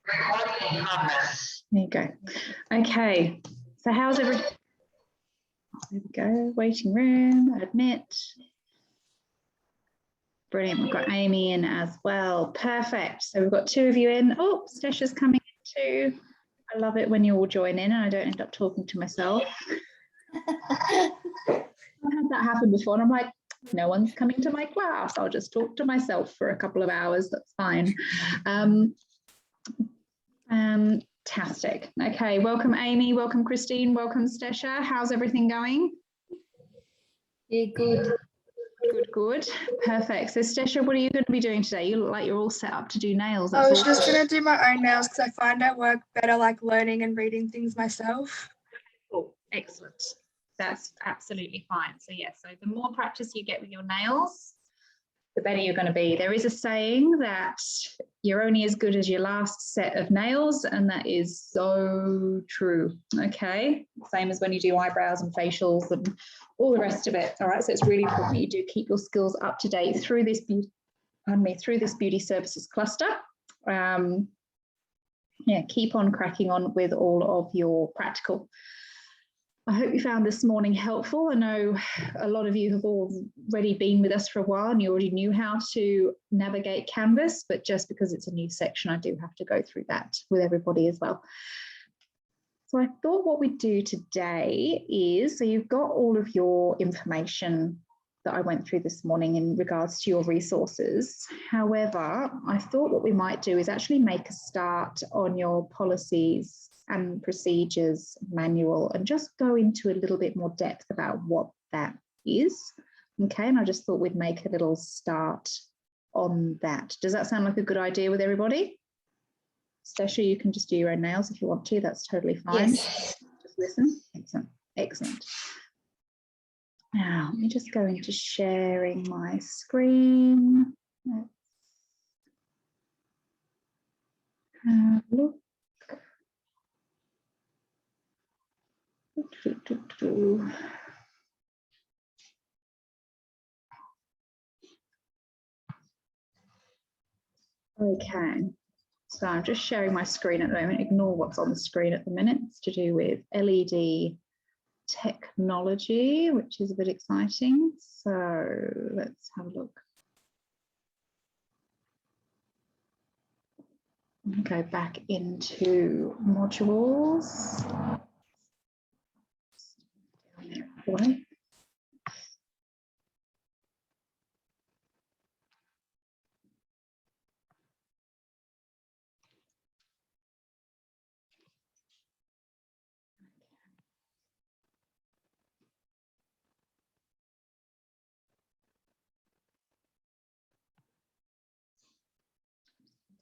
There you go. Okay, so how's everything? There we go, waiting room, admit. Brilliant, we've got Amy in as well. Perfect, so we've got 2 of you in. Oh, Stesha's coming in too. I love it when you all join in and I don't end up talking to myself. I've had that happen before and I'm like, no one's coming to my class. I'll just talk to myself for a couple of hours. That's fine. Fantastic. Okay, welcome Amy, welcome Christine, welcome Stesha. How's everything going? Yeah, good. Good. Perfect. So Stesha, what are you going to be doing today? You look like you're all set up to do nails. I was just going to do my own nails because I find I work better like learning and reading things myself. Oh, excellent. That's absolutely fine. So yeah, so the more practice you get with your nails, the better you're going to be. There is a saying that you're only as good as your last set of nails, and that is so true. Okay, same as when you do eyebrows and facials and all the rest of it. All right, so it's really important that you do keep your skills up to date through this beauty services cluster. Yeah, keep on cracking on with all of your practical. I hope you found this morning helpful. I know a lot of you have already been with us for a while and you already knew how to navigate Canvas, but just because it's a new section, I do have to go through that with everybody as well. So I thought what we'd do today is, so you've got all of your information that I went through this morning in regards to your resources. However, I thought what we might do is actually make a start on your policies and procedures manual and just go into a little bit more depth about what that is. Okay, and I just thought we'd make a little start on that. Does that sound like a good idea with everybody? Stesha, you can just do your own nails if you want to, that's totally fine. Yes. Just listen. Excellent, excellent. Now, let me just go into sharing my screen. Let's have a look. Okay, so I'm just sharing my screen at the moment. Ignore what's on the screen at the minute. It's to do with LED technology, which is a bit exciting. So let's have a look. Go back into modules.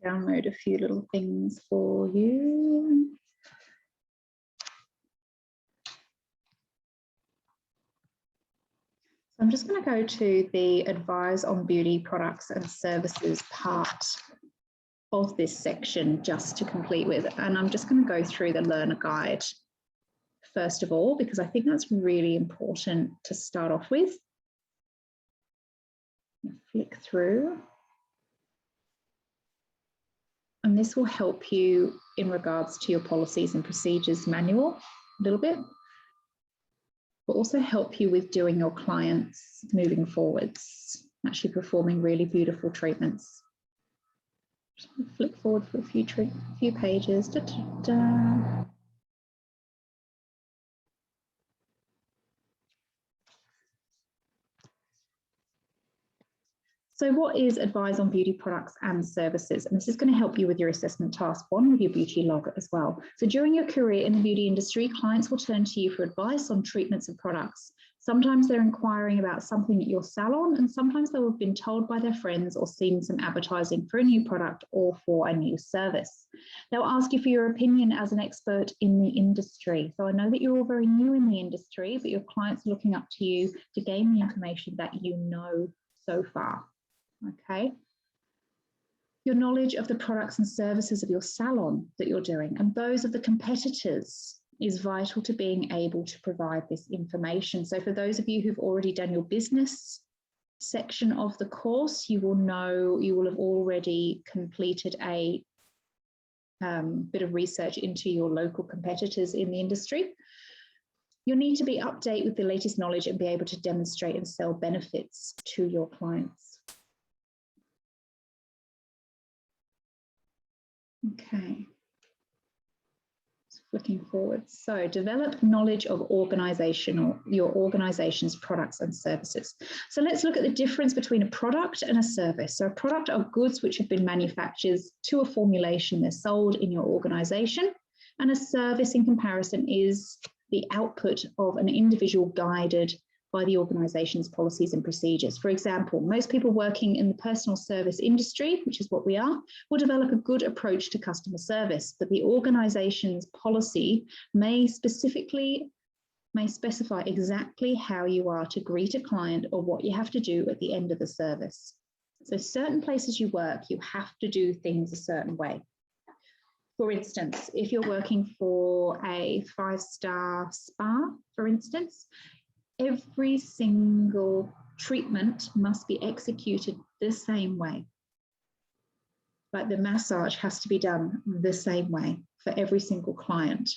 Download a few little things for you. I'm just going to go to the advise on beauty products and services part of this section just to complete with, and I'm just going to go through the learner guide first of all, because I think that's really important to start off with. Flick through. And this will help you in regards to your policies and procedures manual a little bit, but also help you with doing your clients moving forwards, actually performing really beautiful treatments. Just flick forward for a few pages. Da, da, da. So what is advise on beauty products and services? And this is going to help you with your assessment task 1 with your beauty log as well. So during your career in the beauty industry, clients will turn to you for advice on treatments and products. Sometimes they're inquiring about something at your salon, and sometimes they will have been told by their friends or seen some advertising for a new product or for a new service. They'll ask you for your opinion as an expert in the industry. So I know that you're all very new in the industry, but your clients are looking up to you to gain the information that you know so far. Okay, your knowledge of the products and services of your salon that you're doing and those of the competitors is vital to being able to provide this information. So for those of you who've already done your business section of the course, you will know, you will have already completed a bit of research into your local competitors in the industry. You'll need to be up to date with the latest knowledge and be able to demonstrate and sell benefits to your clients. Okay. Looking forward. So develop knowledge of your organization's products and services. So let's look at the difference between a product and a service. So a product are goods which have been manufactured to a formulation, they're sold in your organization, and a service in comparison is the output of an individual guided by the organization's policies and procedures. For example, most people working in the personal service industry, which is what we are, will develop a good approach to customer service, but the organization's policy may specify exactly how you are to greet a client or what you have to do at the end of the service. So certain places you work, you have to do things a certain way. For instance, if you're working for a 5-star spa, for instance, every single treatment must be executed the same way. Like the massage has to be done the same way for every single client.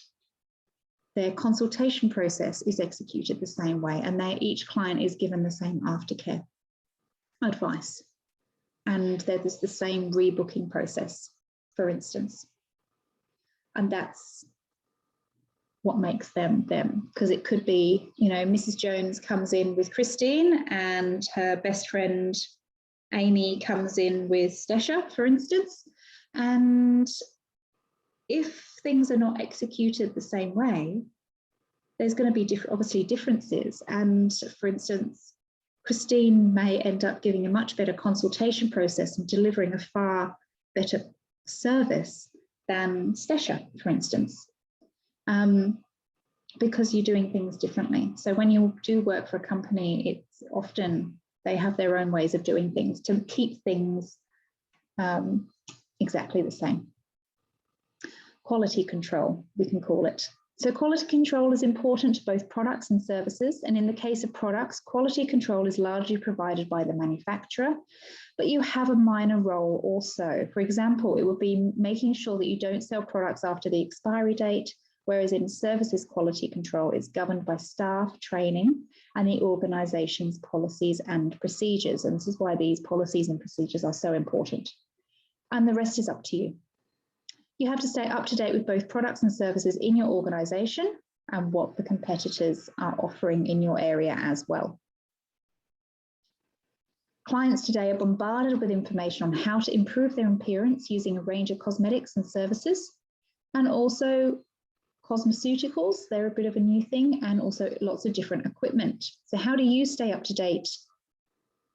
Their consultation process is executed the same way, and each client is given the same aftercare advice. And there's the same rebooking process, for instance. And that's what makes them them, because it could be, you know, Mrs. Jones comes in with Christine and her best friend Amy comes in with Stesha, for instance. And if things are not executed the same way, there's going to be obviously differences. And for instance, Christine may end up giving a much better consultation process and delivering a far better service than Stesha, for instance. Because you're doing things differently. So when you do work for a company, it's often they have their own ways of doing things to keep things exactly the same. Quality control, we can call it. So quality control is important to both products and services. And in the case of products, quality control is largely provided by the manufacturer, but you have a minor role also. For example, it would be making sure that you don't sell products after the expiry date, whereas in services, quality control is governed by staff training and the organization's policies and procedures. And this is why these policies and procedures are so important. And the rest is up to you. You have to stay up to date with both products and services in your organization and what the competitors are offering in your area as well. Clients today are bombarded with information on how to improve their appearance using a range of cosmetics and services, and also cosmeceuticals, they're a bit of a new thing, and also lots of different equipment. So how do you stay up to date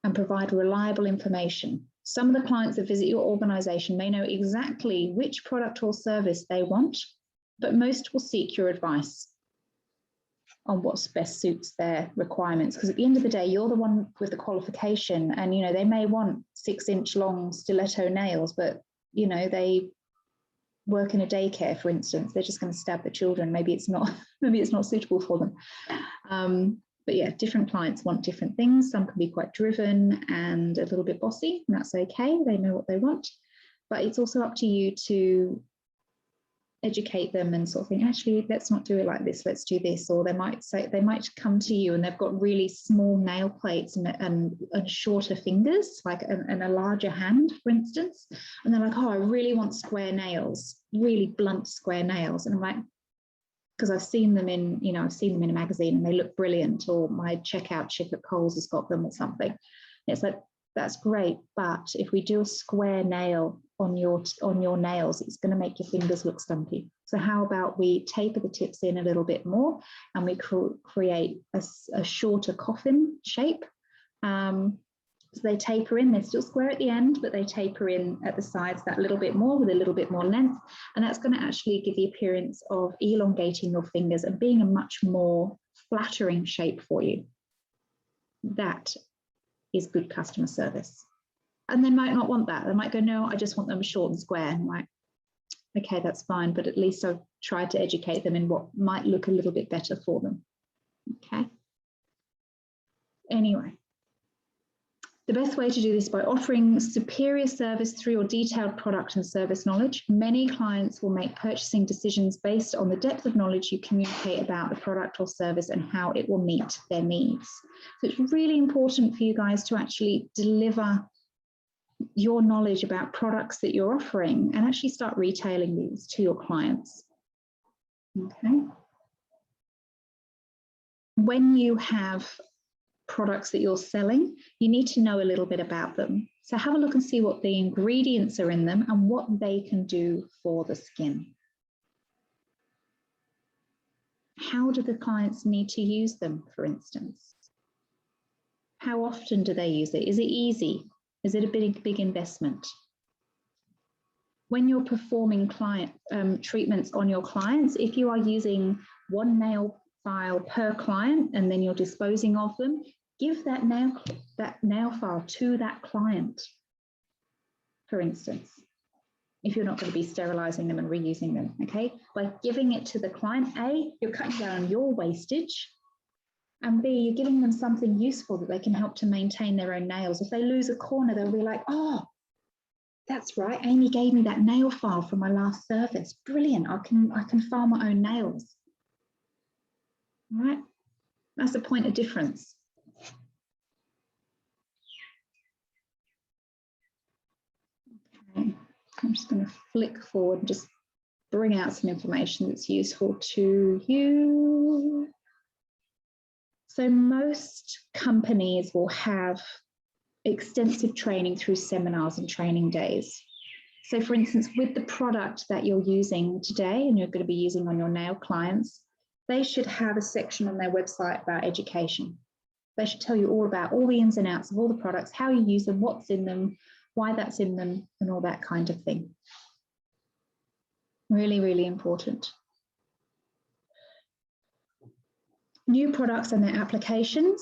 and provide reliable information? Some of the clients that visit your organization may know exactly which product or service they want, but most will seek your advice on what best suits their requirements. Because at the end of the day, you're the one with the qualification, and you know they may want 6-inch long stiletto nails, but you know they work in a daycare, for instance. They're just going to stab the children. Maybe it's not suitable for them. But yeah, different clients want different things. Some can be quite driven and a little bit bossy, and that's okay. They know what they want. But it's also up to you to educate them and sort of think, actually, let's not do it like this, let's do this. Or they might come to you and they've got really small nail plates and shorter fingers, like and a larger hand, for instance. And they're like, oh, I really want square nails, really blunt square nails. And I'm like, because I've seen them in a magazine and they look brilliant, or my checkout chick at Coles has got them or something. It's like, that's great, but if we do a square nail on your nails, it's going to make your fingers look stumpy. So how about we taper the tips in a little bit more, and we create a shorter coffin shape. So they taper in, they're still square at the end, but they taper in at the sides that little bit more with a little bit more length. And that's going to actually give the appearance of elongating your fingers and being a much more flattering shape for you. That is good customer service. And they might not want that. They might go, no, I just want them short and square. And I'm like, okay, that's fine, but at least I've tried to educate them in what might look a little bit better for them. Okay. Anyway, The best way to do this is by offering superior service through your detailed product and service knowledge. Many clients will make purchasing decisions based on the depth of knowledge you communicate about the product or service and how it will meet their needs. So it's really important for you guys to actually deliver your knowledge about products that you're offering and actually start retailing these to your clients. Okay. When you have products that you're selling, you need to know a little bit about them. So have a look and see what the ingredients are in them and what they can do for the skin. How do the clients need to use them, for instance? How often do they use it? Is it easy? Is it a big investment? When you're performing client treatments on your clients, if you are using one nail file per client and then you're disposing of them, give that nail file to that client, for instance, if you're not going to be sterilizing them and reusing them, okay? By giving it to the client, A, you're cutting down on your wastage, and B, you're giving them something useful that they can help to maintain their own nails. If they lose a corner, they'll be like, oh, that's right, Amy gave me that nail file from my last service. Brilliant, I can file my own nails. All right, that's a point of difference. Okay, I'm just going to flick forward and just bring out some information that's useful to you. So most companies will have extensive training through seminars and training days. So for instance, with the product that you're using today and you're going to be using on your nail clients, they should have a section on their website about education. They should tell you all about all the ins and outs of all the products, how you use them, what's in them, why that's in them, and all that kind of thing. Really, really important. New products and their applications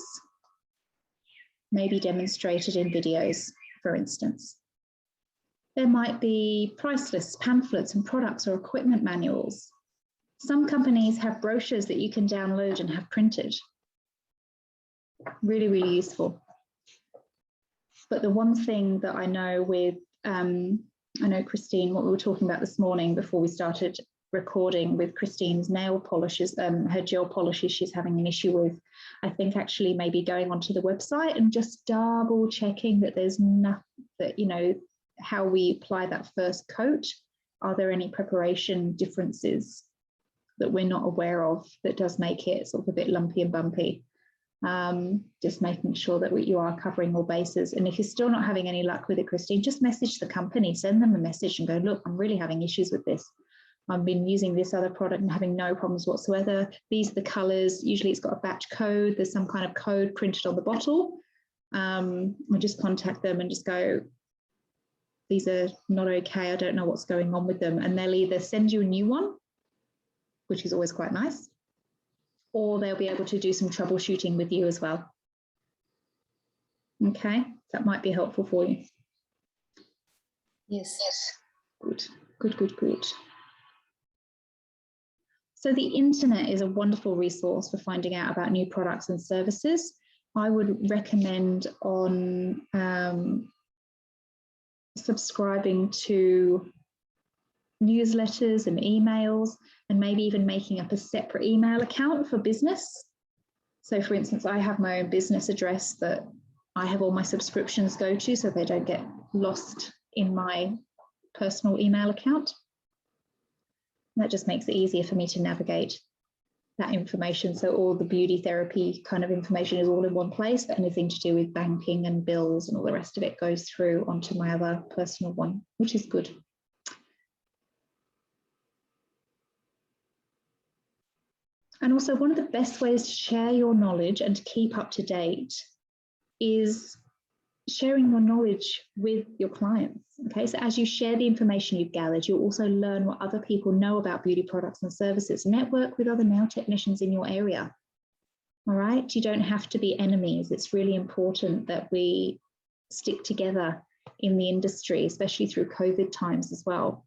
may be demonstrated in videos, for instance. There might be price lists, pamphlets, and products or equipment manuals. Some companies have brochures that you can download and have printed. Really, really useful. But the one thing that I know with, I know Christine, what we were talking about this morning before we started recording with Christine's nail polishes, her gel polishes she's having an issue with. I think actually maybe going onto the website and just double checking that there's nothing, that, you know, how we apply that first coat. Are there any preparation differences that we're not aware of that does make it sort of a bit lumpy and bumpy? Just making sure that you are covering all bases. And if you're still not having any luck with it, Christine, just message the company, send them a message and go, look, I'm really having issues with this. I've been using this other product and having no problems whatsoever. These are the colors. Usually it's got a batch code. There's some kind of code printed on the bottle. I just contact them and just go, these are not okay. I don't know what's going on with them. And they'll either send you a new one, which is always quite nice, or they'll be able to do some troubleshooting with you as well. Okay, that might be helpful for you. Yes. Good, good, good, good. So the internet is a wonderful resource for finding out about new products and services. I would recommend on subscribing to newsletters and emails, and maybe even making up a separate email account for business. So for instance, I have my own business address that I have all my subscriptions go to, so they don't get lost in my personal email account. And that just makes it easier for me to navigate that information. So all the beauty therapy kind of information is all in one place, but anything to do with banking and bills and all the rest of it goes through onto my other personal one, which is good. And also, one of the best ways to share your knowledge and to keep up to date is sharing your knowledge with your clients. Okay, so as you share the information you've gathered, you'll also learn what other people know about beauty products and services. Network with other nail technicians in your area. All right, you don't have to be enemies. It's really important that we stick together in the industry, especially through COVID times as well.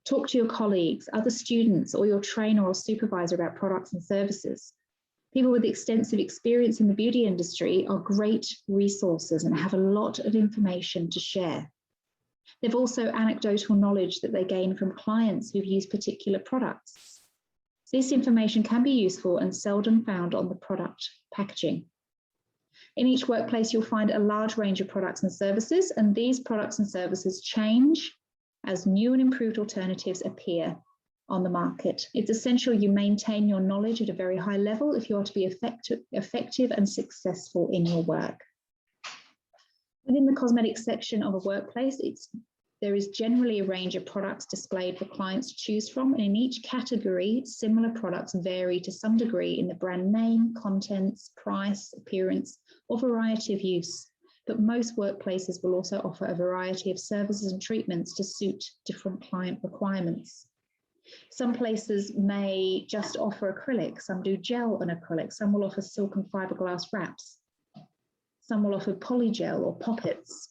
Talk to your colleagues, other students, or your trainer or supervisor about products and services, People with extensive experience in the beauty industry are great resources and have a lot of information to share. They've also anecdotal knowledge that they gain from clients who've used particular products. This information can be useful and seldom found on the product packaging. In each workplace, you'll find a large range of products and services, and these products and services change as new and improved alternatives appear on the market. It's essential you maintain your knowledge at a very high level if you are to be effective and successful in your work. Within the cosmetics section of a workplace, there is generally a range of products displayed for clients to choose from, and in each category, similar products vary to some degree in the brand name, contents, price, appearance, or variety of use. But most workplaces will also offer a variety of services and treatments to suit different client requirements. Some places may just offer acrylic, some do gel and acrylic, some will offer silk and fiberglass wraps, some will offer polygel or poppets,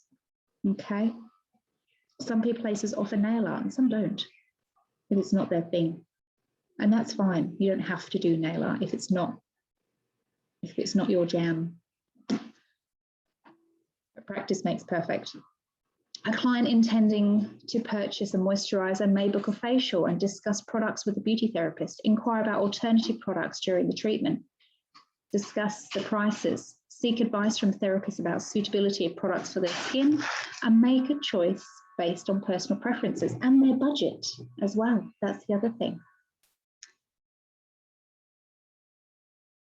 okay? Some places offer nail art and some don't, if it's not their thing. And that's fine, you don't have to do nail art if it's not your jam. But practice makes perfect. A client intending to purchase a moisturizer may book a facial and discuss products with a beauty therapist, inquire about alternative products during the treatment, discuss the prices, seek advice from therapists about suitability of products for their skin, and make a choice based on personal preferences and their budget as well. That's the other thing.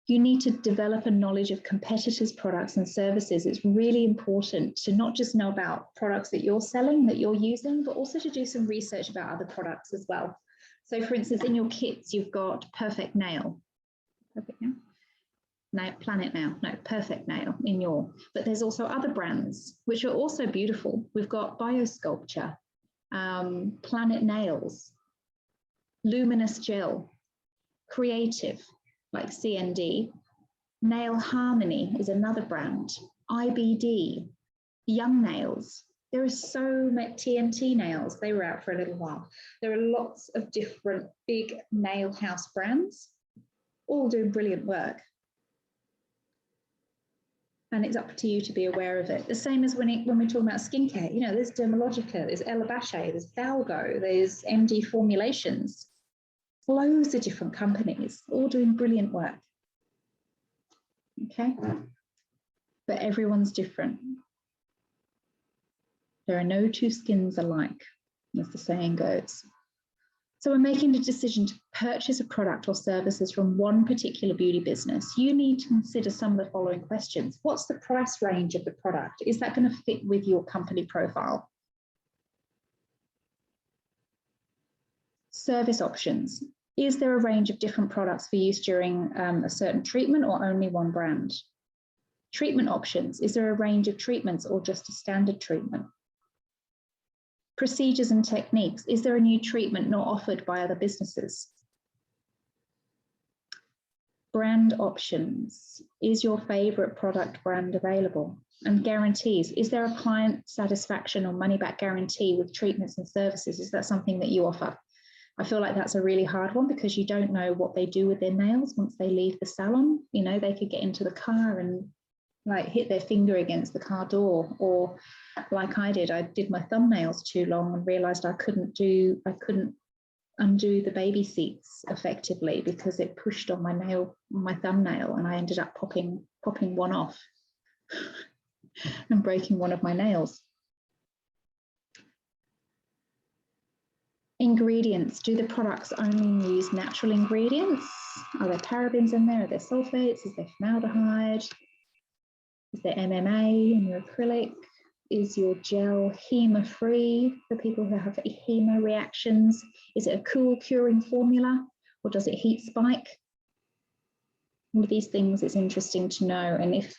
You need to develop a knowledge of competitors' products and services. It's really important to not just know about products that you're selling, that you're using, but also to do some research about other products as well. So for instance, in your kits, you've got Perfect Nail. Perfect Nail? No, Planet Nail, no, Perfect Nail in your, but there's also other brands which are also beautiful. We've got Biosculpture, Planet Nails, Luminous Gel, Creative, like CND, Nail Harmony is another brand, IBD, Young Nails. There are so many TNT Nails, they were out for a little while. There are lots of different big nail house brands, all doing brilliant work. And it's up to you to be aware of it. The same as when we're talking about skincare, you know, there's Dermalogica, there's Ella Bache, there's Valgo, there's MD Formulations. Loads of different companies, all doing brilliant work. Okay, but everyone's different. There are no two skins alike, as the saying goes. So when making the decision to purchase a product or services from one particular beauty business, you need to consider some of the following questions. What's the price range of the product? Is that going to fit with your company profile? Service options. Is there a range of different products for use during a certain treatment or only one brand? Treatment options. Is there a range of treatments or just a standard treatment? Procedures and techniques. Is there a new treatment not offered by other businesses? Brand options. Is your favorite product brand available? And guarantees. Is there a client satisfaction or money back guarantee with treatments and services? Is that something that you offer? I feel like that's a really hard one because you don't know what they do with their nails once they leave the salon. You know, they could get into the car and like hit their finger against the car door, or like I did my thumbnails too long and realized I couldn't undo the baby seats effectively because it pushed on my thumbnail, and I ended up popping one off and breaking one of my nails. Ingredients. Do the products only use natural ingredients? Are there parabens in there? Are there sulfates? Is there formaldehyde? Is there MMA in your acrylic? Is your gel HEMA-free for people who have HEMA reactions? Is it a cool curing formula, or does it heat spike? All of these things it's interesting to know, and if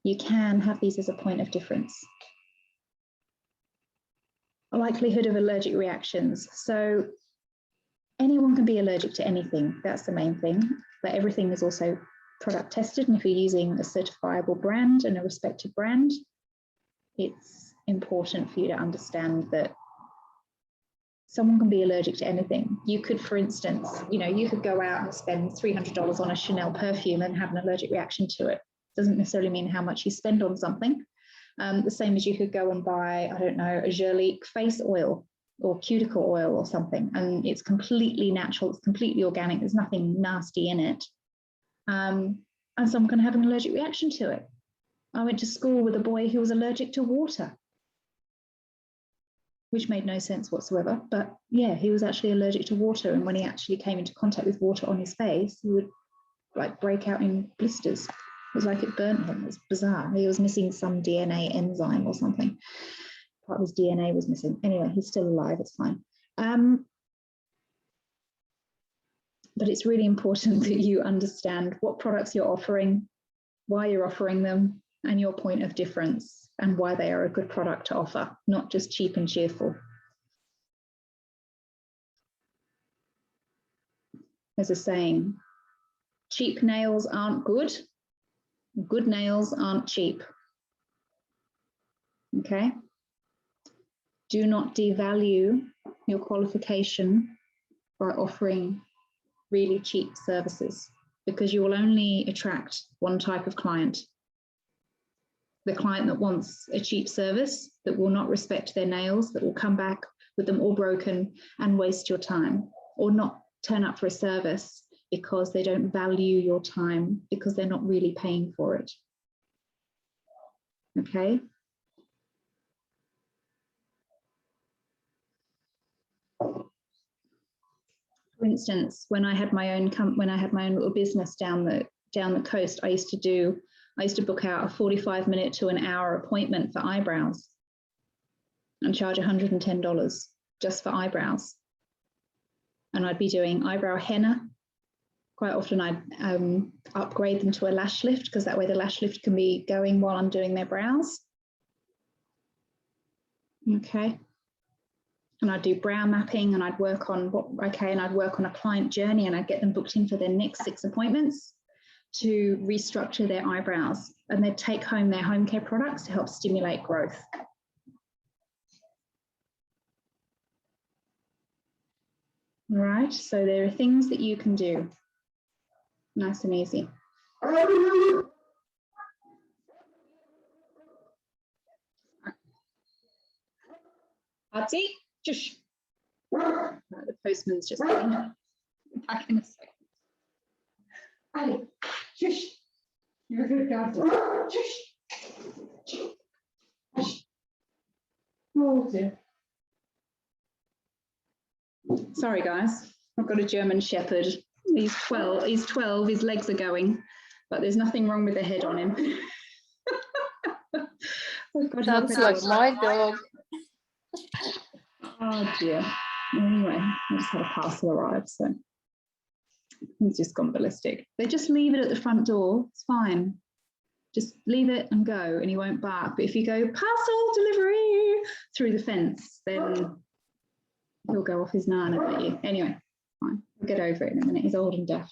you can have these as a point of difference. A likelihood of allergic reactions. So anyone can be allergic to anything, that's the main thing, but everything is also product tested, and if you're using a certifiable brand and a respected brand, it's important for you to understand that Someone can be allergic to anything. You could, for instance, you could go out and spend $300 on a Chanel perfume and have an allergic reaction to it. Doesn't necessarily mean how much you spend on something. The same as you could go and buy, I don't know, a Jurlique face oil or cuticle oil or something, and it's completely natural, it's completely organic, there's nothing nasty in it. And someone can have an allergic reaction to it. I went to school with a boy who was allergic to water, which made no sense whatsoever. But yeah, he was actually allergic to water. And when he actually came into contact with water on his face, he would like break out in blisters. It was like it burnt him. It was bizarre. He was missing some DNA enzyme or something. Part of his DNA was missing. Anyway, he's still alive. It's fine. But it's really important that you understand what products you're offering, why you're offering them, and your point of difference, and why they are a good product to offer, not just cheap and cheerful. There's a saying, cheap nails aren't good, good nails aren't cheap. Okay? Do not devalue your qualification by offering really cheap services, because you will only attract one type of client. The client that wants a cheap service, that will not respect their nails, that will come back with them all broken and waste your time, or not turn up for a service because they don't value your time, because they're not really paying for it. Okay? For instance, when I had my own little business down the coast, I used to book out a 45-minute to an hour appointment for eyebrows and charge $110 just for eyebrows. And I'd be doing eyebrow henna. Quite often I'd upgrade them to a lash lift, because that way the lash lift can be going while I'm doing their brows. Okay. And I'd do brow mapping, and I'd work on a client journey, and I'd get them booked in for their next 6 appointments to restructure their eyebrows, and they'd take home their home care products to help stimulate growth. All right, so there are things that you can do, nice and easy. Artsy, shush. Right, the postman's just coming. Back in a second. Ali, shush. You're a good girl. Shush. Shush. Oh dear. Sorry, guys. I've got a German Shepherd. He's 12. His legs are going, but there's nothing wrong with the head on him. Sounds like my dog. Oh dear. Anyway, I just had a parcel arrive, so he's just gone ballistic. They just leave it at the front door. It's fine. Just leave it and go, and he won't bark. But if you go parcel delivery through the fence, then he'll go off his nana at you. Anyway, fine. We'll get over it in a minute. He's old and deaf.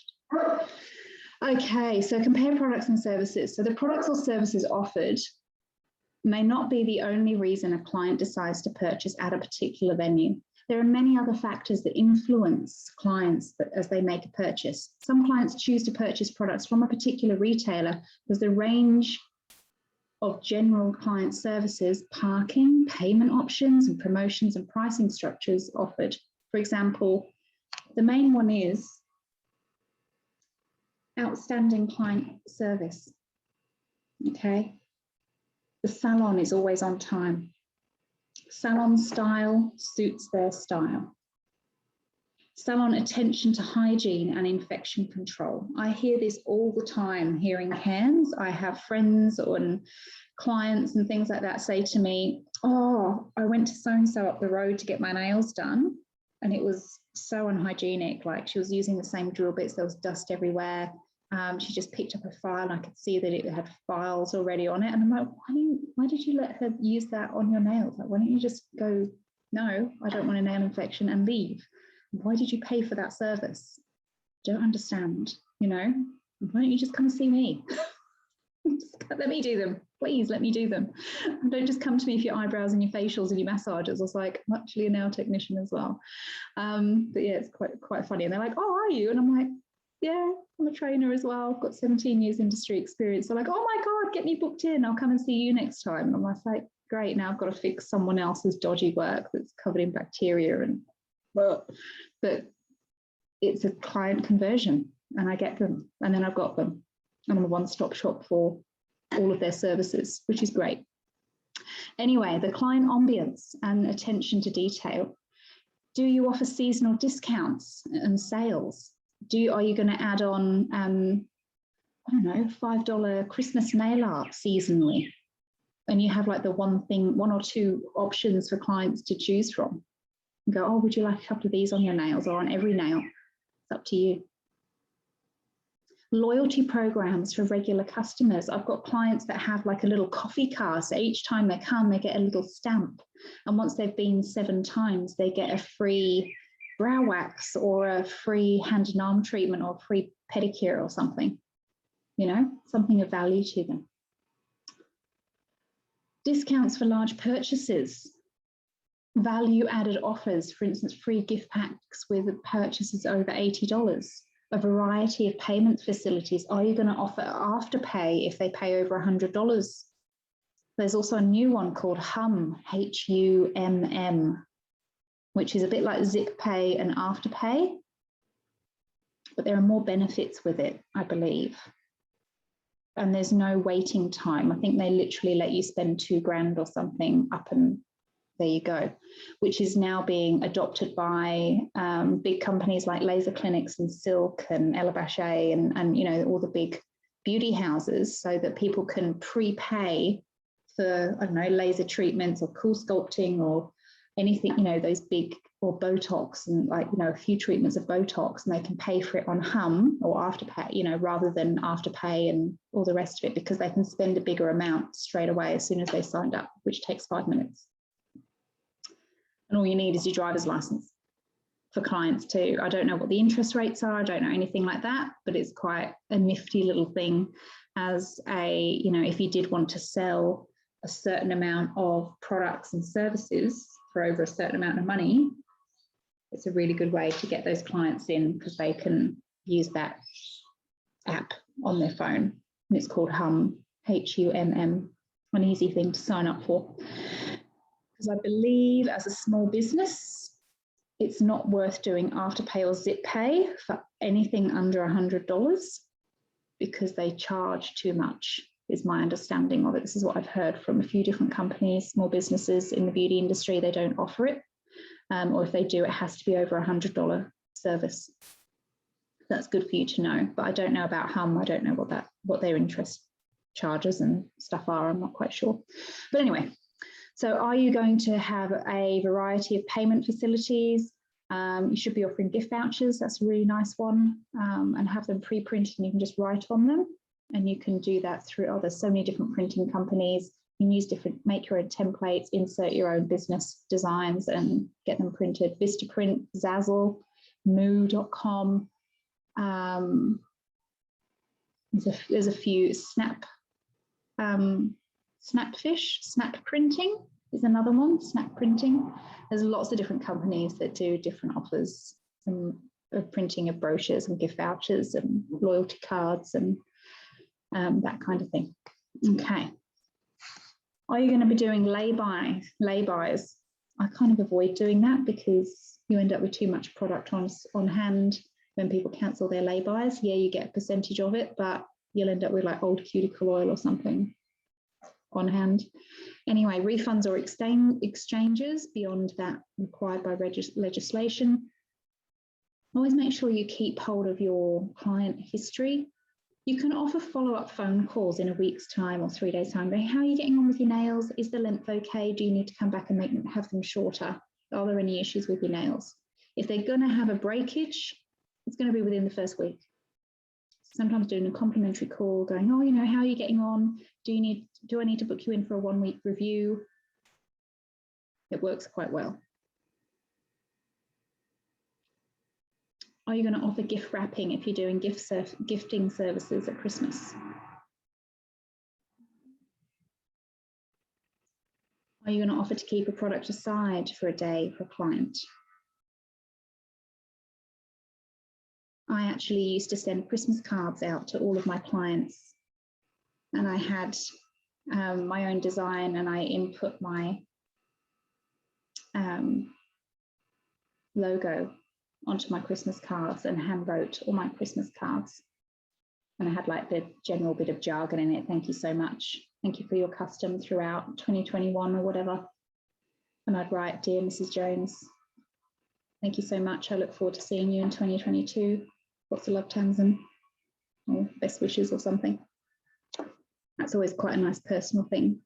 Okay, so compare products and services. So the products or services offered may not be the only reason a client decides to purchase at a particular venue. There are many other factors that influence clients as they make a purchase. Some clients choose to purchase products from a particular retailer because the range of general client services, parking, payment options, and promotions and pricing structures offered. For example, the main one is outstanding client service. Okay. The salon is always on time. Salon style suits their style. Salon attention to hygiene and infection control. I hear this all the time, hearing hands. I have friends and clients and things like that say to me, oh, I went to so-and-so up the road to get my nails done, and it was so unhygienic. Like, she was using the same drill bits, there was dust everywhere. She just picked up a file, and I could see that it had files already on it. And I'm like, why did you let her use that on your nails? Like, why don't you just go, no, I don't want a nail infection, and leave? Why did you pay for that service? Don't understand, you know? Why don't you just come and see me? Let me do them. Please let me do them. And don't just come to me for your eyebrows and your facials and your massages. I was like, I'm actually a nail technician as well. But yeah, it's quite funny. And they're like, oh, are you? And I'm like, yeah, I'm a trainer as well. I've got 17 years industry experience. They're like, oh my God, get me booked in. I'll come and see you next time. And I'm like, great, now I've got to fix someone else's dodgy work that's covered in bacteria and but it's a client conversion and I get them and then I've got them. And I'm a one-stop shop for all of their services, which is great. Anyway, the client ambience and attention to detail. Do you offer seasonal discounts and sales? Are you going to add on, I don't know, $5 Christmas nail art seasonally? And you have like the one or two options for clients to choose from. You go, oh, would you like a couple of these on your nails or on every nail? It's up to you. Loyalty programs for regular customers. I've got clients that have like a little coffee car. So each time they come, they get a little stamp. And once they've been 7 times, they get a free brow wax or a free hand and arm treatment or free pedicure or something, you know, something of value to them. Discounts for large purchases. Value added offers, for instance, free gift packs with purchases over $80. A variety of payment facilities. Are you going to offer afterpay if they pay over $100? There's also a new one called HUMM, H-U-M-M, which is a bit like ZipPay and Afterpay, but there are more benefits with it, I believe. And there's no waiting time. I think they literally let you spend $2,000 or something up and there you go, which is now being adopted by big companies like Laser Clinics and Silk and Ella Bachet and you know, all the big beauty houses so that people can prepay for, I don't know, laser treatments or cool sculpting or anything, you know, those big, or Botox and like, you know, a few treatments of Botox and they can pay for it on HUMM or Afterpay, you know, rather than Afterpay and all the rest of it because they can spend a bigger amount straight away as soon as they signed up, which takes 5 minutes. And all you need is your driver's license for clients too. I don't know what the interest rates are. I don't know anything like that, but it's quite a nifty little thing as a, you know, if you did want to sell a certain amount of products and services for over a certain amount of money, it's a really good way to get those clients in because they can use that app on their phone. And it's called HUMM, H-U-M-M, an easy thing to sign up for. Because I believe as a small business, it's not worth doing Afterpay or ZipPay for anything under $100 because they charge too much, is my understanding of it. This is what I've heard from a few different companies, small businesses in the beauty industry, they don't offer it. Or if they do, it has to be over $100 service. That's good for you to know, but I don't know about HUMM. I don't know what their interest charges and stuff are. I'm not quite sure. But anyway, so are you going to have a variety of payment facilities? You should be offering gift vouchers. That's a really nice one, and have them pre-printed and you can just write on them. And you can do that through, there's so many different printing companies. You can use make your own templates, insert your own business designs and get them printed. Vistaprint, Zazzle, Moo.com. There's a few Snapfish, Snap Printing is another one, Snap Printing. There's lots of different companies that do different offers of printing of brochures and gift vouchers and loyalty cards and that kind of thing. Okay. Are you going to be doing lay-bys? I kind of avoid doing that because you end up with too much product on hand when people cancel their lay-bys. Yeah, you get a percentage of it, but you'll end up with like old cuticle oil or something on hand. Anyway, refunds or exchanges beyond that required by legislation. Always make sure you keep hold of your client history. You can offer follow-up phone calls in a week's time or 3 days' time. How are you getting on with your nails? Is the length okay? Do you need to come back and have them shorter? Are there any issues with your nails? If they're going to have a breakage, it's going to be within the first week. Sometimes doing a complimentary call, going, oh, you know, how are you getting on? Do I need to book you in for a 1-week review? It works quite well. Are you going to offer gift wrapping if you're doing gifting services at Christmas? Are you going to offer to keep a product aside for a day for a client? I actually used to send Christmas cards out to all of my clients, and I had my own design, and I input my logo onto my Christmas cards and hand wrote all my Christmas cards. And I had like the general bit of jargon in it. Thank you so much. Thank you for your custom throughout 2021 or whatever. And I'd write, dear Mrs. Jones, thank you so much. I look forward to seeing you in 2022. Lots of love, Tamsin, or best wishes or something. That's always quite a nice personal thing.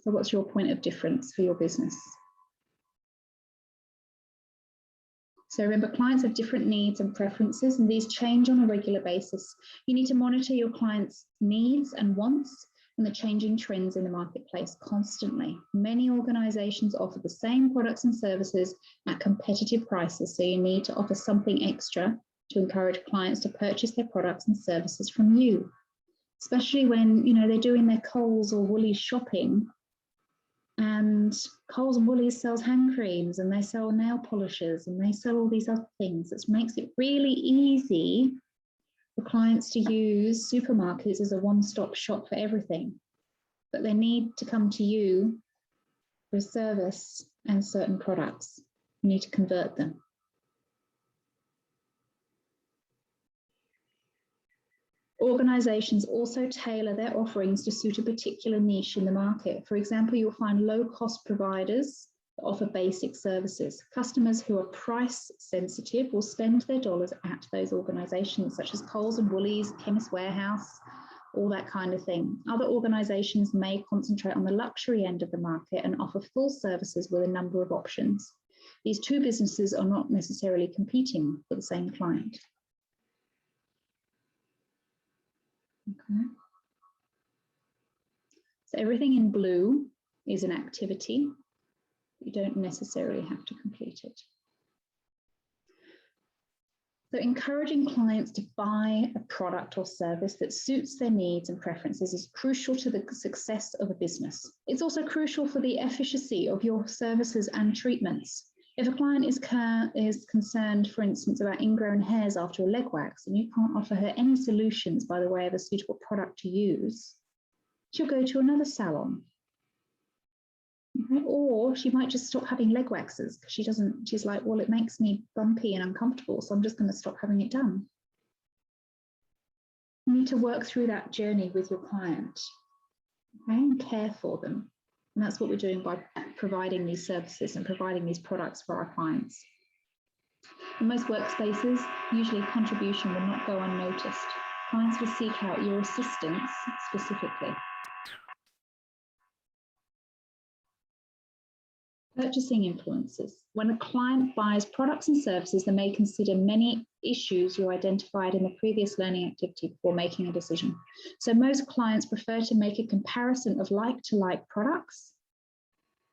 So what's your point of difference for your business? So remember, clients have different needs and preferences, and these change on a regular basis. You need to monitor your clients' needs and wants and the changing trends in the marketplace constantly. Many organizations offer the same products and services at competitive prices, so you need to offer something extra to encourage clients to purchase their products and services from you, especially when they're doing their Coles or Woolies shopping. And Coles and Woolies sells hand creams, and they sell nail polishes, and they sell all these other things. That makes it really easy for clients to use supermarkets as a one-stop shop for everything. But they need to come to you for a service and certain products. You need to convert them. Organizations also tailor their offerings to suit a particular niche in the market. For example, you'll find low-cost providers that offer basic services. Customers who are price sensitive will spend their dollars at those organizations, such as Coles and Woolies, Chemist Warehouse, all that kind of thing. Other organizations may concentrate on the luxury end of the market and offer full services with a number of options. These two businesses are not necessarily competing for the same client. Okay. So everything in blue is an activity. You don't necessarily have to complete it. So encouraging clients to buy a product or service that suits their needs and preferences is crucial to the success of a business. It's also crucial for the efficacy of your services and treatments. If a client is concerned, for instance, about ingrown hairs after a leg wax, and you can't offer her any solutions by the way of a suitable product to use, she'll go to another salon. Okay? Or she might just stop having leg waxes because she's like, well, it makes me bumpy and uncomfortable, so I'm just going to stop having it done. You need to work through that journey with your client, okay, and care for them. And that's what we're doing by providing these services and providing these products for our clients. In most workspaces, usually a contribution will not go unnoticed. Clients will seek out your assistance specifically. Purchasing influences. When a client buys products and services, they may consider many issues you identified in the previous learning activity before making a decision. So most clients prefer to make a comparison of like-to-like products,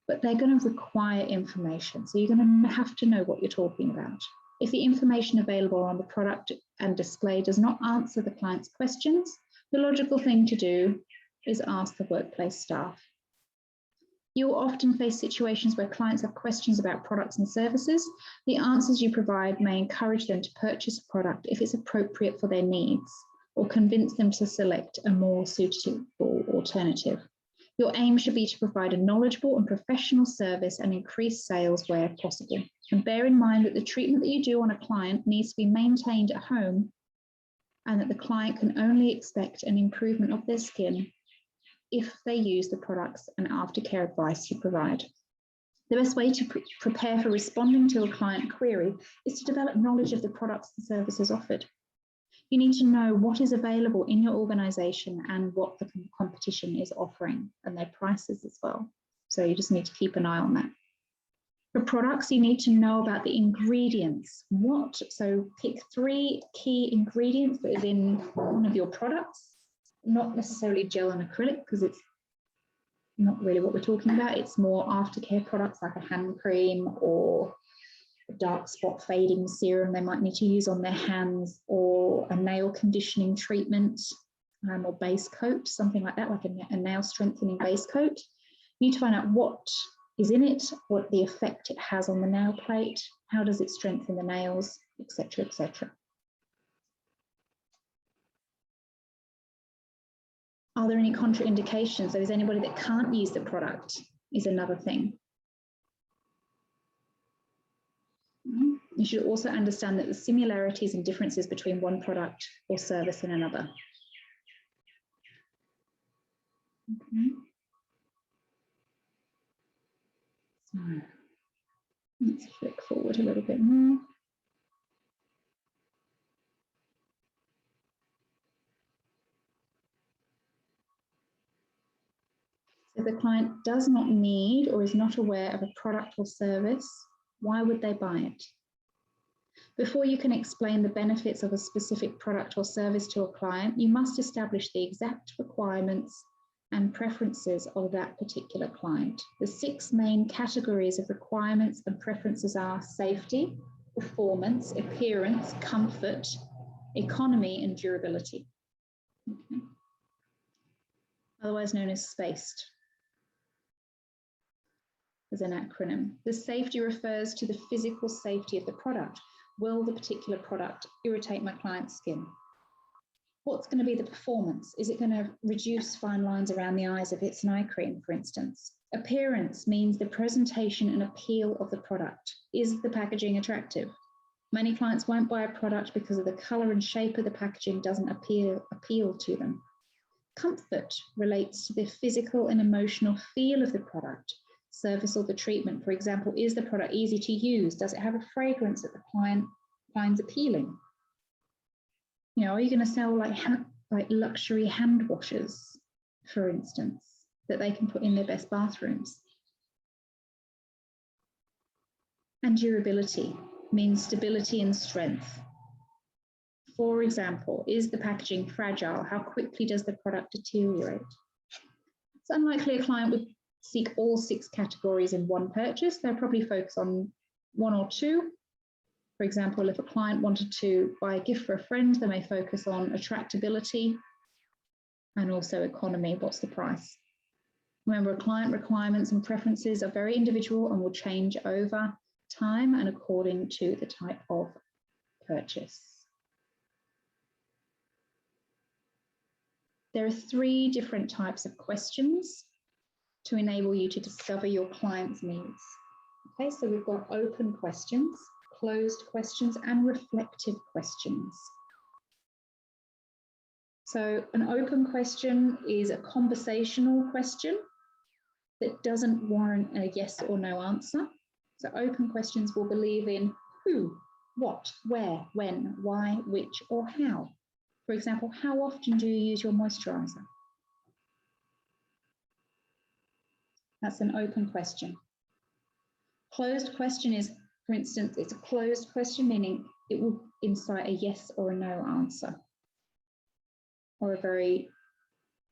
but they're going to require information. So you're going to have to know what you're talking about. If the information available on the product and display does not answer the client's questions, the logical thing to do is ask the workplace staff. You will often face situations where clients have questions about products and services. The answers you provide may encourage them to purchase a product if it's appropriate for their needs, or convince them to select a more suitable alternative. Your aim should be to provide a knowledgeable and professional service and increase sales where possible. And bear in mind that the treatment that you do on a client needs to be maintained at home, and that the client can only expect an improvement of their skin if they use the products and aftercare advice you provide. The best way to prepare for responding to a client query is to develop knowledge of the products and services offered. You need to know what is available in your organization and what the competition is offering, and their prices as well. So you just need to keep an eye on that. For products, you need to know about the ingredients. So pick 3 key ingredients that is in one of your products. Not necessarily gel and acrylic, because it's not really what we're talking about. It's more aftercare products like a hand cream or a dark spot fading serum they might need to use on their hands, or a nail conditioning treatment, or base coat, something like that, like a nail strengthening base coat. You need to find out what is in it, what the effect it has on the nail plate, how does it strengthen the nails, etc., etc. Are there any contraindications? So is anybody that can't use the product is another thing. You should also understand that the similarities and differences between one product or service and another. Okay. So let's flick forward a little bit more. If the client does not need or is not aware of a product or service, why would they buy it? Before you can explain the benefits of a specific product or service to a client, you must establish the exact requirements and preferences of that particular client. The 6 main categories of requirements and preferences are safety, performance, appearance, comfort, economy, and durability. Okay. Otherwise known as SPACED as an acronym. The safety refers to the physical safety of the product. Will the particular product irritate my client's skin? What's going to be the performance? Is it going to reduce fine lines around the eyes if it's an eye cream, for instance? Appearance means the presentation and appeal of the product. Is the packaging attractive? Many clients won't buy a product because of the colour and shape of the packaging doesn't appeal to them. Comfort relates to the physical and emotional feel of the product, service, or the treatment. For example, is the product easy to use? Does it have a fragrance that the client finds appealing? You know, are you going to sell like luxury hand washers, for instance, that they can put in their best bathrooms? And durability means stability and strength. For example, is the packaging fragile? How quickly does the product deteriorate? It's unlikely a client would seek all 6 categories in one purchase. They'll probably focus on 1 or 2. For example, if a client wanted to buy a gift for a friend, they may focus on attractability and also economy. What's the price? Remember, client requirements and preferences are very individual and will change over time and according to the type of purchase. There are 3 different types of questions to enable you to discover your client's needs. Okay, so we've got open questions, closed questions, and reflective questions. So an open question is a conversational question that doesn't warrant a yes or no answer. So open questions will believe in who, what, where, when, why, which, or how. For example, how often do you use your moisturizer? That's an open question. Closed question is, for instance, it's a closed question, meaning it will incite a yes or a no answer, or a very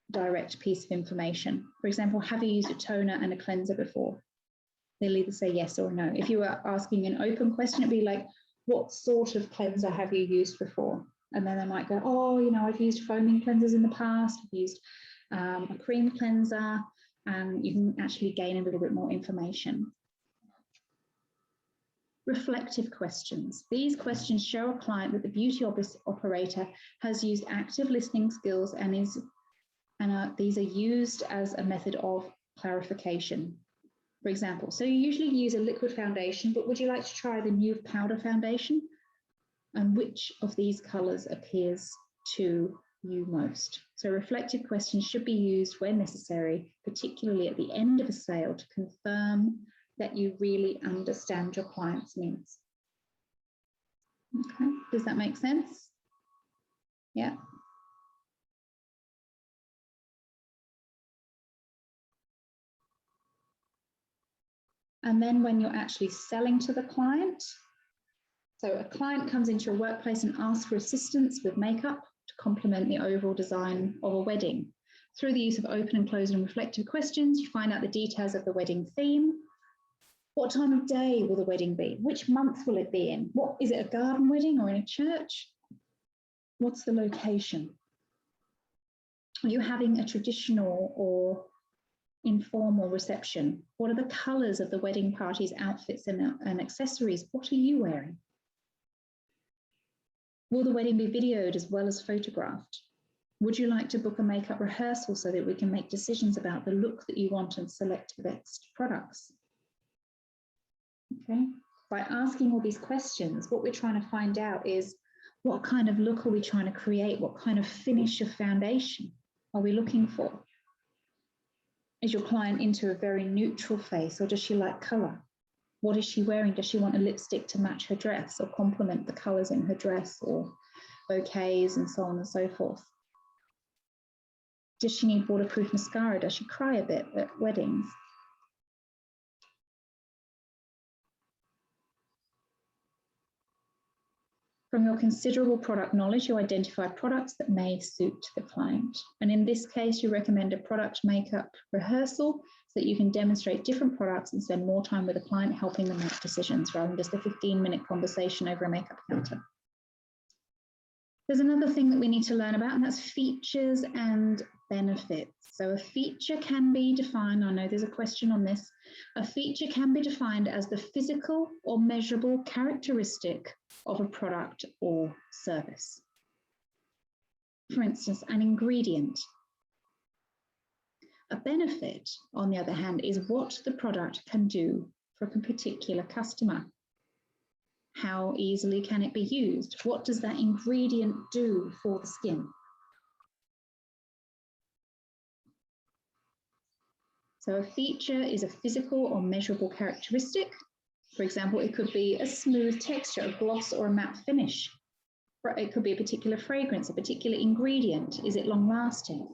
direct piece of information. For example, have you used a toner and a cleanser before? They'll either say yes or no. If you were asking an open question, it'd be like, what sort of cleanser have you used before? And then they might go, oh, you know, I've used foaming cleansers in the past, I've used a cream cleanser, and you can actually gain a little bit more information. Reflective questions. These questions show a client that the beauty operator has used active listening skills and these are used as a method of clarification. For example, so you usually use a liquid foundation, but would you like to try the new powder foundation? And which of these colours appeals to you most? So reflective questions should be used when necessary, particularly at the end of a sale, to confirm that you really understand your client's needs. Okay, does that make sense? Yeah. And then when you're actually selling to the client, so a client comes into your workplace and asks for assistance with makeup to complement the overall design of a wedding. Through the use of open and closed and reflective questions, you find out the details of the wedding theme. What time of day will the wedding be? Which month will it be in? What, is it a garden wedding or in a church? What's the location? Are you having a traditional or informal reception? What are the colours of the wedding party's outfits and accessories? What are you wearing? Will the wedding be videoed as well as photographed? Would you like to book a makeup rehearsal so that we can make decisions about the look that you want and select the best products? Okay, by asking all these questions, what we're trying to find out is what kind of look are we trying to create? What kind of finish of foundation are we looking for? Is your client into a very neutral face, or does she like colour? What is she wearing? Does she want a lipstick to match her dress or complement the colours in her dress, or bouquets and so on and so forth? Does she need waterproof mascara? Does she cry a bit at weddings? From your considerable product knowledge, you identify products that may suit the client. And in this case, you recommend a product makeup rehearsal so that you can demonstrate different products and spend more time with the client, helping them make decisions rather than just a 15-minute conversation over a makeup counter. There's another thing that we need to learn about, and that's features and benefits. So a feature can be defined, I know there's a question on this, a feature can be defined as the physical or measurable characteristic of a product or service. For instance, an ingredient. A benefit, on the other hand, is what the product can do for a particular customer. How easily can it be used? What does that ingredient do for the skin? So a feature is a physical or measurable characteristic. For example, it could be a smooth texture, a gloss or a matte finish. It could be a particular fragrance, a particular ingredient. Is it long lasting?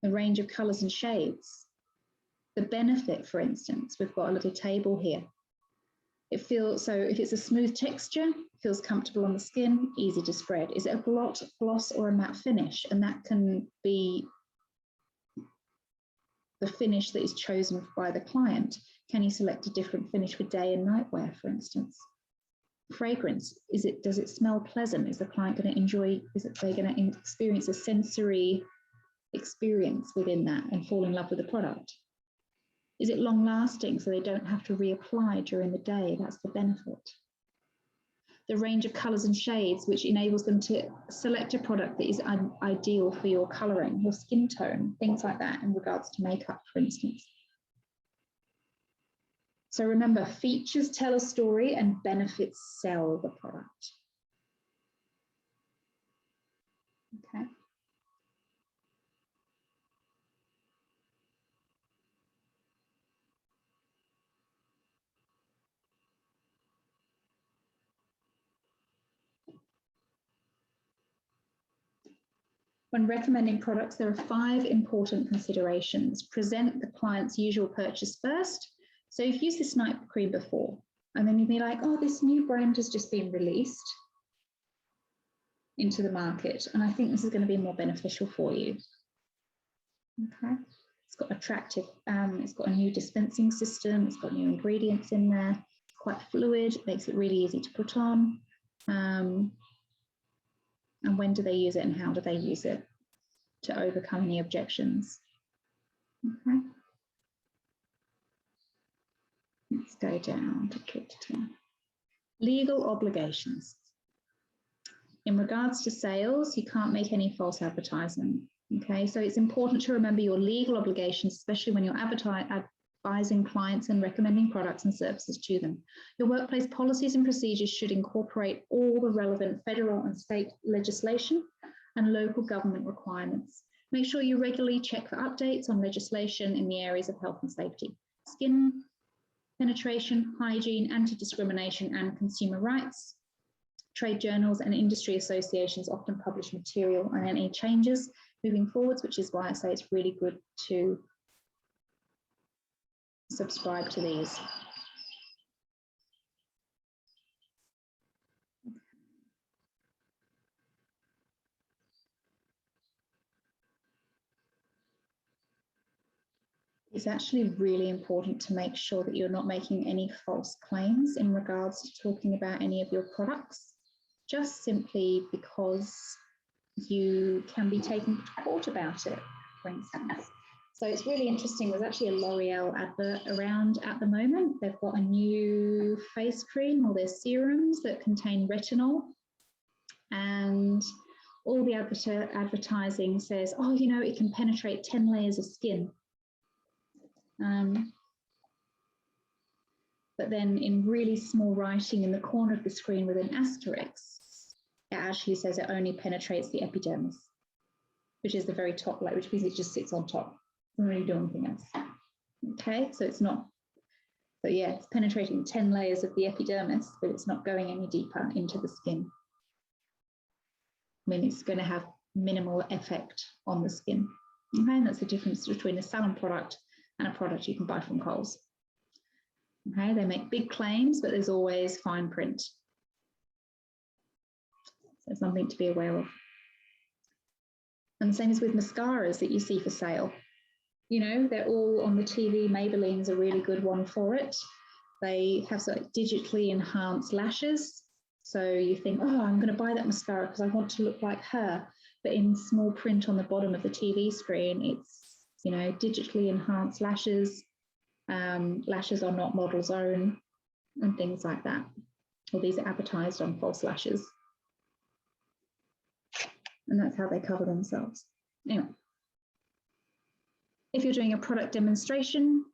The range of colours and shades. The benefit, for instance, we've got a little table here. It feels, so if it's a smooth texture, feels comfortable on the skin, easy to spread. Is it a gloss or a matte finish? And that can be the finish that is chosen by the client. Can you select a different finish for day and night wear, for instance? Fragrance, does it smell pleasant? Is the client going to enjoy, is it they going to experience a sensory experience within that and fall in love with the product? Is it long lasting so they don't have to reapply during the day? That's the benefit. The range of colours and shades, which enables them to select a product that is ideal for your colouring, your skin tone, things like that in regards to makeup, for instance. So remember, features tell a story and benefits sell the product. Okay. When recommending products, there are 5 important considerations. Present the client's usual purchase first. So you've used this night cream before, and then you'd be like, oh, this new brand has just been released into the market, and I think this is going to be more beneficial for you. Okay. It's got attractive, it's got a new dispensing system, it's got new ingredients in there, it's quite fluid, it makes it really easy to put on. And when do they use it and how do they use it to overcome any objections? Okay. Let's go down to Kit 10. Legal obligations. In regards to sales, you can't make any false advertising. Okay, so it's important to remember your legal obligations, especially when you're advising clients and recommending products and services to them. Your workplace policies and procedures should incorporate all the relevant federal and state legislation and local government requirements. Make sure you regularly check for updates on legislation in the areas of health and safety, skin penetration, hygiene, anti-discrimination, and consumer rights. Trade journals and industry associations often publish material on any changes moving forwards, which is why I say it's really good to subscribe to these. It's actually really important to make sure that you're not making any false claims in regards to talking about any of your products, just simply because you can be taken to court about it, for instance. So it's really interesting. There's actually a L'Oreal advert around at the moment. They've got a new face cream, or their serums that contain retinol. And all the advertising says, oh, you know, it can penetrate 10 layers of skin. But then in really small writing in the corner of the screen with an asterisk, it actually says it only penetrates the epidermis, which is the very top layer, which means it just sits on top. Doesn't really do anything else. Okay, so it's not, so yeah, it's penetrating 10 layers of the epidermis, but it's not going any deeper into the skin. I mean, it's going to have minimal effect on the skin. Okay, and that's the difference between a salon product and a product you can buy from Coles. Okay, they make big claims, but there's always fine print. So something to be aware of. And the same is with mascaras that you see for sale. You know, they're all on the TV. Maybelline's a really good one for it. They have sort of digitally enhanced lashes. So you think, oh, I'm going to buy that mascara because I want to look like her. But in small print on the bottom of the TV screen, it's, you know, digitally enhanced lashes. Lashes are not model's own and things like that. Or these are advertised on false lashes. And that's how they cover themselves. Anyway, if you're doing a product demonstration,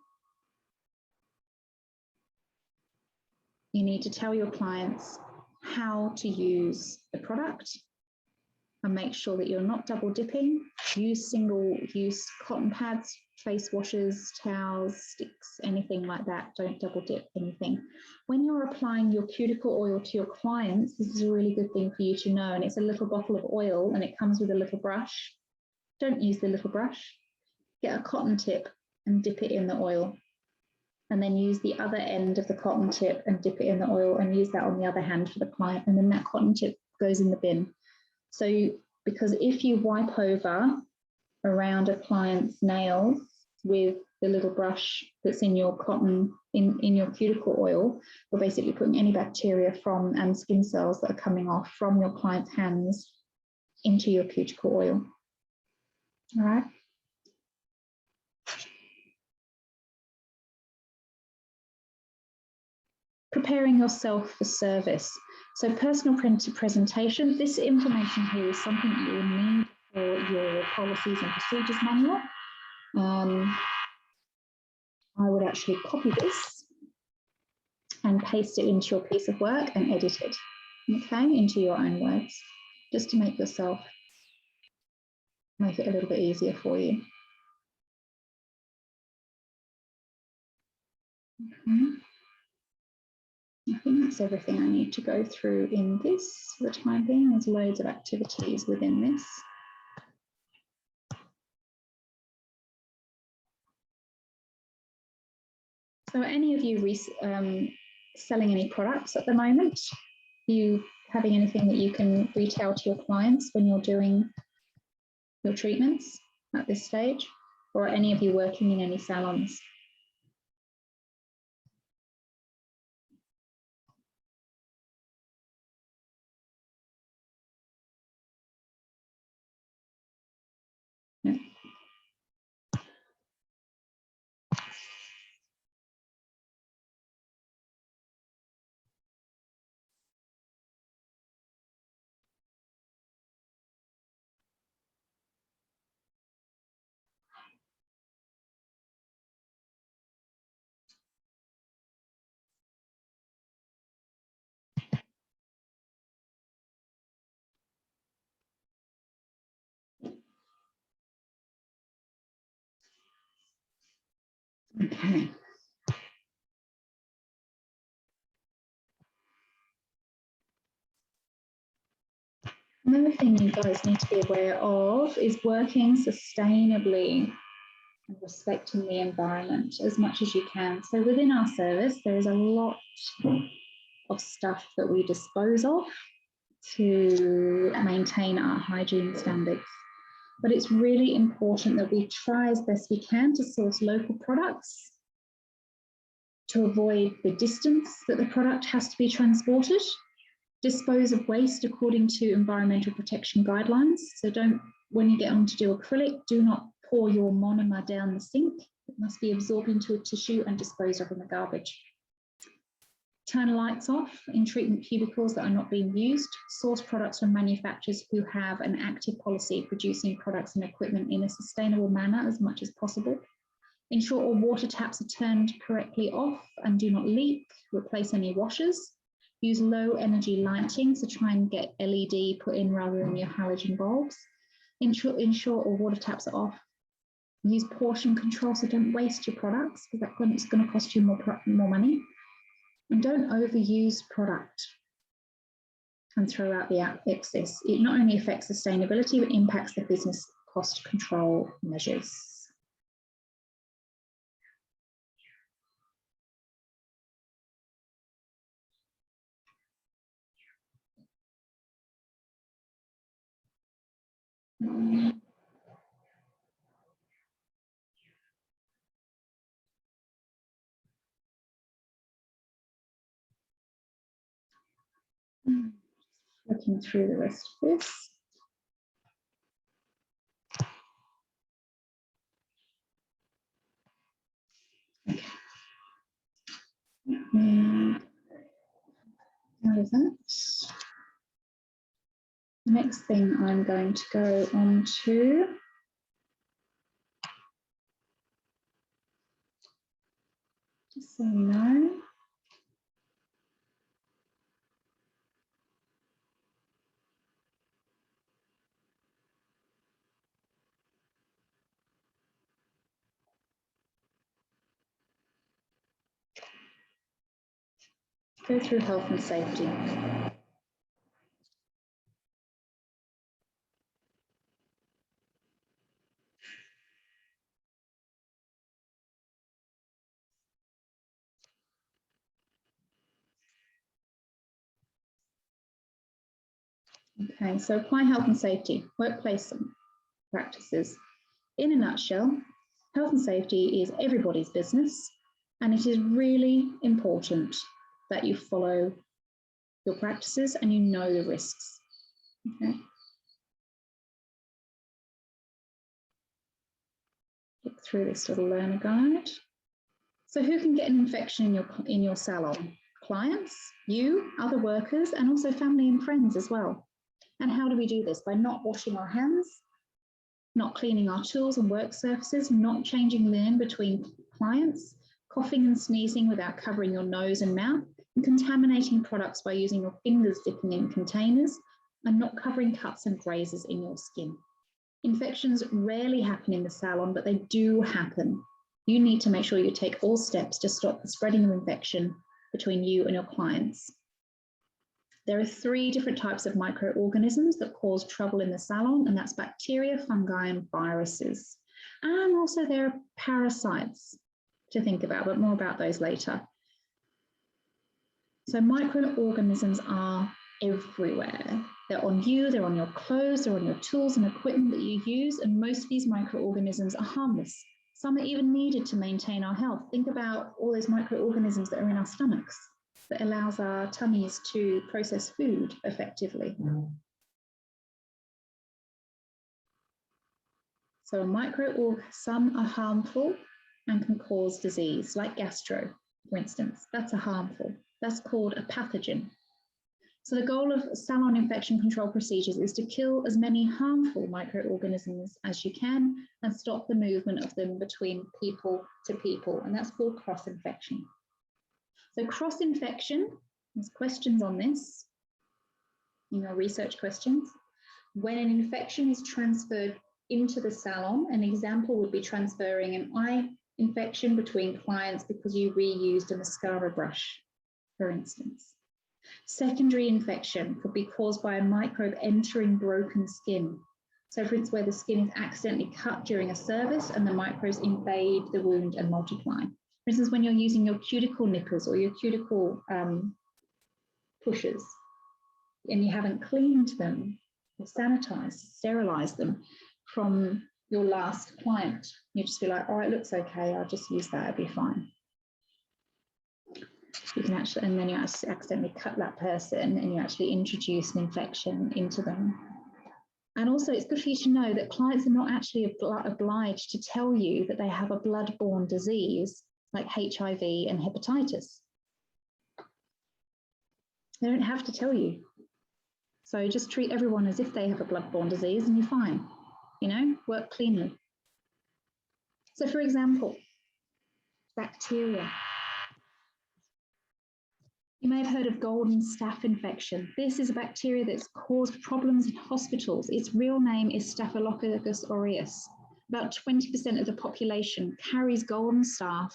you need to tell your clients how to use the product and make sure that you're not double dipping. Use single-use cotton pads, face washes, towels, sticks, anything like that. Don't double dip anything. When you're applying your cuticle oil to your clients, this is a really good thing for you to know, and it's a little bottle of oil and it comes with a little brush. Don't use the little brush. Get a cotton tip and dip it in the oil, and then use the other end of the cotton tip and dip it in the oil and use that on the other hand for the client, and then that cotton tip goes in the bin. So because if you wipe over around a client's nails with the little brush that's in your cotton, in your cuticle oil, you're basically putting any bacteria from and skin cells that are coming off from your client's hands into your cuticle oil. All right. Preparing yourself for service. So personal presentation, this information here is something you will need for your policies and procedures manual. I would actually copy this and paste it into your piece of work and edit it, okay, into your own words, just to make it a little bit easier for you. Okay. I think that's everything I need to go through in this for the time being. There's loads of activities within this. So are any of you selling any products at the moment? Are you having anything that you can retail to your clients when you're doing your treatments at this stage? Or are any of you working in any salons? No. Okay. Another thing you guys need to be aware of is working sustainably and respecting the environment as much as you can. So within our service, there is a lot of stuff that we dispose of to maintain our hygiene standards. But it's really important that we try as best we can to source local products, to avoid the distance that the product has to be transported, Dispose of waste according to environmental protection guidelines. So when you get on to do acrylic, do not pour your monomer down the sink. It must be absorbed into a tissue and disposed of in the garbage. Turn lights off in treatment cubicles that are not being used. Source products from manufacturers who have an active policy of producing products and equipment in a sustainable manner as much as possible. Ensure all water taps are turned correctly off and do not leak. Replace any washers. Use low energy lighting, so try and get LED put in rather than your halogen bulbs. Ensure all water taps are off. Use portion control, so don't waste your products because that's going to cost you more money. And don't overuse product and throw out the excess. It not only affects sustainability, but impacts the business cost control measures. Looking through the rest of this. Okay. Out of that. The next thing I'm going to go on to just so you know. Go through health and safety. Okay, so apply health and safety, workplace practices. In a nutshell, health and safety is everybody's business, and it is really important that you follow your practices and you know the risks. Okay. Look through this little learner guide. So who can get an infection in your salon? Clients, you, other workers, and also family and friends as well. And how do we do this? By not washing our hands, not cleaning our tools and work surfaces, not changing linen between clients, coughing and sneezing without covering your nose and mouth, and contaminating products by using your fingers dipping in containers, and not covering cuts and grazes in your skin. Infections rarely happen in the salon, but they do happen. You need to make sure you take all steps to stop the spreading of infection between you and your clients. There are 3 different types of microorganisms that cause trouble in the salon, and that's bacteria, fungi, and viruses. And also there are parasites to think about, but more about those later. So microorganisms are everywhere. They're on you, they're on your clothes, they're on your tools and equipment that you use, and most of these microorganisms are harmless. Some are even needed to maintain our health. Think about all those microorganisms that are in our stomachs that allows our tummies to process food effectively. So some are harmful and can cause disease, like gastro, for instance. That's harmful. That's called a pathogen. So the goal of salon infection control procedures is to kill as many harmful microorganisms as you can and stop the movement of them between people to people, and that's called cross-infection. So cross-infection, there's questions on this, in your research questions. When an infection is transferred into the salon, an example would be transferring an eye infection between clients because you reused a mascara brush, for instance. Secondary infection could be caused by a microbe entering broken skin. So for instance, where the skin is accidentally cut during a service and the microbes invade the wound and multiply. For instance, when you're using your cuticle nippers or your cuticle pushers and you haven't cleaned them or sanitized, sterilized them from your last client, you just be like, oh, it looks okay, I'll just use that, it'll be fine. You can actually, and then you accidentally cut that person and you actually introduce an infection into them. And also it's good for you to know that clients are not actually obliged to tell you that they have a blood-borne disease like HIV and hepatitis. They don't have to tell you. So just treat everyone as if they have a blood-borne disease and you're fine, you know, work cleanly. So for example, bacteria. You may have heard of golden staph infection. This is a bacteria that's caused problems in hospitals. Its real name is Staphylococcus aureus. About 20% of the population carries golden staph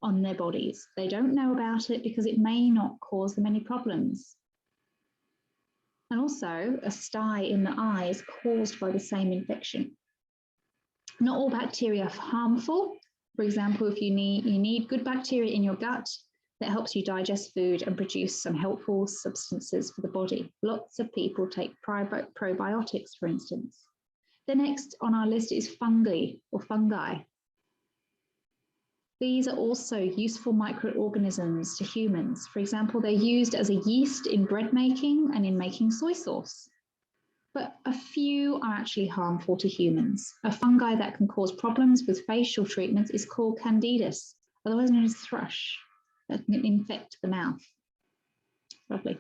on their bodies. They don't know about it because it may not cause them any problems. And also a sty in the eye is caused by the same infection. Not all bacteria are harmful. For example, if you need good bacteria in your gut, that helps you digest food and produce some helpful substances for the body. Lots of people take probiotics, for instance. The next on our list is fungi or fungi. These are also useful microorganisms to humans. For example, they're used as a yeast in bread making and in making soy sauce. But a few are actually harmful to humans. A fungi that can cause problems with facial treatments is called Candidus, otherwise known as thrush. That can infect the mouth. Lovely.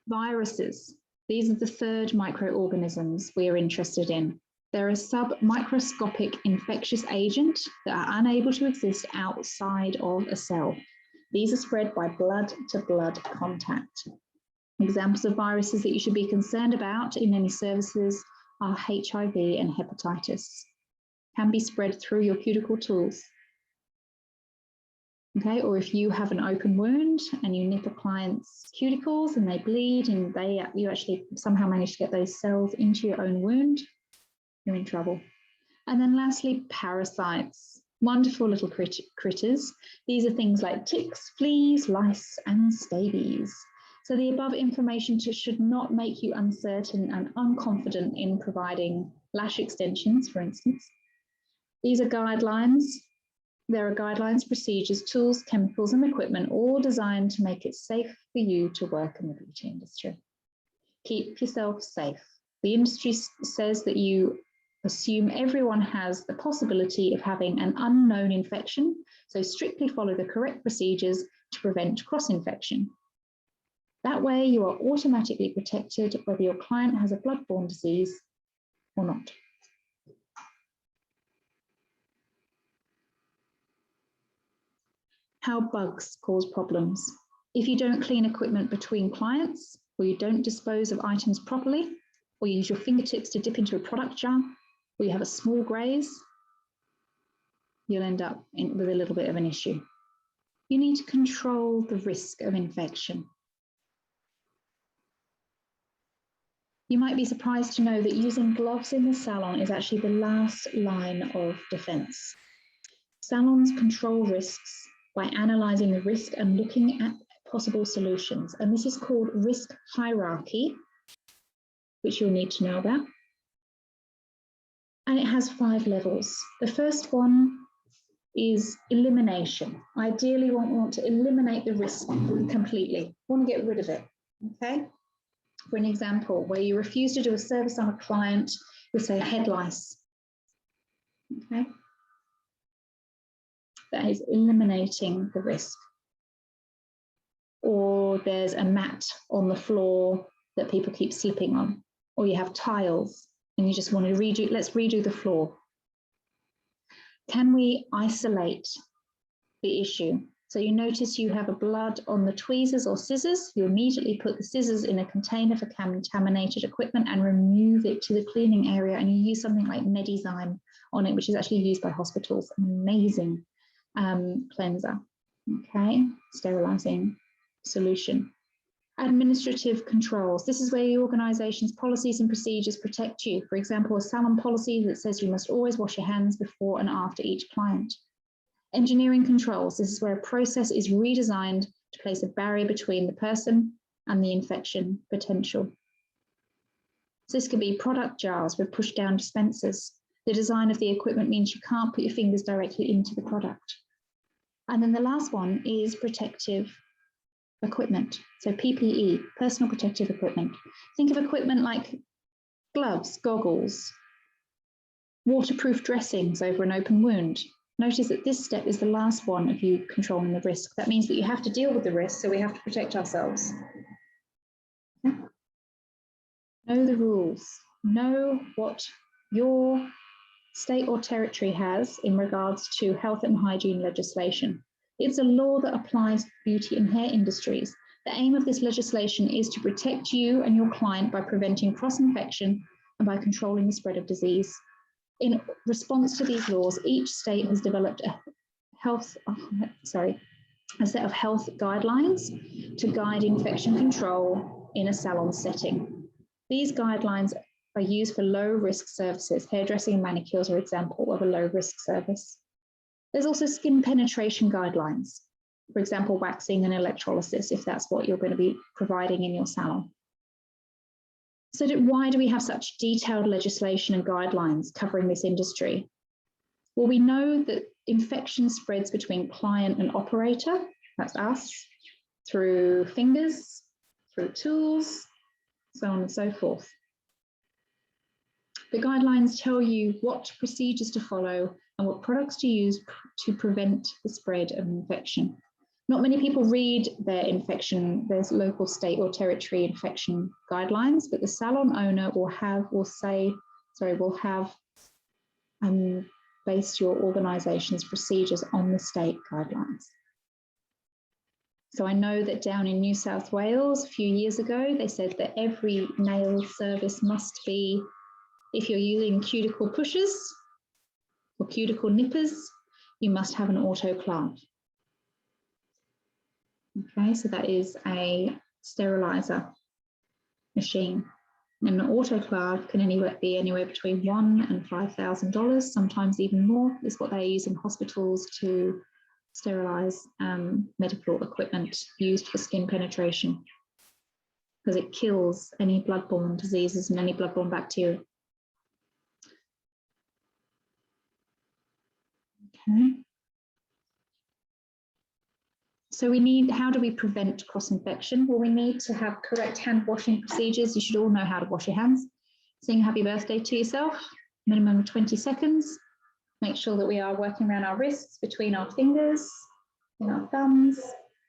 Viruses. These are the third microorganisms we are interested in. They're a submicroscopic infectious agent that are unable to exist outside of a cell. These are spread by blood-to-blood contact. Examples of viruses that you should be concerned about in any services are HIV and hepatitis. Can be spread through your cuticle tools. Okay, or if you have an open wound and you nip a client's cuticles and they bleed and you actually somehow manage to get those cells into your own wound, you're in trouble. And then lastly, parasites. Wonderful little critters. These are things like ticks, fleas, lice, and scabies. So the above information should not make you uncertain and unconfident in providing lash extensions, for instance. These are guidelines. There are guidelines, procedures, tools, chemicals, and equipment, all designed to make it safe for you to work in the beauty industry. Keep yourself safe. The industry says that you assume everyone has the possibility of having an unknown infection, so strictly follow the correct procedures to prevent cross-infection. That way, you are automatically protected whether your client has a blood-borne disease or not. How bugs cause problems. If you don't clean equipment between clients, or you don't dispose of items properly, or you use your fingertips to dip into a product jar, or you have a small graze, you'll end up with a little bit of an issue. You need to control the risk of infection. You might be surprised to know that using gloves in the salon is actually the last line of defense. Salons control risks by analysing the risk and looking at possible solutions. And this is called risk hierarchy, which you'll need to know about. And it has 5 levels. The first one is elimination. Ideally, you want to eliminate the risk completely. You want to get rid of it, okay? For an example, where you refuse to do a service on a client with, say, head lice, okay? That is eliminating the risk. Or there's a mat on the floor that people keep slipping on, or you have tiles and you just want to redo, let's redo the floor. Can we isolate the issue? So you notice you have a blood on the tweezers or scissors, you immediately put the scissors in a container for contaminated equipment and remove it to the cleaning area, and you use something like Medizyme on it, which is actually used by hospitals. Amazing cleanser, okay? Sterilizing solution. Administrative controls. This is where your organization's policies and procedures protect you. For example, a salon policy that says you must always wash your hands before and after each client. Engineering controls. This is where a process is redesigned to place a barrier between the person and the infection potential. So this could be product jars with push-down dispensers. The design of the equipment means you can't put your fingers directly into the product. And then the last one is protective equipment. So PPE, personal protective equipment. Think of equipment like gloves, goggles, waterproof dressings over an open wound. Notice that this step is the last one of you controlling the risk. That means that you have to deal with the risk, so we have to protect ourselves. Okay. Know the rules. Know what your state or territory has in regards to health and hygiene legislation. It's a law that applies to beauty and hair industries. The aim of this legislation is to protect you and your client by preventing cross-infection and by controlling the spread of disease. In response to these laws, each state has developed a set of health guidelines to guide infection control in a salon setting. These guidelines are used for low-risk services. Hairdressing and manicures are an example of a low-risk service. There's also skin penetration guidelines, for example, waxing and electrolysis, if that's what you're going to be providing in your salon. So why do we have such detailed legislation and guidelines covering this industry? Well, we know that infection spreads between client and operator, that's us, through fingers, through tools, so on and so forth. The guidelines tell you what procedures to follow and what products to use to prevent the spread of infection. Not many people read their local state or territory infection guidelines, but the salon owner will have based your organisation's procedures on the state guidelines. So I know that down in New South Wales a few years ago, they said that every nail service must be, if you're using cuticle pushers or cuticle nippers, you must have an autoclave. Okay, so that is a sterilizer machine. And an autoclave can be anywhere between $1,000 and $5,000, sometimes even more, is what they use in hospitals to sterilize medical equipment used for skin penetration, because it kills any bloodborne diseases and any bloodborne bacteria. Okay. So how do we prevent cross-infection? Well, we need to have correct hand washing procedures. You should all know how to wash your hands. Sing happy birthday to yourself, minimum of 20 seconds. Make sure that we are working around our wrists, between our fingers and our thumbs.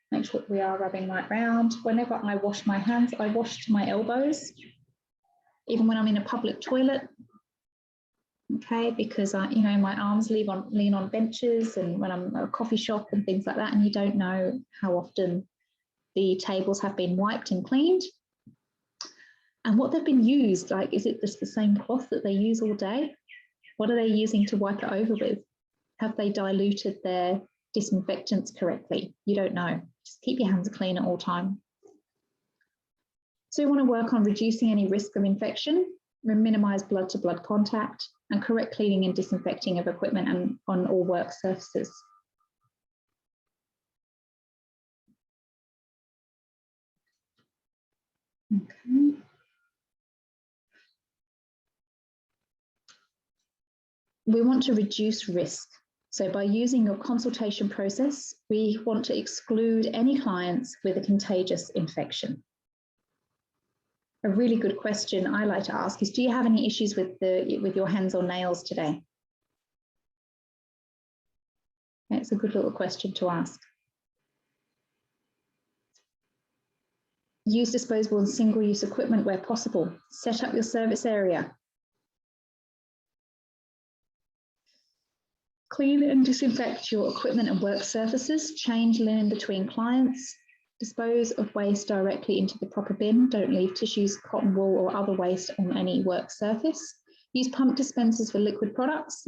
Make sure that we are rubbing right round. Whenever I wash my hands, I wash to my elbows. Even when I'm in a public toilet, okay, because my arms lean on benches, and when I'm at a coffee shop and things like that, and you don't know how often the tables have been wiped and cleaned and what they've been used. Like, is it just the same cloth that they use all day? What are they using to wipe it over with? Have they diluted their disinfectants correctly? You don't know. Just keep your hands clean at all times. So you want to work on reducing any risk of infection, minimize blood-to-blood contact, and correct cleaning and disinfecting of equipment and on all work surfaces. Okay. We want to reduce risk. So by using your consultation process, we want to exclude any clients with a contagious infection. A really good question I like to ask is, do you have any issues with your hands or nails today? It's a good little question to ask. Use disposable and single-use equipment where possible. Set up your service area. Clean and disinfect your equipment and work surfaces. Change linen between clients. Dispose of waste directly into the proper bin. Don't leave tissues, cotton wool, or other waste on any work surface. Use pump dispensers for liquid products.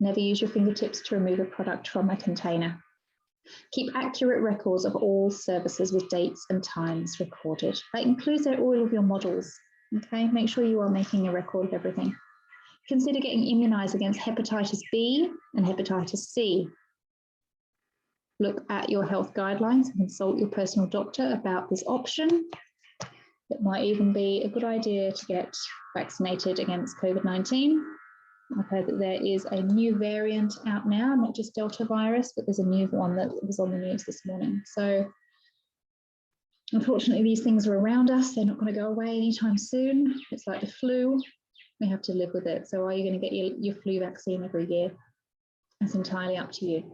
Never use your fingertips to remove a product from a container. Keep accurate records of all services with dates and times recorded. That includes all of your models. Okay, make sure you are making a record of everything. Consider getting immunised against hepatitis B and hepatitis C. Look at your health guidelines and consult your personal doctor about this option. It might even be a good idea to get vaccinated against COVID-19 I've heard that there is a new variant out now, not just Delta virus, but there's a new one that was on the news this morning. So unfortunately, these things are around us. They're not going to go away anytime soon. It's like the flu. We have to live with it. So are you going to get your flu vaccine every year? It's entirely up to you.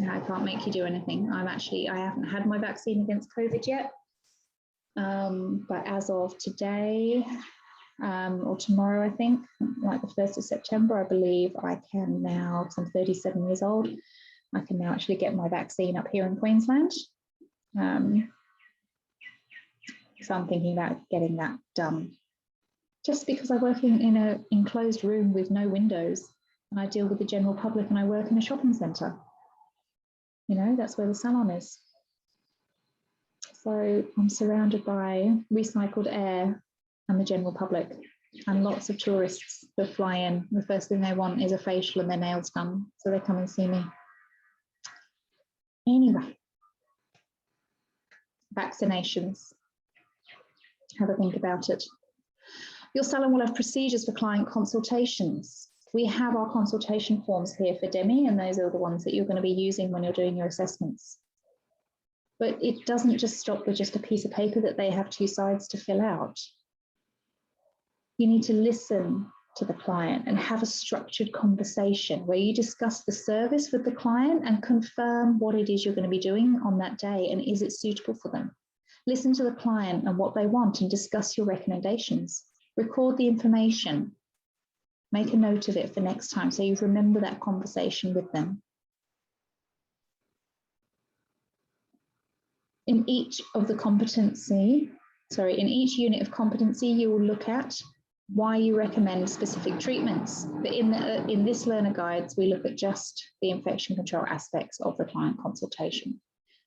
I can't make you do anything. I haven't had my vaccine against COVID yet. But as of today, or tomorrow, I think, like the 1st of September, I believe I can now, because I'm 37 years old, I can now actually get my vaccine up here in Queensland. So I'm thinking about getting that done. Just because I work in an enclosed room with no windows, and I deal with the general public, and I work in a shopping centre. You know, that's where the salon is. So I'm surrounded by recycled air and the general public, and lots of tourists that fly in. The first thing they want is a facial and their nails done, so they come and see me. Anyway, vaccinations. Have a think about it. Your salon will have procedures for client consultations. We have our consultation forms here for Demi, and those are the ones that you're going to be using when you're doing your assessments. But it doesn't just stop with just a piece of paper that they have 2 sides to fill out. You need to listen to the client and have a structured conversation where you discuss the service with the client and confirm what it is you're going to be doing on that day and is it suitable for them. Listen to the client and what they want and discuss your recommendations. Record the information. Make a note of it for next time so you remember that conversation with them. In each unit of competency, you will look at why you recommend specific treatments. But in this learner guides, we look at just the infection control aspects of the client consultation.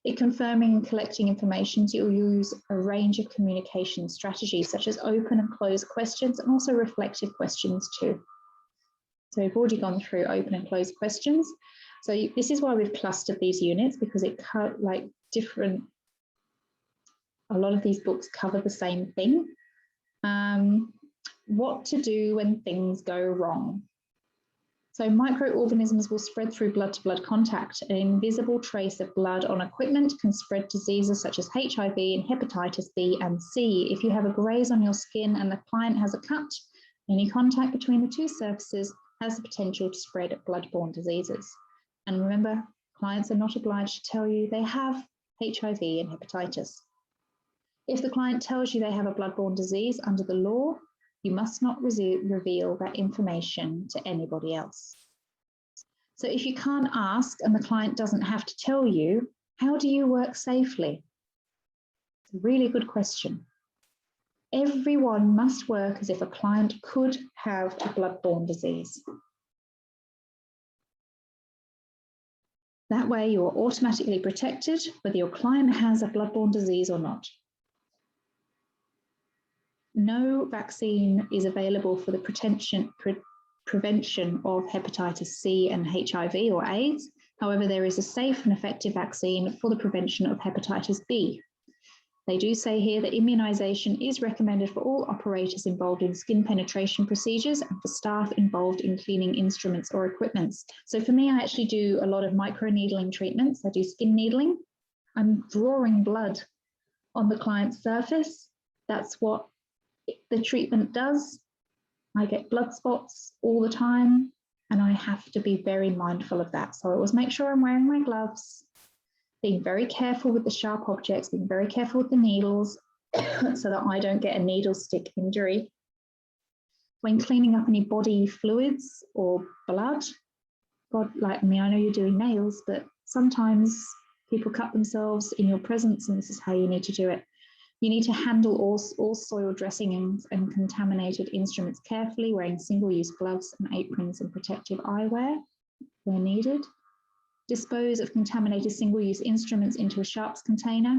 In confirming and collecting information, you'll use a range of communication strategies, such as open and closed questions, and also reflective questions too. So we've already gone through open and closed questions. So this is why we've clustered these units, because it like different, a lot of these books cover the same thing. What to do when things go wrong. So microorganisms will spread through blood-to-blood contact. An invisible trace of blood on equipment can spread diseases such as HIV and hepatitis B and C. If you have a graze on your skin and the client has a cut, any contact between the 2 surfaces has the potential to spread blood-borne diseases. And remember, clients are not obliged to tell you they have HIV and hepatitis. If the client tells you they have a blood-borne disease under the law, you must not reveal that information to anybody else. So if you can't ask and the client doesn't have to tell you, how do you work safely? It's a really good question. Everyone must work as if a client could have a blood-borne disease. That way you are automatically protected whether your client has a blood-borne disease or not. No vaccine is available for the prevention of hepatitis C and HIV or AIDS. However, there is a safe and effective vaccine for the prevention of hepatitis B. They do say here that immunisation is recommended for all operators involved in skin penetration procedures and for staff involved in cleaning instruments or equipments. So for me, I actually do a lot of microneedling treatments. I do skin needling. I'm drawing blood on the client's surface. That's what the treatment does. I get blood spots all the time, and I have to be very mindful of that. So I always make sure I'm wearing my gloves, being very careful with the sharp objects, being very careful with the needles so that I don't get a needle stick injury. When cleaning up any body fluids or blood, I know you're doing nails, but sometimes people cut themselves in your presence, and this is how you need to do it. You need to handle all soil dressings and contaminated instruments carefully, wearing single-use gloves and aprons and protective eyewear where needed. Dispose of contaminated single-use instruments into a sharps container.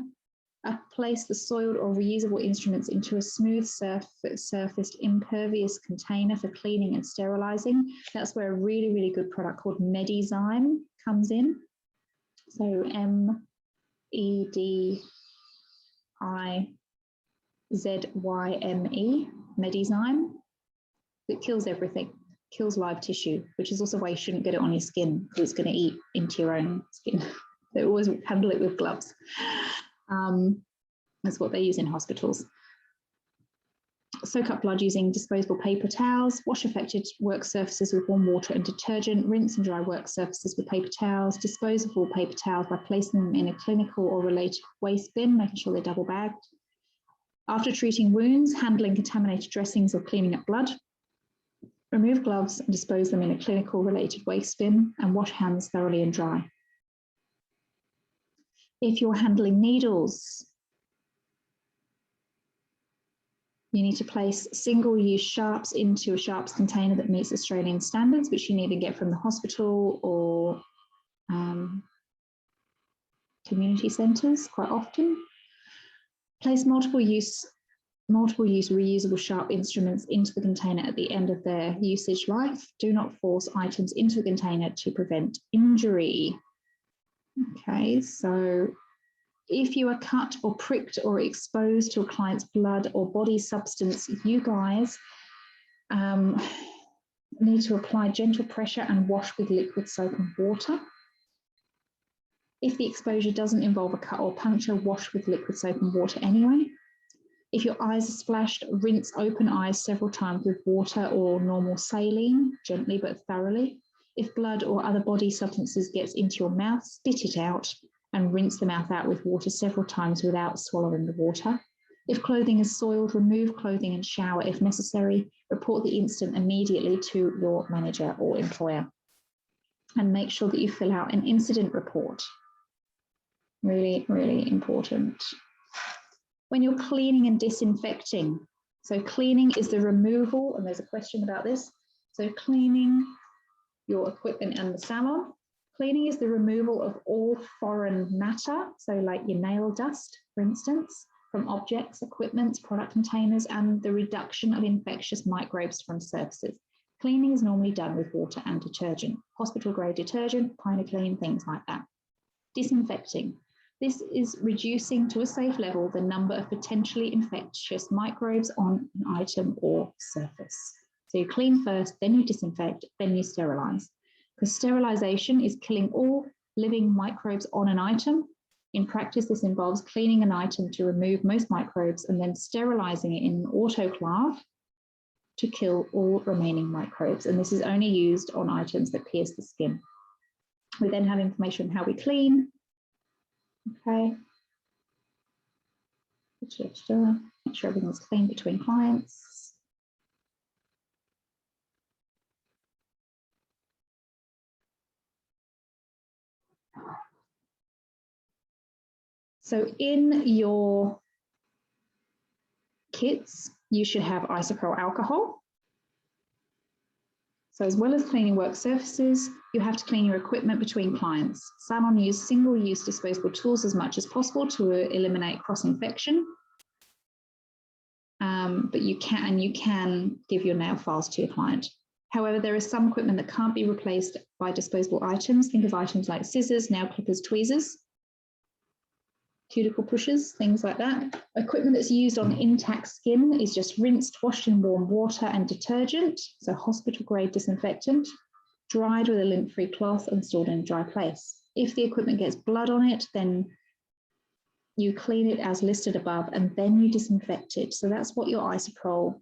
Place the soiled or reusable instruments into a smooth surfaced impervious container for cleaning and sterilizing. That's where a really, really good product called Medizyme comes in. So MEDIZYME, Medizyme. It kills everything. kills live tissue, which is also why you shouldn't get it on your skin, because it's going to eat into your own skin. So always handle it with gloves. That's what they use in hospitals. Soak up blood using disposable paper towels. Wash affected work surfaces with warm water and detergent. Rinse and dry work surfaces with paper towels. Dispose of all paper towels by placing them in a clinical or related waste bin, making sure they're double bagged. After treating wounds, handling contaminated dressings or cleaning up blood, remove gloves and dispose them in a clinical related waste bin, and wash hands thoroughly and dry. If you're handling needles, you need to place single-use sharps into a sharps container that meets Australian standards, which you can either get from the hospital or community centres quite often. Place multiple-use reusable sharp instruments into the container at the end of their usage life. Do not force items into the container to prevent injury. Okay, so if you are cut or pricked or exposed to a client's blood or body substance, you guys need to apply gentle pressure and wash with liquid soap and water. If the exposure doesn't involve a cut or puncture, wash with liquid soap and water anyway. If your eyes are splashed, rinse open eyes several times with water or normal saline, gently but thoroughly. If blood or other body substances gets into your mouth, spit it out and rinse the mouth out with water several times without swallowing the water. If clothing is soiled, remove clothing and shower if necessary. Report the incident immediately to your manager or employer. And make sure that you fill out an incident report. Really, really important. When you're cleaning and disinfecting, so cleaning is the removal, and there's a question about this. So cleaning your equipment and the salon. Cleaning is the removal of all foreign matter, so like your nail dust, for instance, from objects, equipment, product containers, and the reduction of infectious microbes from surfaces. Cleaning is normally done with water and detergent, hospital-grade detergent, Pine-O-Clean, things like that. Disinfecting. This is reducing to a safe level the number of potentially infectious microbes on an item or surface. So you clean first, then you disinfect, then you sterilize. Because sterilization is killing all living microbes on an item. In practice, this involves cleaning an item to remove most microbes and then sterilizing it in an autoclave to kill all remaining microbes. And this is only used on items that pierce the skin. We then have information on how we clean. Okay. Make sure everything's clean between clients. So in your kits, you should have isopropyl alcohol. So as well as cleaning work surfaces, you have to clean your equipment between clients. Salon use single-use disposable tools as much as possible to eliminate cross-infection. But you can give your nail files to your client. However, there is some equipment that can't be replaced by disposable items. Think of items like scissors, nail clippers, tweezers, cuticle pushers, things like that. Equipment that's used on intact skin is just rinsed, washed in warm water and detergent, so hospital-grade disinfectant, dried with a lint-free cloth and stored in a dry place. If the equipment gets blood on it, then you clean it as listed above and then you disinfect it. So that's what your isopropyl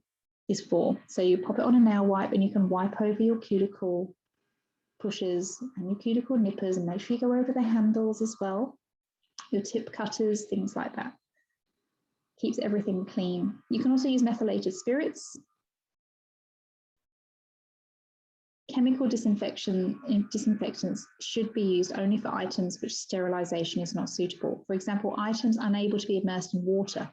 is for. So you pop it on a nail wipe and you can wipe over your cuticle pushers and your cuticle nippers and make sure you go over the handles as well. Your tip cutters, things like that. Keeps everything clean. You can also use methylated spirits. Chemical disinfectants should be used only for items which sterilization is not suitable. For example, items unable to be immersed in water,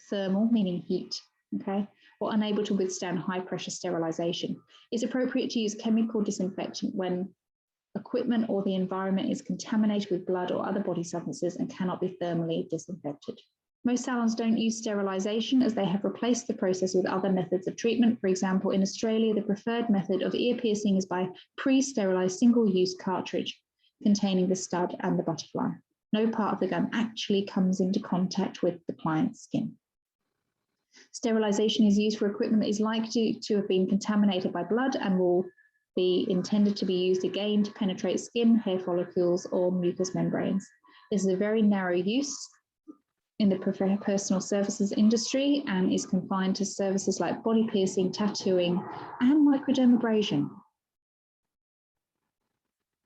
thermal, meaning heat, okay, or unable to withstand high pressure sterilization. It's appropriate to use chemical disinfectant when equipment or the environment is contaminated with blood or other body substances and cannot be thermally disinfected. Most salons don't use sterilization as they have replaced the process with other methods of treatment. For example, in Australia, the preferred method of ear piercing is by pre-sterilized single-use cartridge containing the stud and the butterfly. No part of the gun actually comes into contact with the client's skin. Sterilization is used for equipment that is likely to have been contaminated by blood and will be intended to be used again to penetrate skin, hair follicles, or mucous membranes. This is a very narrow use in the personal services industry and is confined to services like body piercing, tattooing, and microdermabrasion.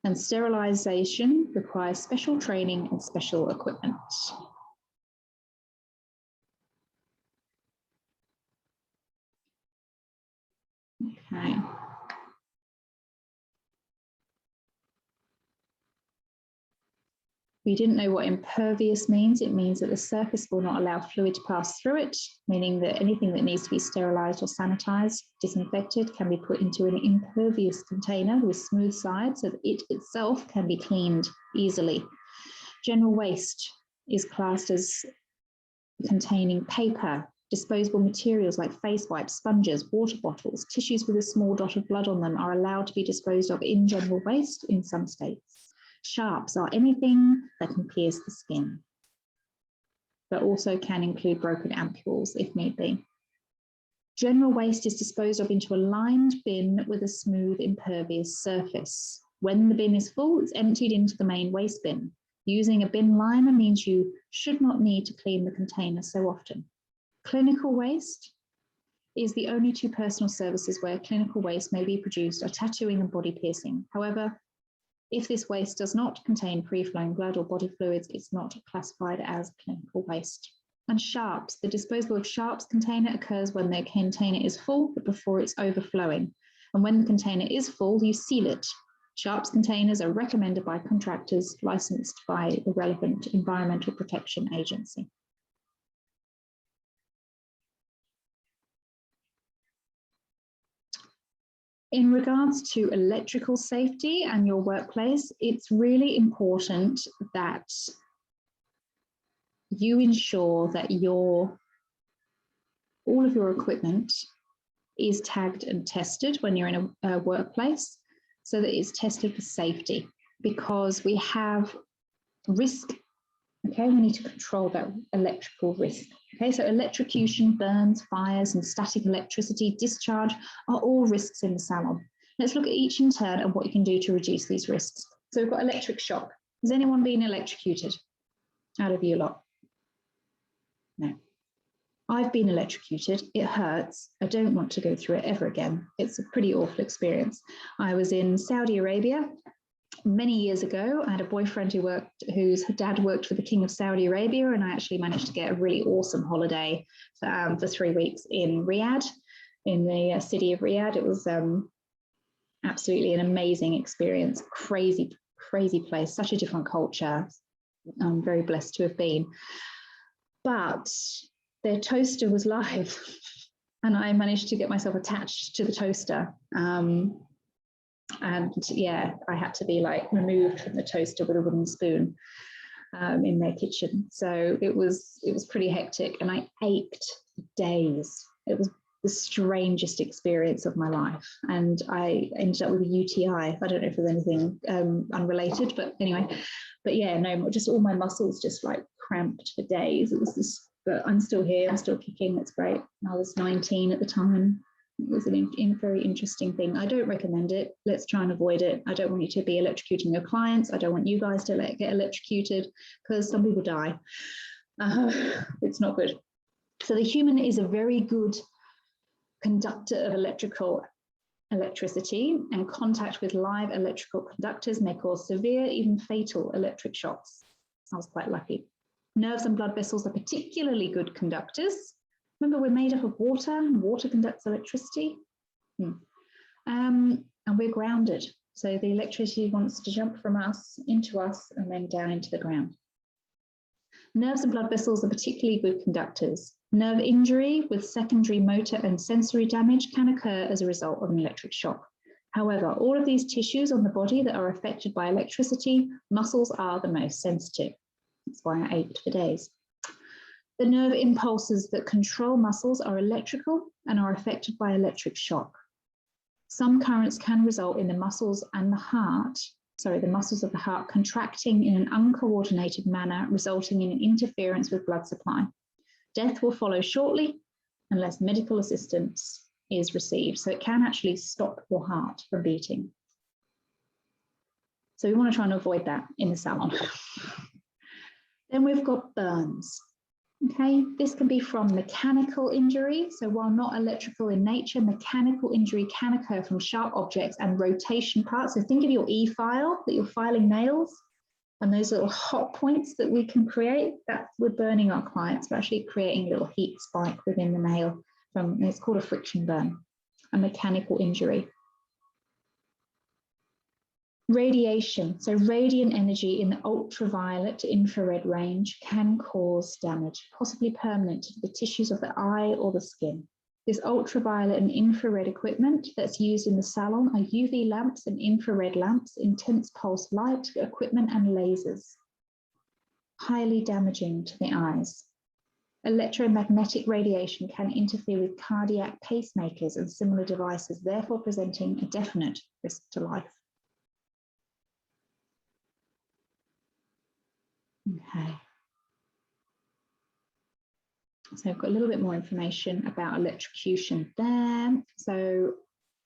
And sterilization requires special training and special equipment. Okay. We didn't know what impervious means. It means that the surface will not allow fluid to pass through it, meaning that anything that needs to be sterilized or sanitized, disinfected, can be put into an impervious container with smooth sides so that it itself can be cleaned easily. General waste is classed as containing paper, disposable materials like face wipes, sponges, water bottles, tissues with a small dot of blood on them are allowed to be disposed of in general waste in some states. Sharps are anything that can pierce the skin, but also can include broken ampules if need be. General waste is disposed of into a lined bin with a smooth impervious surface. When the bin is full, it's emptied into the main waste bin. Using a bin liner means you should not need to clean the container so often. Clinical waste is the only two personal services where clinical waste may be produced are tattooing and body piercing. However, if this waste does not contain free-flowing blood or body fluids, it's not classified as clinical waste. And sharps, the disposal of sharps container occurs when the container is full, but before it's overflowing. And when the container is full, you seal it. Sharps containers are recommended by contractors licensed by the relevant Environmental Protection Agency. In regards to electrical safety and your workplace, it's really important that you ensure that all of your equipment is tagged and tested when you're in a workplace so that it's tested for safety, because we have risk. Okay, we need to control that electrical risk. Okay, so electrocution, burns, fires, and static electricity discharge are all risks in the salon. Let's look at each in turn and what you can do to reduce these risks. So we've got electric shock. Has anyone been electrocuted out of you lot? No. I've been electrocuted. It hurts. I don't want to go through it ever again. It's a pretty awful experience. I was in Saudi Arabia many years ago. I had a boyfriend whose dad worked for the King of Saudi Arabia, and I actually managed to get a really awesome holiday for 3 weeks in Riyadh, in the city of Riyadh. It was absolutely an amazing experience. Crazy, crazy place, such a different culture. I'm very blessed to have been. But their toaster was live, and I managed to get myself attached to the toaster. And yeah, I had to be like removed from the toaster with a wooden spoon in their kitchen. So it was pretty hectic, and I ached days. It was the strangest experience of my life, and I ended up with a UTI. I don't know if there's anything unrelated, but anyway. But yeah, no, just all my muscles just like cramped for days. It was this, but I'm still here. I'm still kicking. It's great. I was 19 at the time. It was a very interesting thing. I don't recommend it. Let's try and avoid it. I don't want you to be electrocuting your clients. I don't want you guys to get electrocuted, because some people die. It's not good. So the human is a very good conductor of electricity, and contact with live electrical conductors may cause severe, even fatal electric shocks. I was quite lucky. Nerves and blood vessels are particularly good conductors. Remember, we're made up of water, and water conducts electricity. And we're grounded. So the electricity wants to jump from us into us and then down into the ground. Nerves and blood vessels are particularly good conductors. Nerve injury with secondary motor and sensory damage can occur as a result of an electric shock. However, all of these tissues on the body that are affected by electricity, muscles are the most sensitive. That's why I ached for days. The nerve impulses that control muscles are electrical and are affected by electric shock. Some currents can result in the muscles of the heart contracting in an uncoordinated manner, resulting in an interference with blood supply. Death will follow shortly, unless medical assistance is received. So it can actually stop your heart from beating. So we want to try and avoid that in the salon. Then we've got burns. Okay, this can be from mechanical injury. So while not electrical in nature, mechanical injury can occur from sharp objects and rotation parts. So think of your e-file that you're filing nails and those little hot points that we can create. That we're burning our clients. We're actually creating a little heat spike within the nail. It's called a friction burn, a mechanical injury. Radiation, so radiant energy in the ultraviolet to infrared range can cause damage, possibly permanent, to the tissues of the eye or the skin. This ultraviolet and infrared equipment that's used in the salon are UV lamps and infrared lamps, intense pulse light equipment and lasers, highly damaging to the eyes. Electromagnetic radiation can interfere with cardiac pacemakers and similar devices, therefore presenting a definite risk to life. Okay. So I've got a little bit more information about electrocution there. So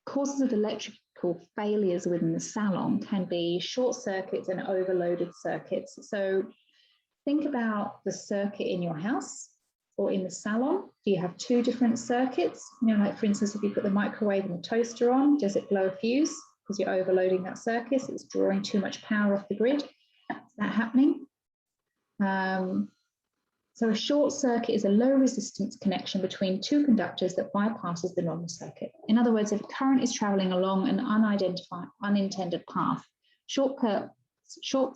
causes of electrical failures within the salon can be short circuits and overloaded circuits. So think about the circuit in your house or in the salon. Do you have two different circuits? You know, like for instance, if you put the microwave and the toaster on, does it blow a fuse? Because you're overloading that circuit, it's drawing too much power off the grid. Is that happening? So a short circuit is a low resistance connection between two conductors that bypasses the normal circuit. In other words, if a current is traveling along an unintended path, short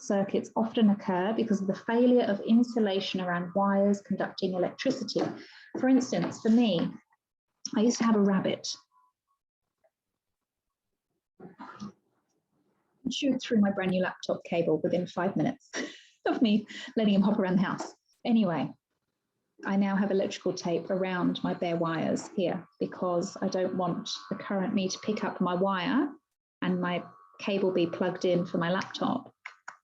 circuits often occur because of the failure of insulation around wires conducting electricity. For instance, for me, I used to have a rabbit. I chewed through my brand new laptop cable within 5 minutes of me letting him hop around the house. Anyway, I now have electrical tape around my bare wires here because I don't want the current me to pick up my wire and my cable be plugged in for my laptop.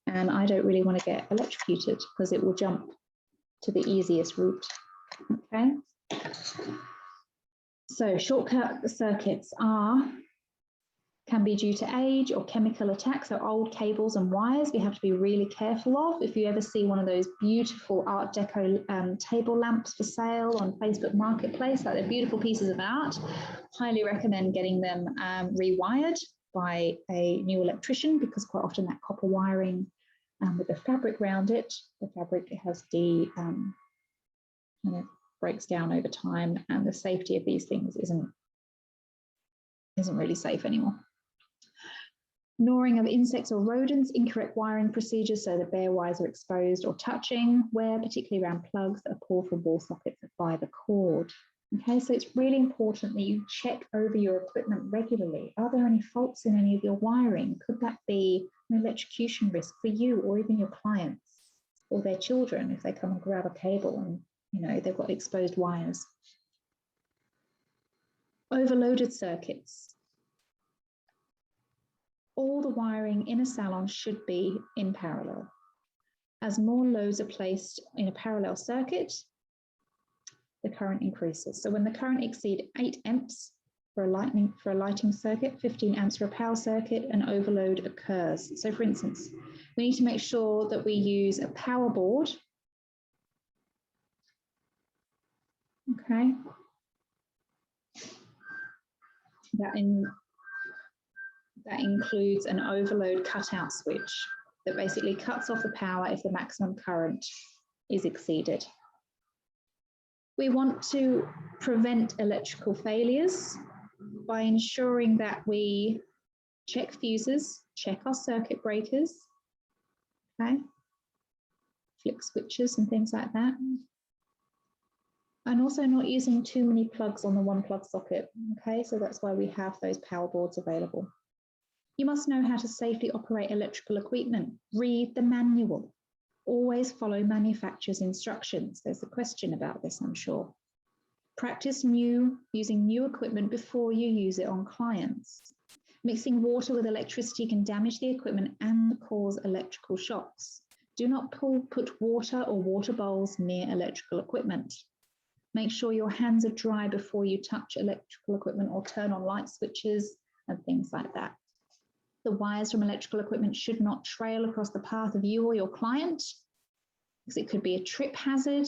And I don't really want to get electrocuted because it will jump to the easiest route. Okay. So shortcut circuits can be due to age or chemical attacks. So old cables and wires we have to be really careful of. If you ever see one of those beautiful Art Deco table lamps for sale on Facebook Marketplace, like they're beautiful pieces of art, highly recommend getting them rewired by a new electrician, because quite often that copper wiring with the fabric around it, the fabric has breaks down over time, and the safety of these things isn't really safe anymore. Gnawing of insects or rodents, incorrect wiring procedures, so the bare wires are exposed or touching, wear particularly around plugs that are pulled from wall sockets by the cord. Okay, so it's really important that you check over your equipment regularly. Are there any faults in any of your wiring? Could that be an electrocution risk for you or even your clients or their children if they come and grab a cable and they've got exposed wires? Overloaded circuits. All the wiring in a salon should be in parallel. As more loads are placed in a parallel circuit, the current increases. So when the current exceeds 8 amps for a lighting circuit, 15 amps for a power circuit, an overload occurs. So for instance, we need to make sure that we use a power board. Okay. That includes an overload cutout switch that basically cuts off the power if the maximum current is exceeded. We want to prevent electrical failures by ensuring that we check fuses, check our circuit breakers, okay, flick switches and things like that. And also not using too many plugs on the one plug socket, okay? So that's why we have those power boards available. You must know how to safely operate electrical equipment. Read the manual. Always follow manufacturer's instructions. There's a question about this, I'm sure. Practice using new equipment before you use it on clients. Mixing water with electricity can damage the equipment and cause electrical shocks. Do not put water or water bowls near electrical equipment. Make sure your hands are dry before you touch electrical equipment or turn on light switches and things like that. The wires from electrical equipment should not trail across the path of you or your client, because it could be a trip hazard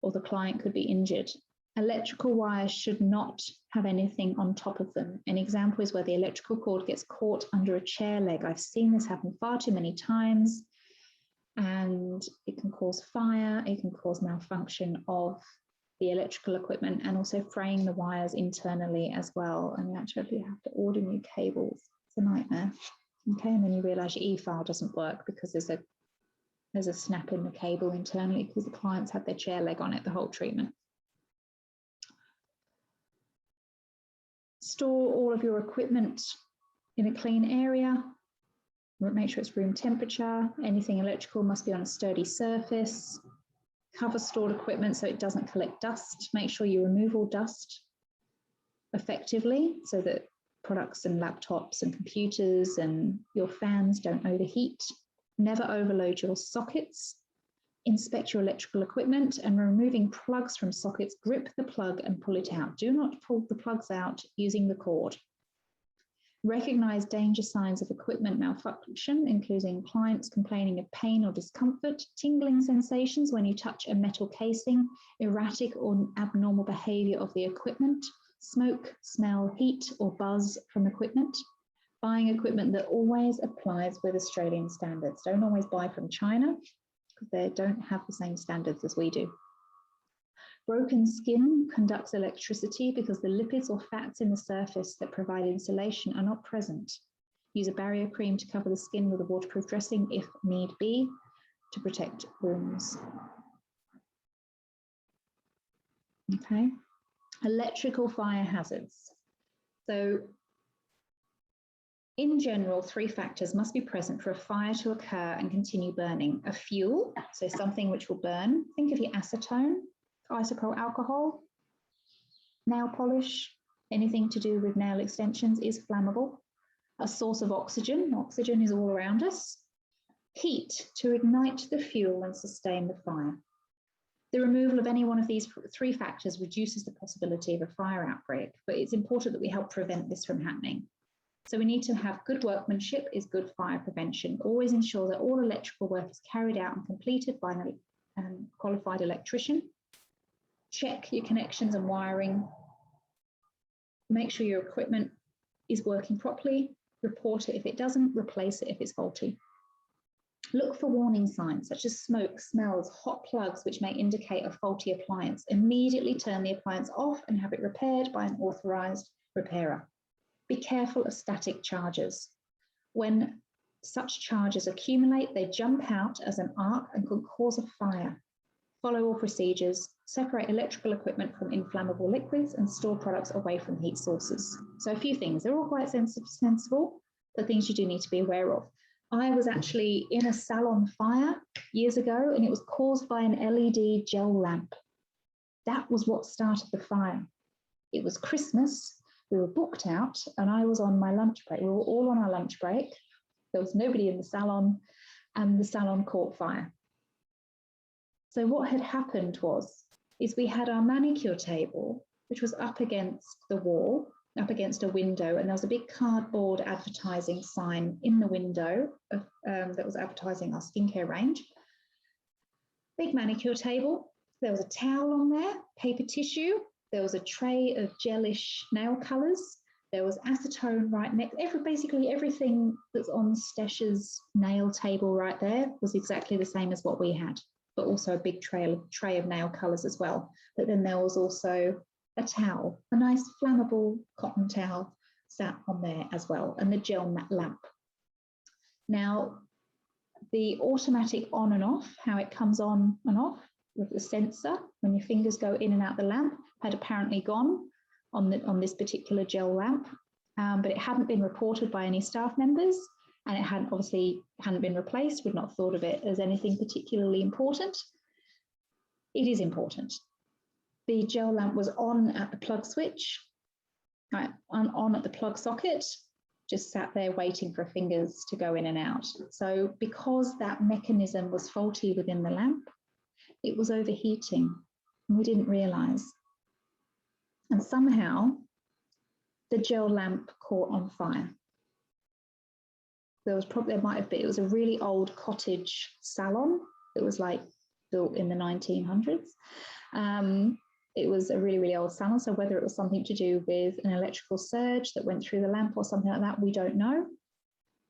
or the client could be injured. Electrical wires should not have anything on top of them. An example is where the electrical cord gets caught under a chair leg. I've seen this happen far too many times, and it can cause fire, it can cause malfunction of the electrical equipment, and also fraying the wires internally as well. And you actually have to order new cables. It's a nightmare. Okay, and then you realize your e-file doesn't work because there's a snap in the cable internally because the clients had their chair leg on it the whole treatment. Store all of your equipment in a clean area. Make sure it's room temperature. Anything electrical must be on a sturdy surface. Cover stored equipment so it doesn't collect dust. Make sure you remove all dust effectively so that products and laptops and computers and your fans don't overheat. Never overload your sockets. Inspect your electrical equipment, and removing plugs from sockets, grip the plug and pull it out. Do not pull the plugs out using the cord. Recognize danger signs of equipment malfunction, including clients complaining of pain or discomfort, tingling sensations when you touch a metal casing, erratic or abnormal behavior of the equipment, smoke, smell, heat, or buzz from equipment. Buying equipment that always applies with Australian standards. Don't always buy from China because they don't have the same standards as we do. Broken skin conducts electricity because the lipids or fats in the surface that provide insulation are not present. Use a barrier cream to cover the skin with a waterproof dressing if need be to protect wounds. Okay, electrical fire hazards. So in general, 3 factors must be present for a fire to occur and continue burning. A fuel, so something which will burn. Think of your acetone, isopropyl alcohol, nail polish, anything to do with nail extensions is flammable. A source of oxygen, oxygen is all around us. Heat, to ignite the fuel and sustain the fire. The removal of any one of these 3 factors reduces the possibility of a fire outbreak, but it's important that we help prevent this from happening. So we need to have good workmanship is good fire prevention. Always ensure that all electrical work is carried out and completed by a qualified electrician. Check your connections and wiring. Make sure your equipment is working properly. Report it if it doesn't, replace it if it's faulty. Look for warning signs such as smoke, smells, hot plugs, which may indicate a faulty appliance. Immediately turn the appliance off and have it repaired by an authorized repairer. Be careful of static charges. When such charges accumulate, they jump out as an arc and could cause a fire. Follow all procedures, separate electrical equipment from inflammable liquids and store products away from heat sources. So a few things, they're all quite sensible, but things you do need to be aware of. I was actually in a salon fire years ago and it was caused by an LED gel lamp. That was what started the fire. It was Christmas. We were booked out and I was on my lunch break. We were all on our lunch break. There was nobody in the salon and the salon caught fire. So what had happened is we had our manicure table, which was up against the wall, up against a window, and there was a big cardboard advertising sign in the window that was advertising our skincare range. Big manicure table. There was a towel on there, paper tissue. There was a tray of gelish nail colours. There was acetone right next. Basically everything that's on Stesh's nail table right there was exactly the same as what we had, but also a big tray of nail colours as well. But then there was also a towel, a nice flammable cotton towel sat on there as well, and the gel lamp. Now, the automatic on and off, how it comes on and off with the sensor when your fingers go in and out the lamp, had apparently gone on this particular gel lamp, but it hadn't been reported by any staff members, and it hadn't been replaced. We'd not thought of it as anything particularly important. It is important. The gel lamp was on at the plug switch, right, on at the plug socket, just sat there waiting for fingers to go in and out. So because that mechanism was faulty within the lamp, it was overheating. and we didn't realise. And somehow the gel lamp caught on fire. There might have been, it was a really old cottage salon that was like built in the 1900s. It was a really, really old salon. So whether it was something to do with an electrical surge that went through the lamp or something like that, we don't know.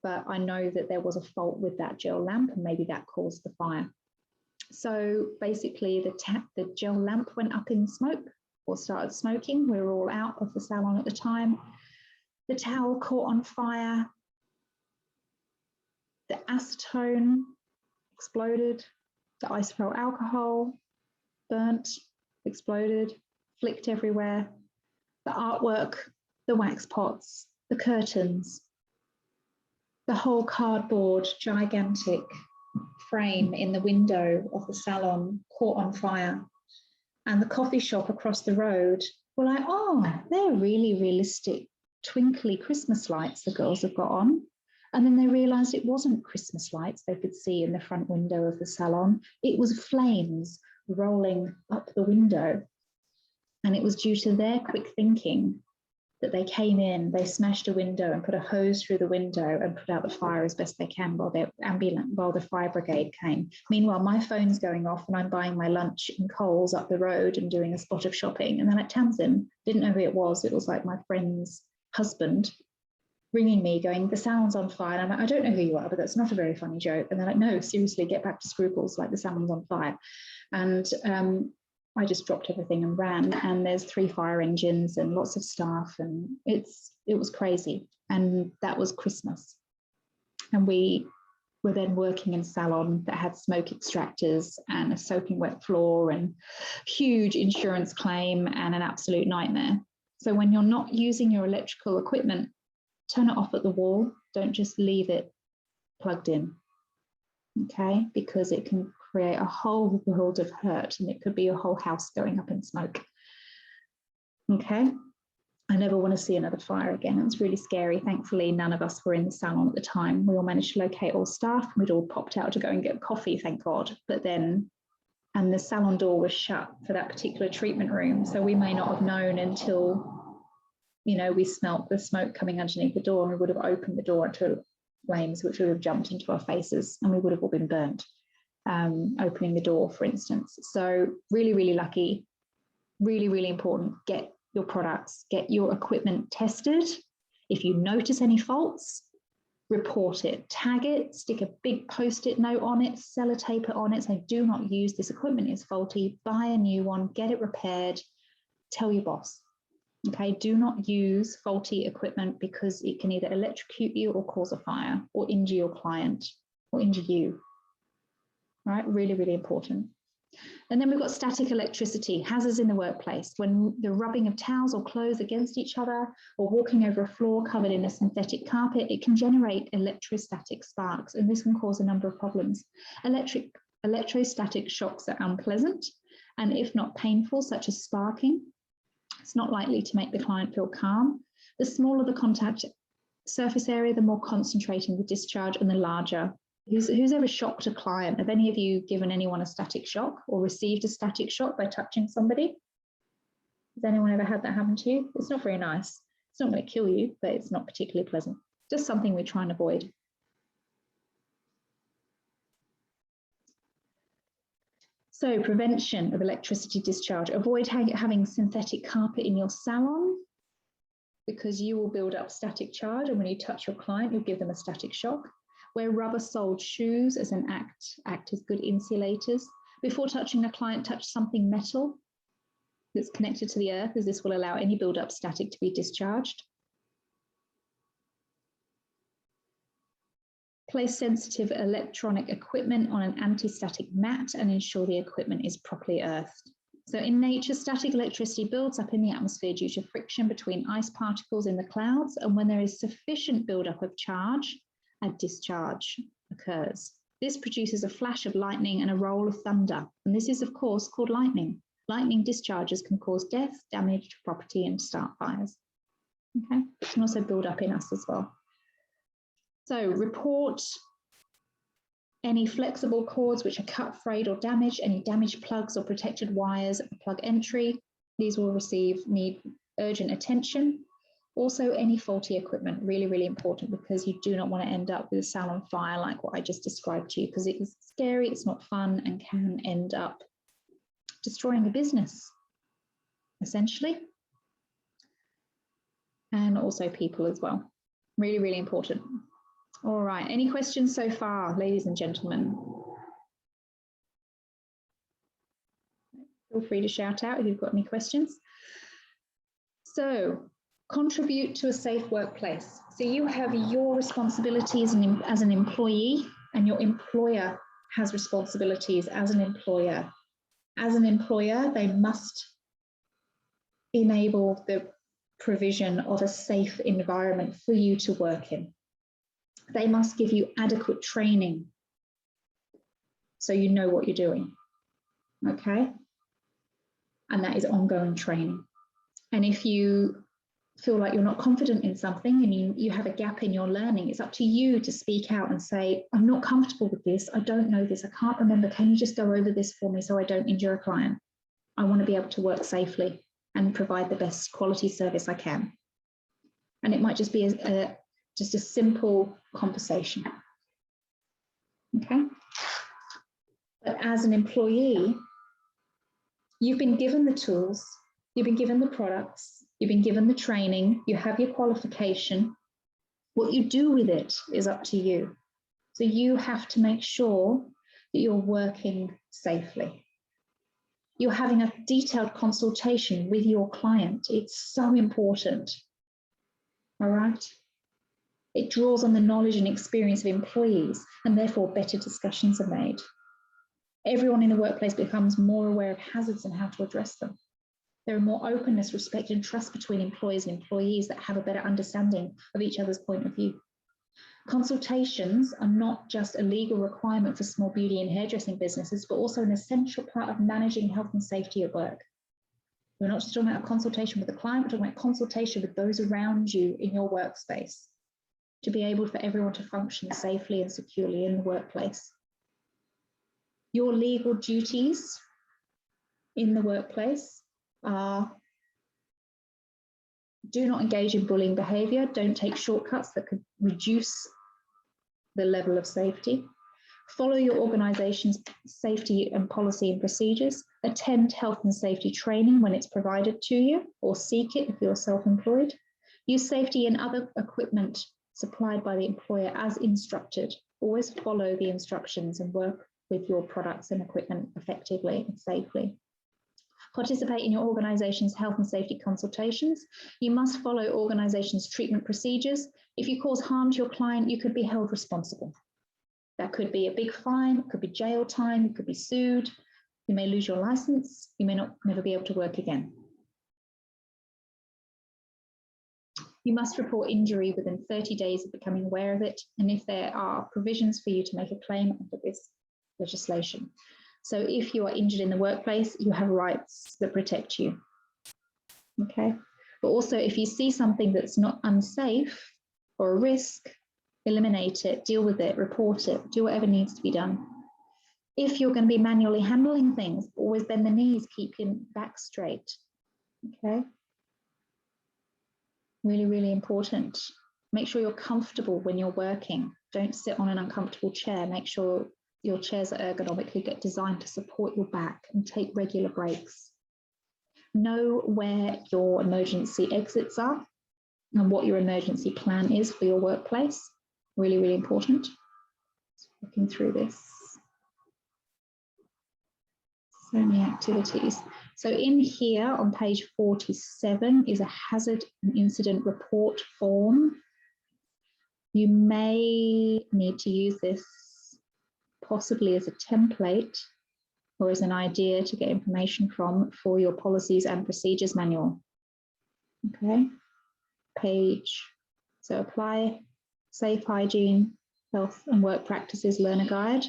But I know that there was a fault with that gel lamp, and maybe that caused the fire. So basically the gel lamp went up in smoke or started smoking. We were all out of the salon at the time. The towel caught on fire. The acetone exploded. The isopropyl alcohol burnt, exploded, flicked everywhere. The artwork, the wax pots, the curtains, the whole cardboard, gigantic frame in the window of the salon caught on fire. And the coffee shop across the road were like, oh, they're really realistic, twinkly Christmas lights the girls have got on. And then they realised it wasn't Christmas lights they could see in the front window of the salon. It was flames rolling up the window. And it was due to their quick thinking that they came in, they smashed a window and put a hose through the window and put out the fire as best they can while the fire brigade came. Meanwhile, my phone's going off and I'm buying my lunch in Coles up the road and doing a spot of shopping. And then at Tamsin, didn't know who it was. It was like my friend's husband ringing me going, the salon's on fire. And I'm like, I don't know who you are, but that's not a very funny joke. And they're like, no, seriously, get back to Scruples, like the salon's on fire. And I just dropped everything and ran, and there's 3 fire engines and lots of staff, and it was crazy. And that was Christmas. And we were then working in a salon that had smoke extractors and a soaking wet floor and huge insurance claim and an absolute nightmare. So when you're not using your electrical equipment, turn it off at the wall. Don't just leave it plugged in, okay? Because it can create a whole world of hurt, and it could be your whole house going up in smoke, okay? I never want to see another fire again. It was really scary. Thankfully, none of us were in the salon at the time. We all managed to locate all staff. We'd all popped out to go and get coffee, thank God. But then, and the salon door was shut for that particular treatment room. So we may not have known until, you know, we smelt the smoke coming underneath the door, and we would have opened the door into flames, which would have jumped into our faces, and we would have all been burnt, opening the door, for instance. So really, really lucky, really, really important. Get your products, get your equipment tested. If you notice any faults, report it, tag it, stick a big post-it note on it, sellotape it on it, say, do not use this equipment, it's faulty, buy a new one, get it repaired, tell your boss. Okay, do not use faulty equipment, because it can either electrocute you or cause a fire or injure your client or injure you. All right, really, really important. And then we've got static electricity, hazards in the workplace. When the rubbing of towels or clothes against each other, or walking over a floor covered in a synthetic carpet, it can generate electrostatic sparks, and this can cause a number of problems. Electrostatic shocks are unpleasant, and if not painful, such as sparking, it's not likely to make the client feel calm. The smaller the contact surface area, the more concentrating the discharge, and the larger. Who's ever shocked a client? Have any of you given anyone a static shock or received a static shock by touching somebody? Has anyone ever had that happen to you? It's not very nice. It's not going to kill you, but it's not particularly pleasant. Just something we try and avoid. So prevention of electricity discharge. Avoid having synthetic carpet in your salon, because you will build up static charge, and when you touch your client, you'll give them a static shock. Wear rubber-soled shoes as an act as good insulators. Before touching a client, touch something metal that's connected to the earth, as this will allow any build-up static to be discharged. Place sensitive electronic equipment on an anti-static mat and ensure the equipment is properly earthed. So in nature, static electricity builds up in the atmosphere due to friction between ice particles in the clouds, and when there is sufficient buildup of charge, a discharge occurs. This produces a flash of lightning and a roll of thunder, and this is, of course, called lightning. Lightning discharges can cause death, damage to property, and start fires. Okay, it can also build up in us as well. So report Any flexible cords which are cut, frayed or damaged, any damaged plugs or protected wires at the plug entry, these will need urgent attention. Also, any faulty equipment, really, really important, because you do not want to end up with a salon fire like what I just described to you, because it is scary, it's not fun, and can end up destroying the business, essentially. And also people as well. Really, really important. All right, any questions so far, ladies and gentlemen? Feel free to shout out if you've got any questions. So, contribute to a safe workplace. So you have your responsibilities as an employee, and your employer has responsibilities as an employer. As an employer, they must enable the provision of a safe environment for you to work in. They must give you adequate training so you know what you're doing, okay? And that is ongoing training. And if you feel like you're not confident in something and you have a gap in your learning, it's up to you to speak out and say, I'm not comfortable with this, I don't know this, I can't remember, can you just go over this for me so I don't injure a client? I want to be able to work safely and provide the best quality service I can. And it might just be just a simple conversation, okay? But as an employee, you've been given the tools, you've been given the products, you've been given the training, you have your qualification. What you do with it is up to you. So you have to make sure that you're working safely. You're having a detailed consultation with your client. It's so important, all right? It draws on the knowledge and experience of employees, and therefore better discussions are made. Everyone in the workplace becomes more aware of hazards and how to address them. There are more openness, respect, and trust between employers and employees that have a better understanding of each other's point of view. Consultations are not just a legal requirement for small beauty and hairdressing businesses, but also an essential part of managing health and safety at work. We're not just talking about a consultation with the client, we're talking about consultation with those around you in your workspace to be able for everyone to function safely and securely in the workplace. Your legal duties in the workplace are: do not engage in bullying behaviour, don't take shortcuts that could reduce the level of safety, follow your organisation's safety and policy and procedures, attend health and safety training when it's provided to you, or seek it if you're self-employed, use safety and other equipment supplied by the employer as instructed. Always follow the instructions and work with your products and equipment effectively and safely. Participate in your organisation's health and safety consultations. You must follow organisation's treatment procedures. If you cause harm to your client, you could be held responsible. That could be a big fine, it could be jail time, you could be sued, you may lose your licence, you may never be able to work again. You must report injury within 30 days of becoming aware of it, and if there are provisions for you to make a claim under this legislation. So if you are injured in the workplace, you have rights that protect you, okay? But also if you see something that's not unsafe or a risk, eliminate it, deal with it, report it, do whatever needs to be done. If you're going to be manually handling things, always bend the knees, keep your back straight, okay? Really, really important. Make sure you're comfortable when you're working. Don't sit on an uncomfortable chair. Make sure your chairs are ergonomically designed to support your back, and take regular breaks. Know where your emergency exits are and what your emergency plan is for your workplace. Really, really important. Looking through this. So many activities. So in here on page 47 is a hazard and incident report form. You may need to use this possibly as a template or as an idea to get information from for your policies and procedures manual. Okay, page, so apply safe hygiene, health and work practices learner guide.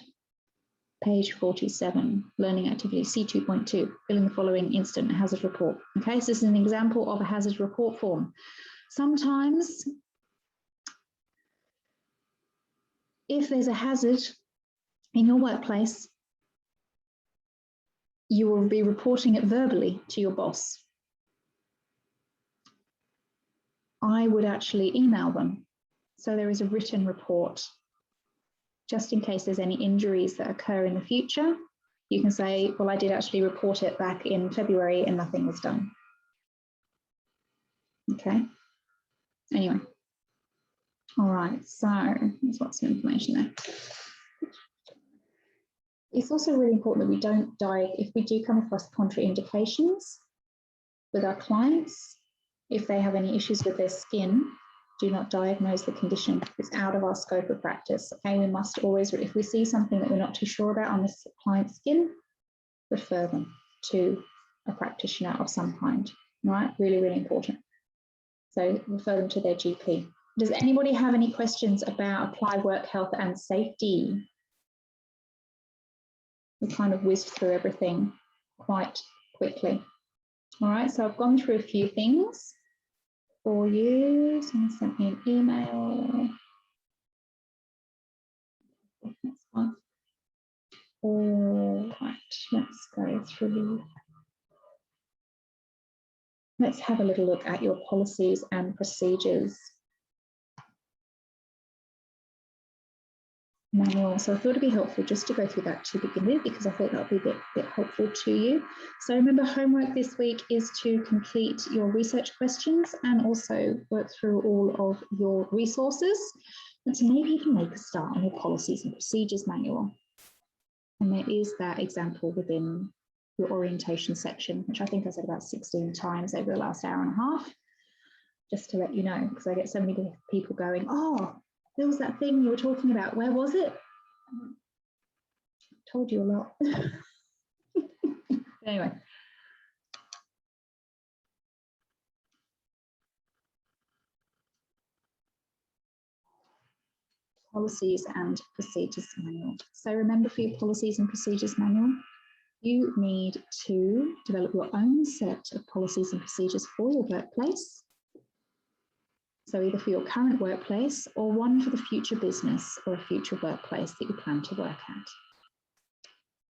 Page 47, learning activity C2.2, filling the following instant hazard report. Okay, so this is an example of a hazard report form. Sometimes if there's a hazard In your workplace, you will be reporting it verbally to your boss. I would actually email them. So there is a written report, just in case there's any injuries that occur in the future. You can say, well, I did actually report it back in February and nothing was done. Okay. Anyway. All right, so there's lots of information there. It's also really important that we don't if we do come across contraindications with our clients, if they have any issues with their skin, do not diagnose the condition. It's out of our scope of practice. Okay, we must always, if we see something that we're not too sure about on this client's skin, refer them to a practitioner of some kind. All right, really, really important. So refer them to their GP. Does anybody have any questions about applied work health and safety? We kind of whizzed through everything quite quickly. All right, so I've gone through a few things for you. Someone sent me an email. That's fine. All right, let's go through. Let's have a little look at your policies and procedures manual. So I thought it'd be helpful just to go through that to begin with, because I thought that would be a bit helpful to you. So remember, homework this week is to complete your research questions and also work through all of your resources, and to maybe even make a start on your policies and procedures manual. And there is that example within your orientation section, which I think I said about 16 times over the last hour and a half, just to let you know, because I get so many people going, oh, there was that thing you were talking about. Where was it? I told you a lot. Anyway. Policies and procedures manual. So remember, for your policies and procedures manual, you need to develop your own set of policies and procedures for your workplace. So either for your current workplace or one for the future business or a future workplace that you plan to work at.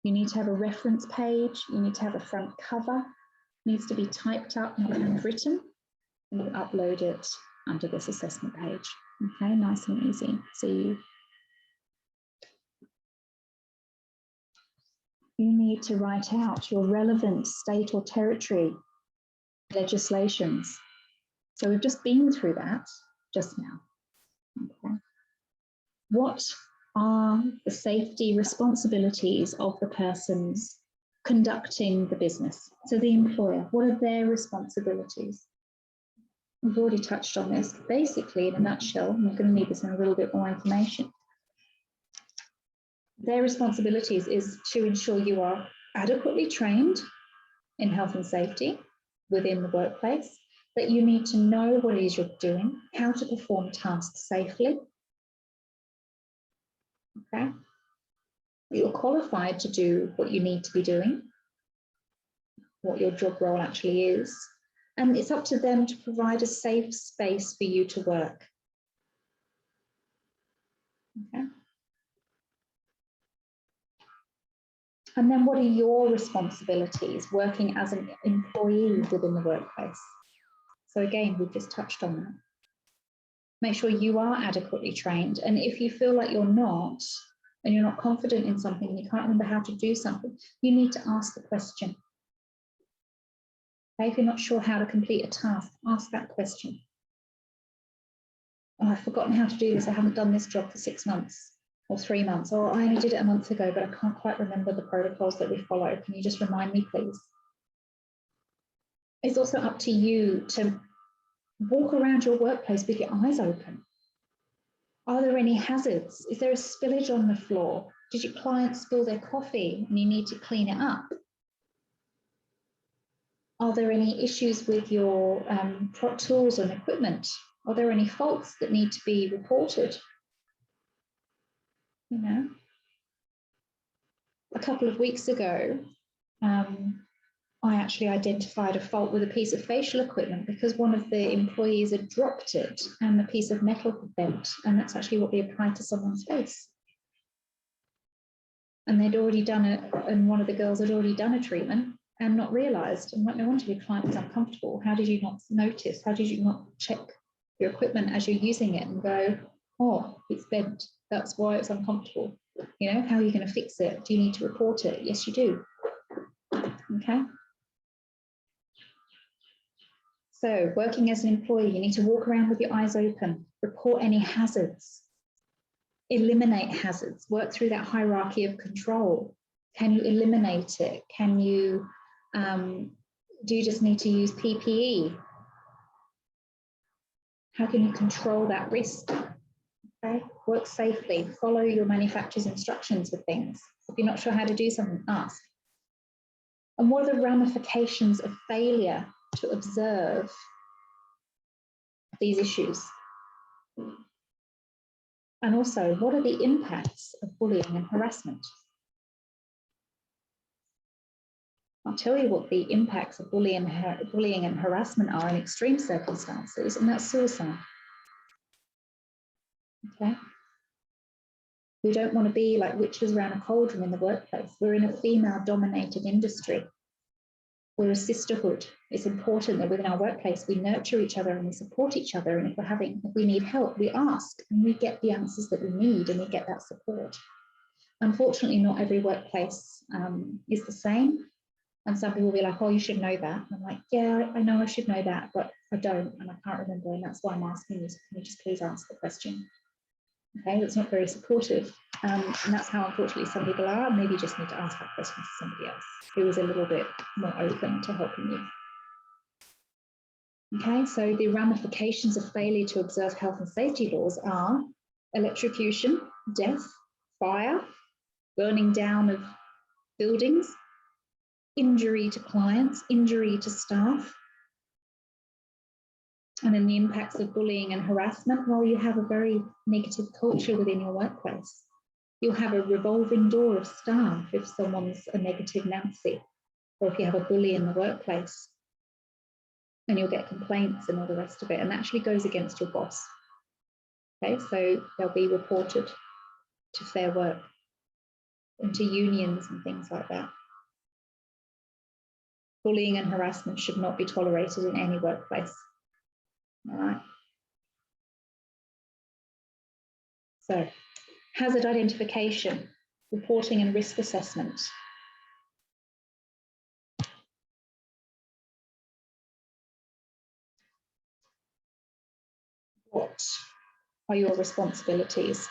You need to have a reference page. You need to have a front cover. It needs to be typed up, not handwritten, and you upload it under this assessment page. Okay, nice and easy. So you need to write out your relevant state or territory legislations. So we've just been through that just now. Okay. What are the safety responsibilities of the persons conducting the business? So the employer, what are their responsibilities? We've already touched on this. Basically, in a nutshell, I'm going to need this in a little bit more information. Their responsibilities is to ensure you are adequately trained in health and safety within the workplace, that you need to know what it is you're doing, how to perform tasks safely. Okay. You're qualified to do what you need to be doing, what your job role actually is, and it's up to them to provide a safe space for you to work. Okay. And then what are your responsibilities working as an employee within the workplace? So again, we've just touched on that. Make sure you are adequately trained. And if you feel like you're not, and you're not confident in something, and you can't remember how to do something, you need to ask the question. Okay, if you're not sure how to complete a task, ask that question. Oh, I've forgotten how to do this. I haven't done this job for 6 months or 3 months. Or I only did it a month ago, but I can't quite remember the protocols that we follow. Can you just remind me, please? It's also up to you to walk around your workplace with your eyes open. Are there any hazards? Is there a spillage on the floor? Did your client spill their coffee and you need to clean it up? Are there any issues with your tools and equipment? Are there any faults that need to be reported? You know, a couple of weeks ago, I actually identified a fault with a piece of facial equipment because one of the employees had dropped it and the piece of metal had bent, and that's actually what we applied to someone's face. and they'd already done it, and one of the girls had already done a treatment and not realised. And no wonder your client was uncomfortable. How did you not notice? How did you not check your equipment as you're using it and go, oh, it's bent. That's why it's uncomfortable. You know, how are you going to fix it? Do you need to report it? Yes, you do. Okay. So working as an employee, you need to walk around with your eyes open, report any hazards, eliminate hazards, work through that hierarchy of control. Can you eliminate it? Can you, do you just need to use PPE? How can you control that risk? Okay, work safely, follow your manufacturer's instructions with things. If you're not sure how to do something, ask. And what are the ramifications of failure to observe these issues? And also, what are the impacts of bullying and harassment? I'll tell you what the impacts of bullying and harassment are in extreme circumstances, and that's suicide. Okay. We don't want to be like witches around a cauldron in the workplace. We're in a female-dominated industry. We're a sisterhood. It's important that within our workplace we nurture each other and we support each other. And if we need help, we ask and we get the answers that we need and we get that support. Unfortunately, not every workplace is the same. And some people will be like, oh, you should know that. And I'm like, yeah, I know I should know that, but I don't, and I can't remember. And that's why I'm asking you, so can you just please answer the question? Okay, that's not very supportive. And that's how unfortunately some people are. Maybe you just need to ask that question to somebody else who is a little bit more open to helping you. Okay, so the ramifications of failure to observe health and safety laws are electrocution, death, fire, burning down of buildings, injury to clients, injury to staff. And then the impacts of bullying and harassment. Well, you have a very negative culture within your workplace. You'll have a revolving door of staff if someone's a negative Nancy, or if you have a bully in the workplace, and you'll get complaints and all the rest of it, and that actually goes against your boss. Okay, so they'll be reported to Fair Work and to unions and things like that. Bullying and harassment should not be tolerated in any workplace. All right. So, hazard identification, reporting and risk assessment. What are your responsibilities?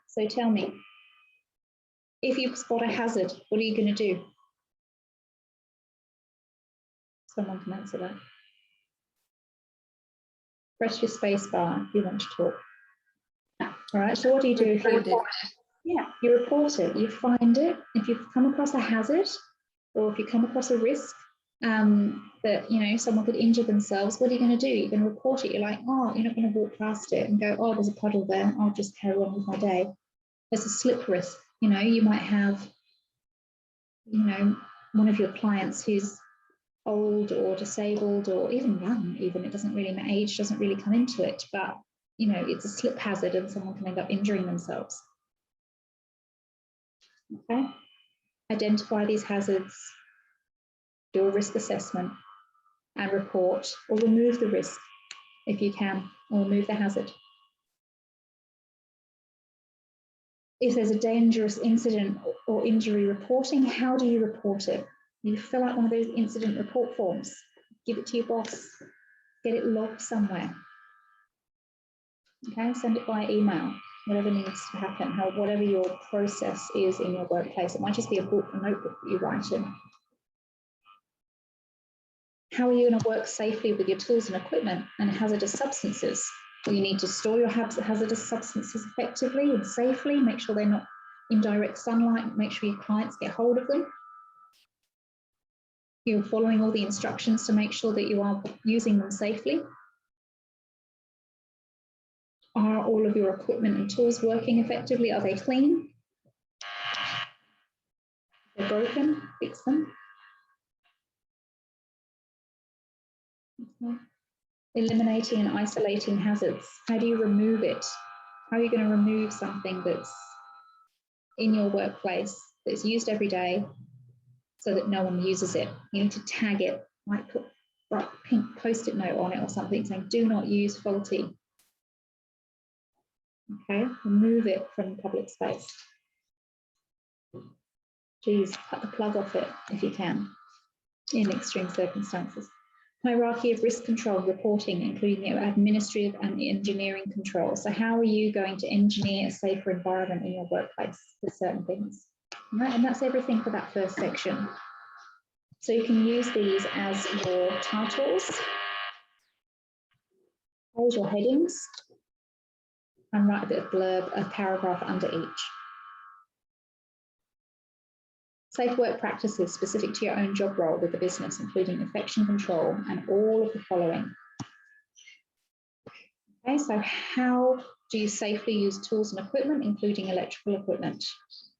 So tell me, if you spot a hazard, what are you going to do? Someone can answer that. Press your space bar if you want to talk. All right, so what do you do if you report it? Yeah, you report it, you find it. If you've come across a hazard or if you come across a risk that, you know, someone could injure themselves, what are you going to do? You're going to report it. You're like, oh, you're not going to walk past it and go, oh, there's a puddle there. I'll just carry on with my day. There's a slip risk. You know, you might have, you know, one of your clients who's old or disabled or even young, even it doesn't really matter, age doesn't really come into it, but you know, it's a slip hazard and someone can end up injuring themselves. Okay, identify these hazards, do a risk assessment and report, or remove the risk if you can, or remove the hazard. If there's a dangerous incident or injury reporting, how do you report it? You fill out one of those incident report forms, give it to your boss, get it logged somewhere. Okay, send it by email, whatever needs to happen, whatever your process is in your workplace. It might just be a book, a notebook that you write in. How are you going to work safely with your tools and equipment and hazardous substances? Well, you need to store your hazardous substances effectively and safely, make sure they're not in direct sunlight, make sure your clients get hold of them. You're following all the instructions to make sure that you are using them safely. Are all of your equipment and tools working effectively? Are they clean? If they're broken, fix them. Okay. Eliminating and isolating hazards. How do you remove it? How are you going to remove something that's in your workplace that's used every day so that no one uses it. You need to tag it, like put a pink post-it note on it or something saying, do not use faulty. Okay, remove it from public space. Geez, cut the plug off it if you can, in extreme circumstances. Hierarchy of risk control reporting, including administrative and engineering control. So how are you going to engineer a safer environment in your workplace for certain things? Right, and that's everything for that first section. So you can use these as your titles, as your headings, and write a bit of blurb, a paragraph under each. Safe work practices specific to your own job role with the business, including infection control and all of the following. Okay, so how do you safely use tools and equipment, including electrical equipment?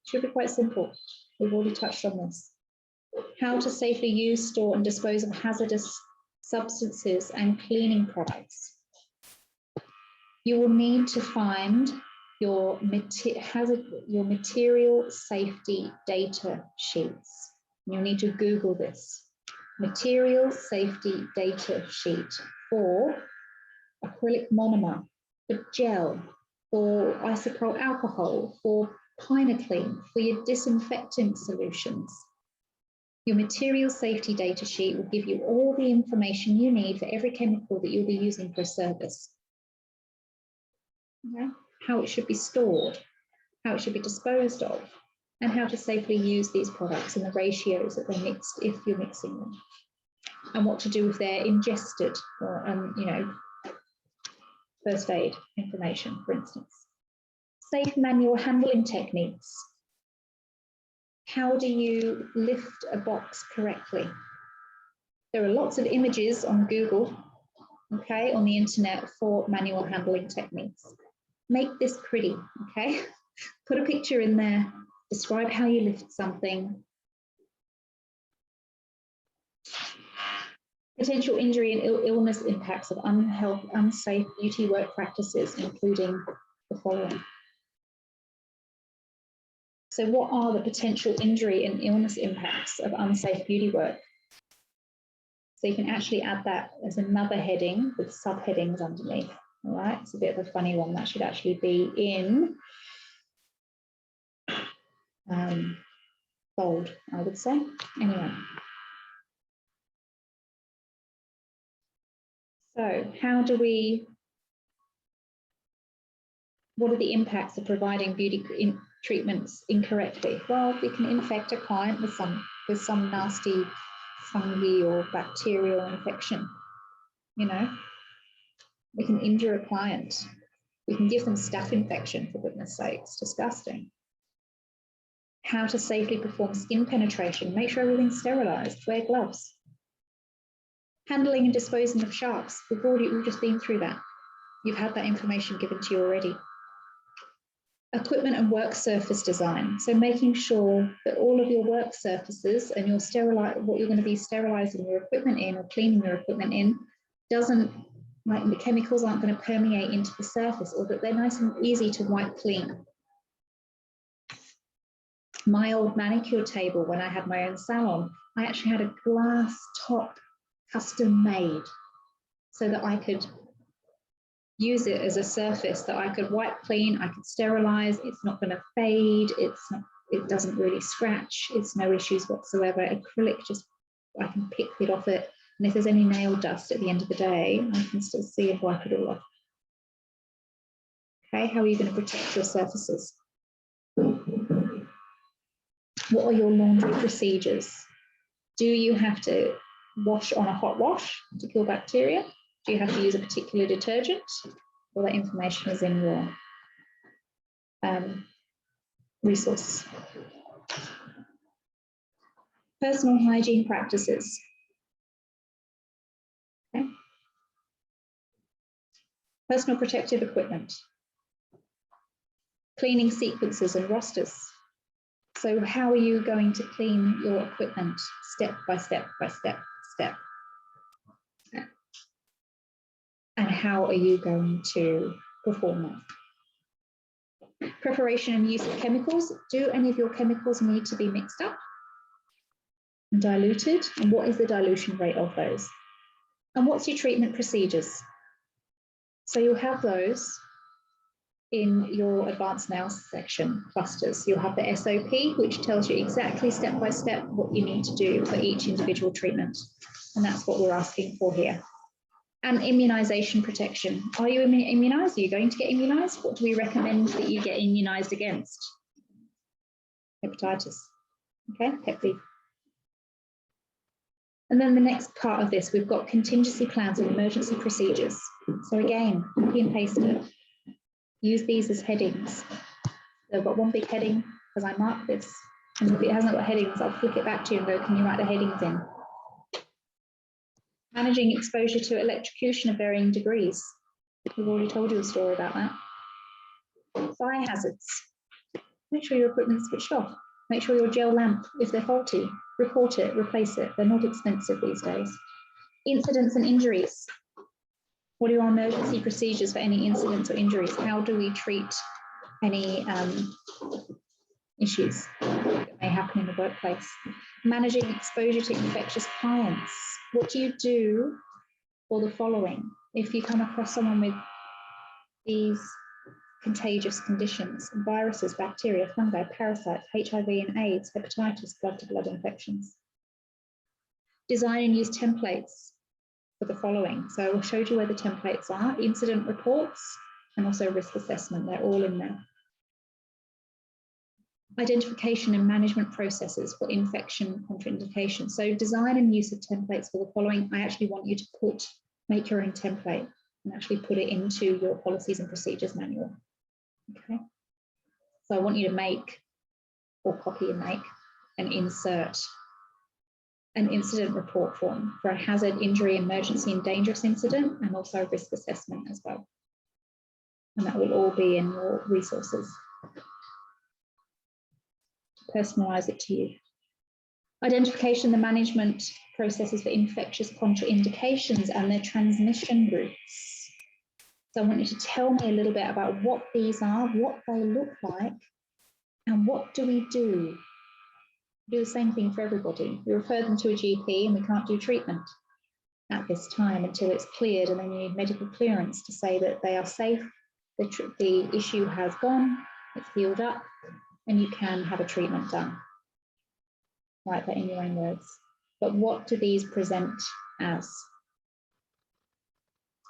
Should be quite simple. We've already touched on this. How to safely use, store, and dispose of hazardous substances and cleaning products. You will need to find your material safety data sheets. You'll need to Google this. Material safety data sheet for acrylic monomer, for gel, for isopropyl alcohol, for Pynoclean, for your disinfectant solutions. Your material safety data sheet will give you all the information you need for every chemical that you'll be using for a service. Okay? How it should be stored, how it should be disposed of, and how to safely use these products and the ratios that they're mixed if you're mixing them, and what to do if they're ingested, or you know, first aid information, for instance. Safe manual handling techniques. How do you lift a box correctly? There are lots of images on Google, okay, on the internet for manual handling techniques. Make this pretty, okay? Put a picture in there, describe how you lift something. Potential injury and illness impacts of unsafe beauty work practices, including the following. So what are the potential injury and illness impacts of unsafe beauty work? So you can actually add that as another heading with subheadings underneath. All right, it's a bit of a funny one. That should actually be in bold, I would say. Anyway. So how do we, what are the impacts of providing beauty treatments incorrectly? Well, we can infect a client with some nasty fungi or bacterial infection, you know. We can injure a client. We can give them staph infection, for goodness sake. It's disgusting. How to safely perform skin penetration. Make sure everything's sterilized. Wear gloves. Handling and disposing of sharps. We've just been through that. You've had that information given to you already. Equipment and work surface design. So making sure that all of your work surfaces and your what you're going to be sterilizing your equipment in or cleaning your equipment in doesn't, like the chemicals aren't going to permeate into the surface, or that they're nice and easy to wipe clean. My old manicure table, when I had my own salon, I actually had a glass top custom made so that I could use it as a surface that I could wipe clean, I could sterilize, it's not going to fade, it doesn't really scratch, it's no issues whatsoever. Acrylic, just I can pick it off it, and if there's any nail dust at the end of the day, I can still see and wipe it all off. Okay, how are you going to protect your surfaces? What are your laundry procedures? Do you have to wash on a hot wash to kill bacteria? Do you have to use a particular detergent? All that information is in your resource. Personal hygiene practices. Okay. Personal protective equipment. Cleaning sequences and rosters. So how are you going to clean your equipment step by step by step by step? And how are you going to perform that? Preparation and use of chemicals. Do any of your chemicals need to be mixed up and diluted? And what is the dilution rate of those? And what's your treatment procedures? So you'll have those in your advanced analysis section, clusters. You'll have the SOP, which tells you exactly step by step what you need to do for each individual treatment. And that's what we're asking for here. And immunisation protection. Are you immunised? Are you going to get immunised? What do we recommend that you get immunised against? Hepatitis. Okay, Hep B. And then the next part of this, we've got contingency plans and emergency procedures. So again, copy and paste it. Use these as headings. So I've got one big heading because I marked this. And if it hasn't got headings, I'll flick it back to you and go, can you write the headings in? Managing exposure to electrocution of varying degrees. We've already told you a story about that. Fire hazards. Make sure your equipment's switched off. Make sure your gel lamp, if they're faulty, report it, replace it. They're not expensive these days. Incidents and injuries. What are your emergency procedures for any incidents or injuries? How do we treat any issues that may happen in the workplace? Managing exposure to infectious clients. What do you do for the following? If you come across someone with these contagious conditions, viruses, bacteria, fungi, parasites, HIV and AIDS, hepatitis, blood-to-blood infections. Design and use templates for the following. So I showed you where the templates are, incident reports, and also risk assessment. They're all in there. Identification and management processes for infection contraindication. So design and use of templates for the following. I actually want you to make your own template and actually put it into your policies and procedures manual. Okay. So I want you to make or copy and make and insert an incident report form for a hazard, injury, emergency and dangerous incident, and also risk assessment as well. And that will all be in your resources. Personalize it to you. Identification, the management processes for infectious contraindications and their transmission routes. So I want you to tell me a little bit about what these are, what they look like, and what do we do? We do the same thing for everybody. We refer them to a GP and we can't do treatment at this time until it's cleared, and then you need medical clearance to say that they are safe, the issue has gone, it's healed up, and you can have a treatment done. Write that in your own words. But what do these present as?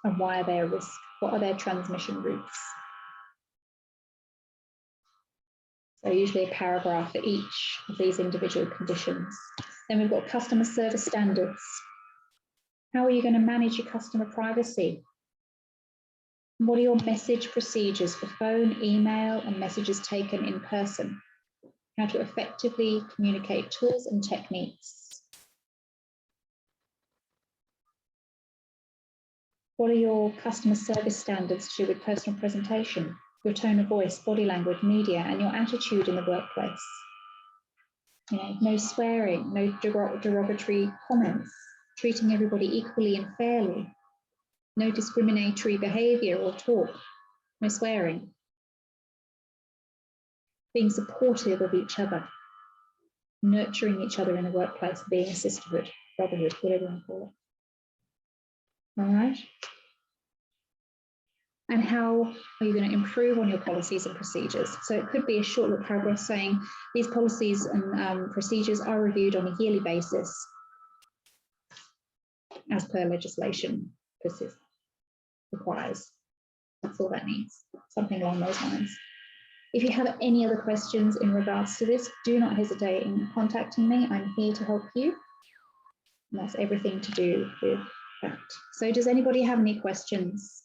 And why are they a risk? What are their transmission routes? So usually a paragraph for each of these individual conditions. Then we've got customer service standards. How are you going to manage your customer privacy? What are your message procedures for phone, email, and messages taken in person? How to effectively communicate tools and techniques. What are your customer service standards to do with personal presentation, your tone of voice, body language, media, and your attitude in the workplace? You know, no swearing, no derogatory comments, treating everybody equally and fairly, no discriminatory behaviour or talk, no swearing, being supportive of each other, nurturing each other in the workplace, being a sisterhood, brotherhood, whatever you want to call it. All right. And how are you going to improve on your policies and procedures? So it could be a short little paragraph saying these policies and procedures are reviewed on a yearly basis as per legislation requires. That's all that needs, something along those lines. If you have any other questions in regards to this, do not hesitate in contacting me. I'm here to help you. And that's everything to do with that. So does anybody have any questions?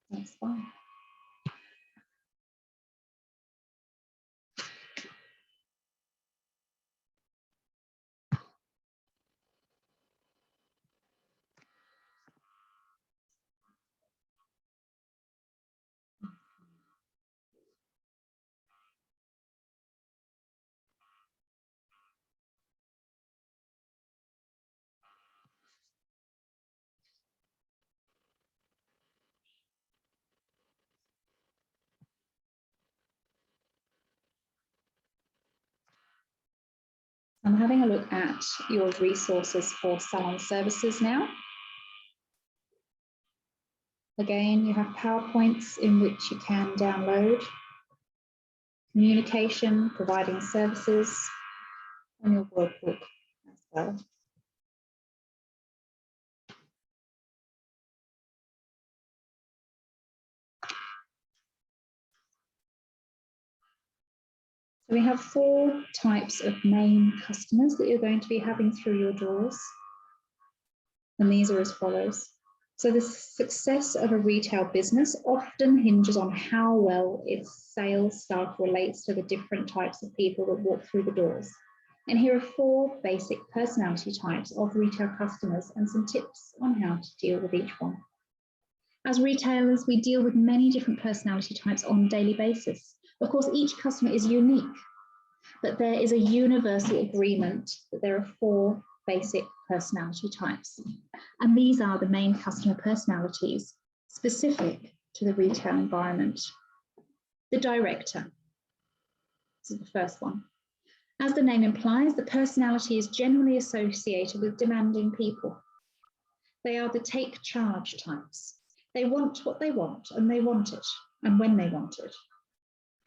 That's fine. I'm having a look at your resources for salon services now. Again, you have PowerPoints in which you can download, communication, providing services, and your workbook as well. So we have 4 types of main customers that you're going to be having through your doors. And these are as follows. So the success of a retail business often hinges on how well its sales staff relates to the different types of people that walk through the doors. And here are 4 basic personality types of retail customers and some tips on how to deal with each one. As retailers, we deal with many different personality types on a daily basis. Of course, each customer is unique, but there is a universal agreement that there are 4 basic personality types. And these are the main customer personalities specific to the retail environment. The director, this is the first one. As the name implies, the personality is generally associated with demanding people. They are the take charge types. They want what they want, and they want it, and when they want it.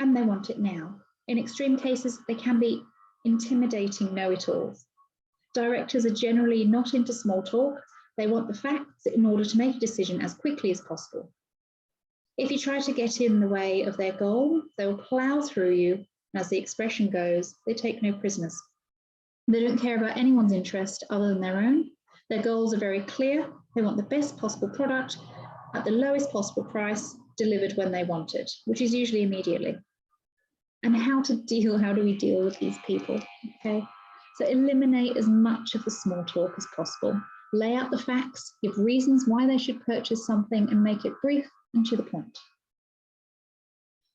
And they want it now. In extreme cases, they can be intimidating know-it-alls. Directors are generally not into small talk. They want the facts in order to make a decision as quickly as possible. If you try to get in the way of their goal, they will plow through you, and as the expression goes, they take no prisoners. They don't care about anyone's interest other than their own. Their goals are very clear. They want the best possible product at the lowest possible price, delivered when they want it, which is usually immediately. And how do we deal with these people? Okay, so eliminate as much of the small talk as possible. Lay out the facts, give reasons why they should purchase something, and make it brief and to the point.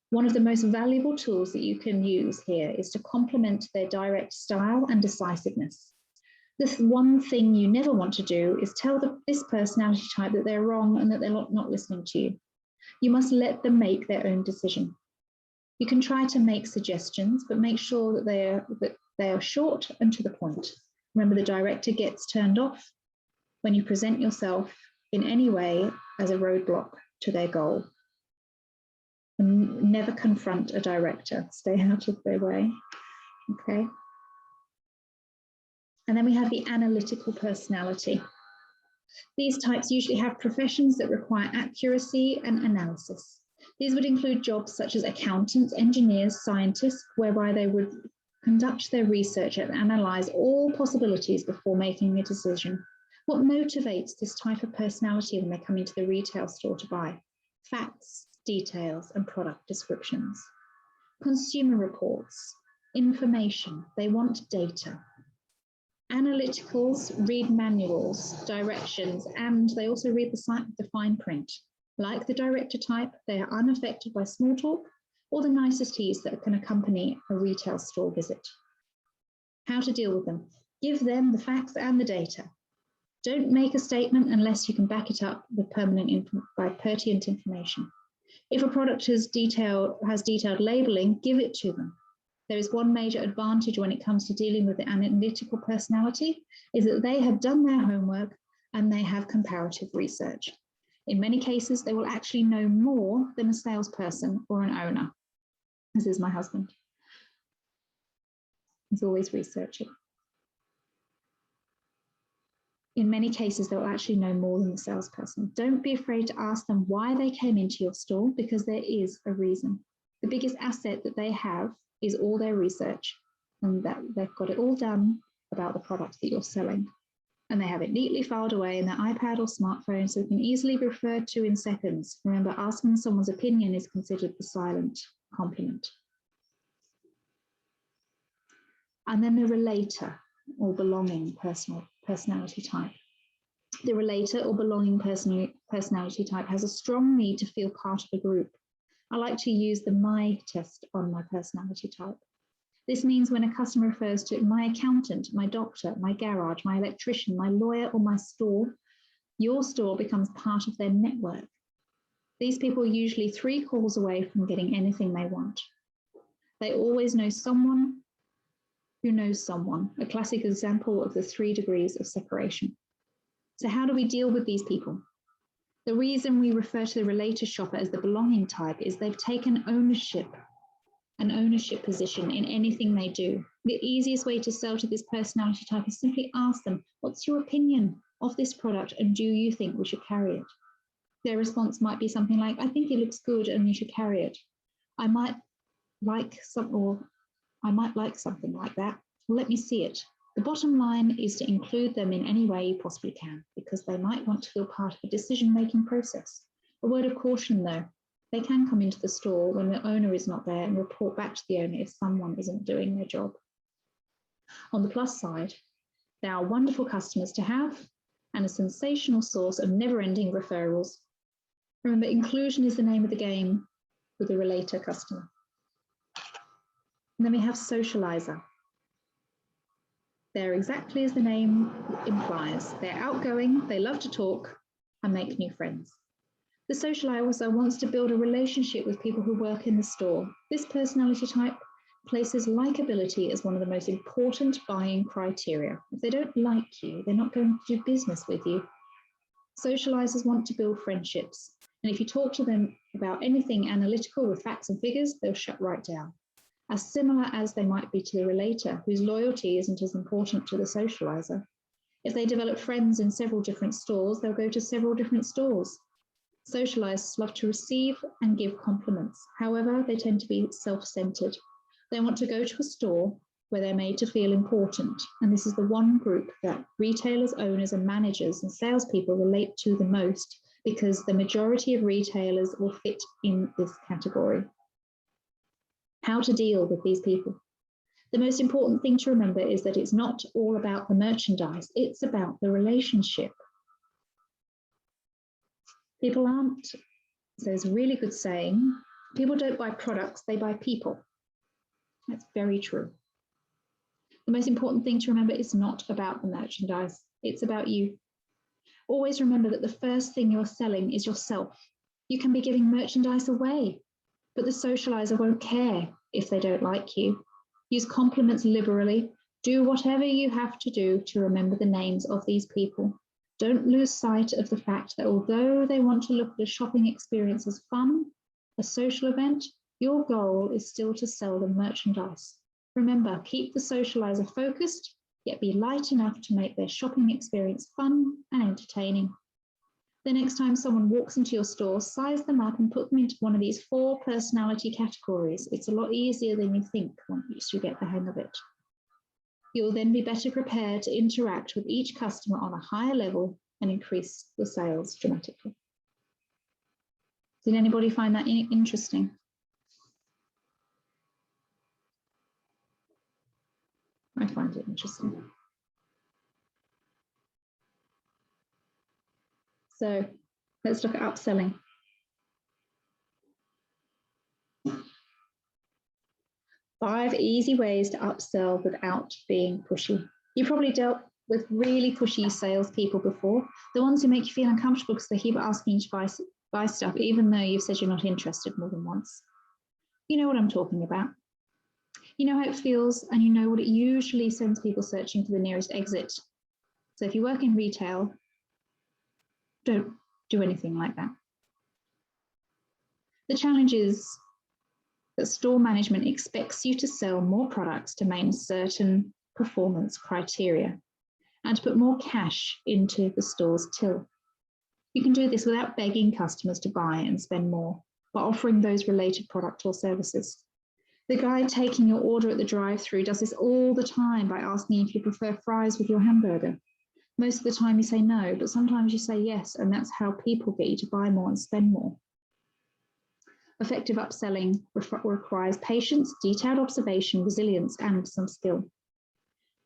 One of the most valuable tools that you can use here is to complement their direct style and decisiveness. This one thing you never want to do is tell this personality type that they're wrong and that they're not listening to you. You must let them make their own decision. You can try to make suggestions, but make sure that they are short and to the point. Remember, the director gets turned off when you present yourself in any way as a roadblock to their goal. And never confront a director. Stay out of their way. Okay. And then we have the analytical personality. These types usually have professions that require accuracy and analysis. These would include jobs such as accountants, engineers, scientists, whereby they would conduct their research and analyze all possibilities before making a decision. What motivates this type of personality when they come into the retail store to buy? Facts, details, and product descriptions. Consumer reports, information, they want data. Analyticals read manuals, directions, and they also read the fine print. Like the director type, they are unaffected by small talk or the niceties that can accompany a retail store visit. How to deal with them? Give them the facts and the data. Don't make a statement unless you can back it up with pertinent information. If a product has detailed labeling, give it to them. There is one major advantage when it comes to dealing with the analytical personality, is that they have done their homework and they have comparative research. In many cases, they will actually know more than a salesperson or an owner. This is my husband. He's always researching. In many cases, they'll actually know more than the salesperson. Don't be afraid to ask them why they came into your store, because there is a reason. The biggest asset that they have is all their research, and that they've got it all done about the product that you're selling. And they have it neatly filed away in their iPad or smartphone, so it can easily be referred to in seconds. Remember, asking someone's opinion is considered the silent compliment. And then the relator or belonging personality type. The relator or belonging personality type has a strong need to feel part of a group. I like to use the MY test on my personality type. This means when a customer refers to my accountant, my doctor, my garage, my electrician, my lawyer, or my store, your store becomes part of their network. These people are usually 3 calls away from getting anything they want. They always know someone who knows someone, a classic example of the 3 degrees of separation. So how do we deal with these people? The reason we refer to the related shopper as the belonging type is they've taken an ownership position in anything they do. The easiest way to sell to this personality type is simply ask them, what's your opinion of this product and do you think we should carry it? Their response might be something like, I think it looks good and you should carry it. I might like something like that. Well, let me see it. The bottom line is to include them in any way you possibly can, because they might want to feel part of a decision-making process. A word of caution though, they can come into the store when the owner is not there and report back to the owner if someone isn't doing their job. On the plus side, they are wonderful customers to have and a sensational source of never-ending referrals. Remember, inclusion is the name of the game with a relator customer. And then we have socializer. They're exactly as the name implies. They're outgoing, they love to talk and make new friends. The socializer wants to build a relationship with people who work in the store. This personality type places likability as one of the most important buying criteria. If they don't like you, they're not going to do business with you. Socializers want to build friendships. And if you talk to them about anything analytical with facts and figures, they'll shut right down. As similar as they might be to the relator, whose loyalty isn't as important to the socializer. If they develop friends in several different stores, they'll go to several different stores. Socializers love to receive and give compliments. However, they tend to be self-centered. They want to go to a store where they're made to feel important. And this is the one group that retailers, owners, and managers and salespeople relate to the most, because the majority of retailers will fit in this category. How to deal with these people? The most important thing to remember is that it's not all about the merchandise, it's about the relationship. People aren't, so there's a really good saying, people don't buy products, they buy people. That's very true. The most important thing to remember is not about the merchandise, it's about you. Always remember that the first thing you're selling is yourself. You can be giving merchandise away, but the socializer won't care if they don't like you. Use compliments liberally. Do whatever you have to do to remember the names of these people. Don't lose sight of the fact that although they want to look at a shopping experience as fun, a social event, your goal is still to sell them merchandise. Remember, keep the socializer focused, yet be light enough to make their shopping experience fun and entertaining. The next time someone walks into your store, size them up and put them into one of these 4 personality categories. It's a lot easier than you think once you get the hang of it. You'll then be better prepared to interact with each customer on a higher level and increase your sales dramatically. Did anybody find that interesting? I find it interesting. So let's look at upselling. Five easy ways to upsell without being pushy. You probably dealt with really pushy salespeople before, the ones who make you feel uncomfortable because they keep asking you to buy stuff, even though you've said you're not interested more than once. You know what I'm talking about. You know how it feels, and you know what it usually sends people searching for the nearest exit. So if you work in retail, don't do anything like that. The challenge is that store management expects you to sell more products to meet certain performance criteria and to put more cash into the store's till. You can do this without begging customers to buy and spend more, by offering those related products or services. The guy taking your order at the drive-thru does this all the time by asking if you prefer fries with your hamburger. Most of the time you say no, but sometimes you say yes, and that's how people get you to buy more and spend more. Effective upselling requires patience, detailed observation, resilience, and some skill.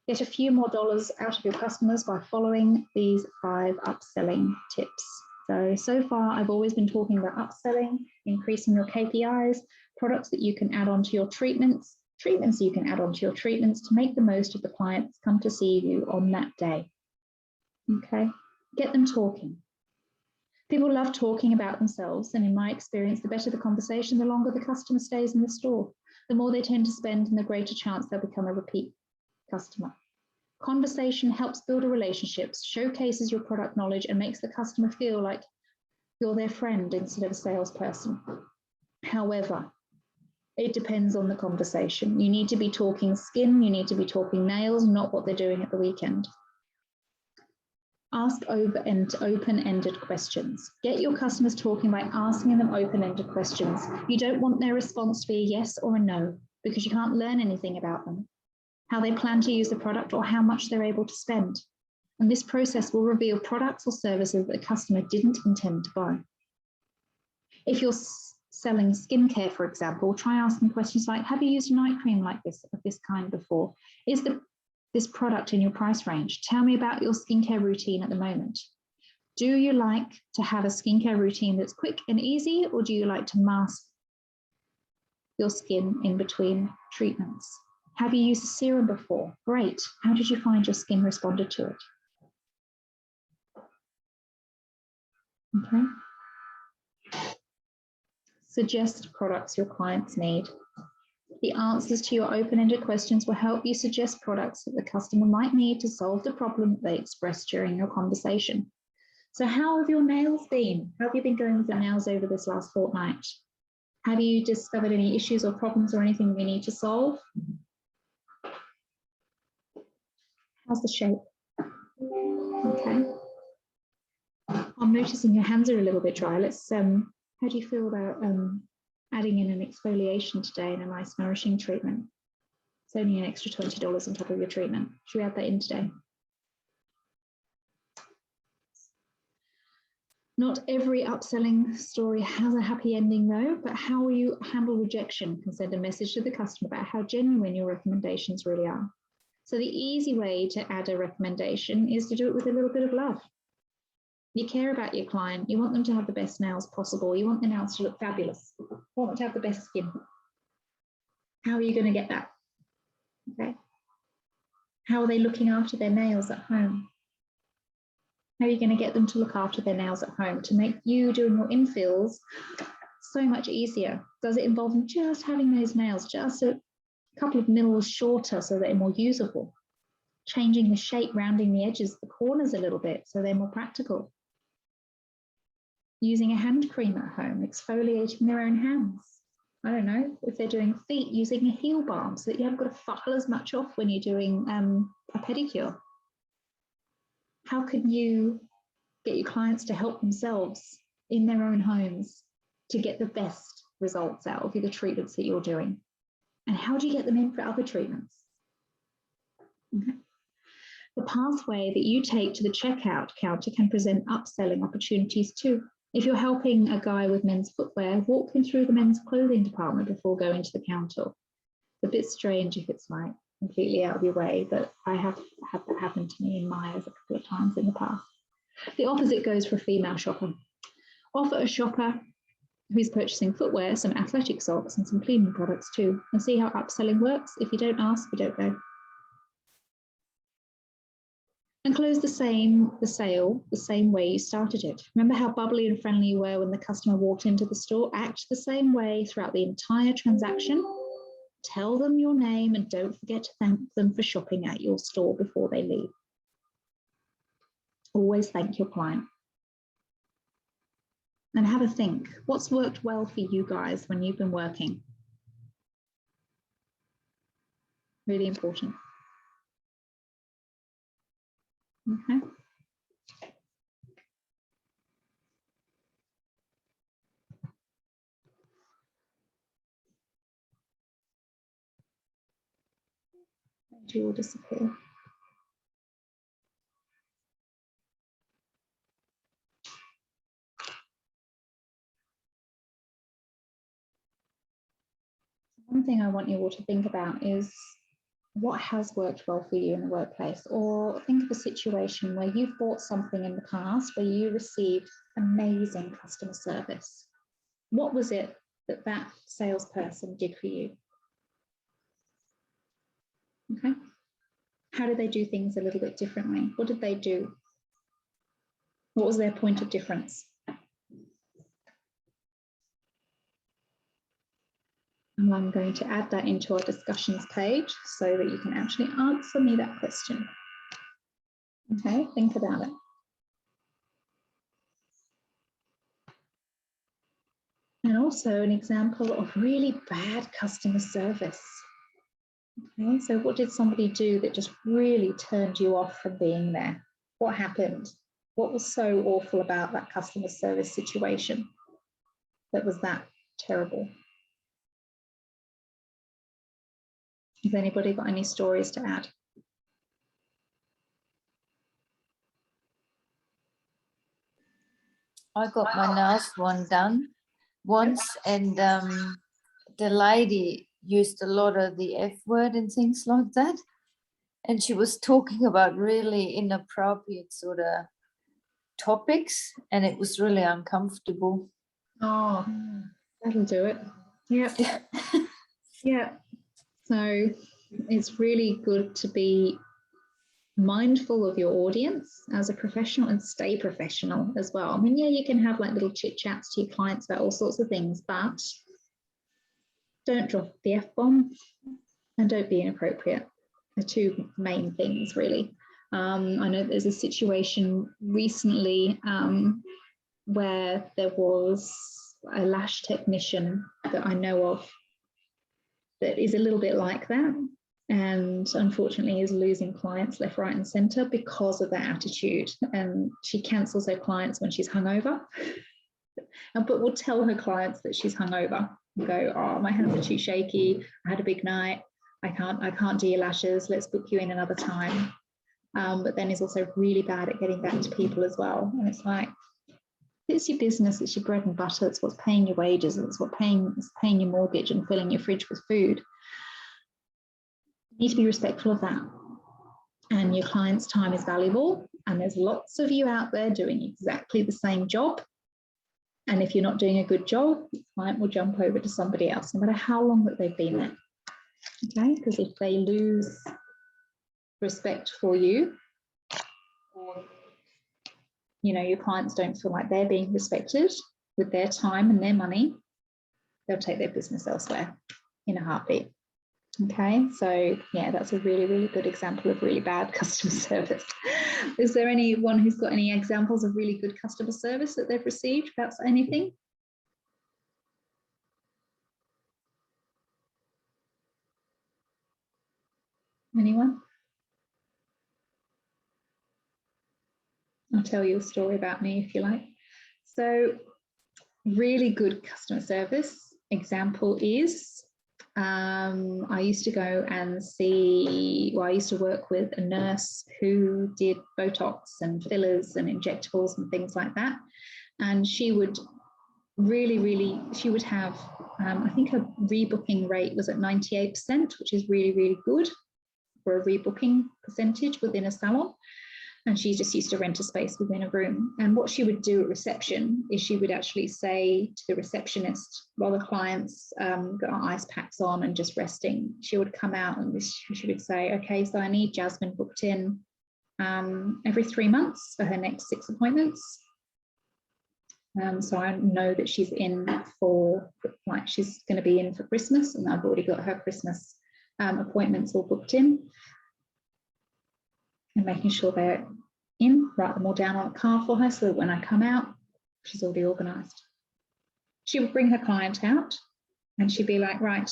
Get a few more dollars out of your customers by following these 5 upselling tips. So far, I've always been talking about upselling, increasing your KPIs, products that you can add onto your treatments you can add onto your treatments to make the most of the clients come to see you on that day. Okay, get them talking. People love talking about themselves, and in my experience, the better the conversation, the longer the customer stays in the store. The more they tend to spend and the greater chance they'll become a repeat customer. Conversation helps build a relationship, showcases your product knowledge, and makes the customer feel like you're their friend instead of a salesperson. However, it depends on the conversation. You need to be talking skin, you need to be talking nails, not what they're doing at the weekend. Ask open-ended questions. Get your customers talking by asking them open-ended questions. You don't want their response to be a yes or a no, because you can't learn anything about them, how they plan to use the product, or how much they're able to spend. And this process will reveal products or services that the customer didn't intend to buy. If you're selling skincare, for example, try asking questions like, have you used a night cream like this, of this kind before? Is this product in your price range? Tell me about your skincare routine at the moment. Do you like to have a skincare routine that's quick and easy, or do you like to mask your skin in between treatments? Have you used a serum before? Great. How did you find your skin responded to it? Okay. Suggest products your clients need. The answers to your open-ended questions will help you suggest products that the customer might need to solve the problem that they expressed during your conversation. So how have your nails been? How have you been going with your nails over this last fortnight? Have you discovered any issues or problems or anything we need to solve? How's the shape? Okay. I'm noticing your hands are a little bit dry. Let's, how do you feel about adding in an exfoliation today and a nice nourishing treatment? It's only an extra $20 on top of your treatment. Should we add that in today? Not every upselling story has a happy ending though, but how you handle rejection can send a message to the customer about how genuine your recommendations really are. So the easy way to add a recommendation is to do it with a little bit of love. You care about your client. You want them to have the best nails possible. You want the nails to look fabulous. You want them to have the best skin. How are you going to get that? Okay. How are they looking after their nails at home? How are you going to get them to look after their nails at home to make you doing your infills so much easier? Does it involve them just having those nails just a couple of mils shorter so they're more usable? Changing the shape, rounding the edges, the corners a little bit so they're more practical. Using a hand cream at home, exfoliating their own hands. I don't know, if they're doing feet, using a heel balm so that you haven't got to file as much off when you're doing a pedicure. How can you get your clients to help themselves in their own homes to get the best results out of the treatments that you're doing? And how do you get them in for other treatments? Okay. The pathway that you take to the checkout counter can present upselling opportunities too. If you're helping a guy with men's footwear, walk him through the men's clothing department before going to the counter. It's a bit strange if it's like completely out of your way, but I have had that happen to me in Myers a couple of times in the past. The opposite goes for a female shopper. Offer a shopper who's purchasing footwear some athletic socks and some cleaning products too, and see how upselling works. If you don't ask, you don't know. And close the sale the same way you started it. Remember how bubbly and friendly you were when the customer walked into the store? Act the same way throughout the entire transaction. Tell them your name and don't forget to thank them for shopping at your store before they leave. Always thank your client. And have a think. What's worked well for you guys when you've been working? Really important. Okay. It will disappear. One thing I want you all to think about is what has worked well for you in the workplace, or think of a situation where you've bought something in the past where you received amazing customer service. What was it that that salesperson did for you? Okay. How did they do things a little bit differently? What did they do? What was their point of difference? And I'm going to add that into our discussions page so that you can actually answer me that question. Okay, think about it. And also an example of really bad customer service. Okay, so what did somebody do that just really turned you off from being there? What happened? What was so awful about that customer service situation that was that terrible? Has anybody got any stories to add? I got my nails one done once, and the lady used a lot of the F word and things like that. And she was talking about really inappropriate sort of topics, and it was really uncomfortable. Oh, that'll do it. Yeah. Yeah. So it's really good to be mindful of your audience as a professional and stay professional as well. I mean, yeah, you can have like little chit chats to your clients about all sorts of things, but don't drop the F-bomb and don't be inappropriate. The two main things, really. I know there's a situation recently where there was a lash technician that I know of that is a little bit like that, and unfortunately is losing clients left, right and centre because of that attitude. And she cancels her clients when she's hungover, but will tell her clients that she's hungover. Go, oh, my hands are too shaky, I had a big night, I can't do your lashes, let's book you in another time. But then is also really bad at getting back to people as well. And it's like, it's your business, it's your bread and butter, it's what's paying your wages, it's what's paying your mortgage and filling your fridge with food. You need to be respectful of that. And your client's time is valuable, and there's lots of you out there doing exactly the same job. And if you're not doing a good job, the client will jump over to somebody else, no matter how long that they've been there. Okay, because if they lose respect for you, or your clients don't feel like they're being respected with their time and their money, they'll take their business elsewhere in a heartbeat. Okay, so yeah, that's a really, really good example of really bad customer service. Is there anyone who's got any examples of really good customer service that they've received about anything? Anyone? I'll tell you a story about me if you like. So really good customer service example is I used to go and I used to work with a nurse who did Botox and fillers and injectables and things like that. And she would she would have, I think her rebooking rate was at 98%, which is really, really good for a rebooking percentage within a salon. And she just used to rent a space within a room. And what she would do at reception is she would actually say to the receptionist, while the clients got ice packs on and just resting, she would come out and she would say, okay, so I need Jasmine booked in every 3 months for her next 6 appointments. So I know that she's in for, like, she's going to be in for Christmas, and I've already got her Christmas appointments all booked in. And making sure they're in, write them all down on a card for her so that when I come out, she's already organised. She would bring her client out and she'd be like, right,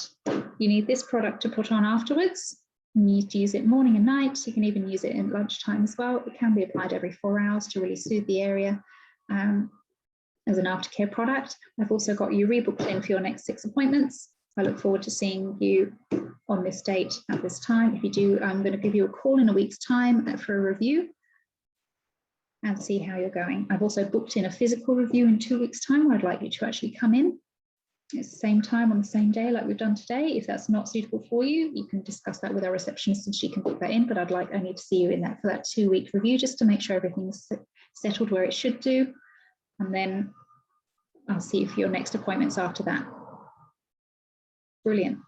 you need this product to put on afterwards. You need to use it morning and night. You can even use it in lunchtime as well. It can be applied every 4 hours to really soothe the area as an aftercare product. I've also got you rebooked in for your next 6 appointments. I look forward to seeing you on this date at this time. If you do, I'm going to give you a call in a week's time for a review and see how you're going. I've also booked in a physical review in 2 weeks' time where I'd like you to actually come in. It's the same time on the same day like we've done today. If that's not suitable for you, you can discuss that with our receptionist and she can book that in, but I need to see you in that for that 2-week review just to make sure everything's settled where it should do. And then I'll see you for your next appointments after that. Brilliant.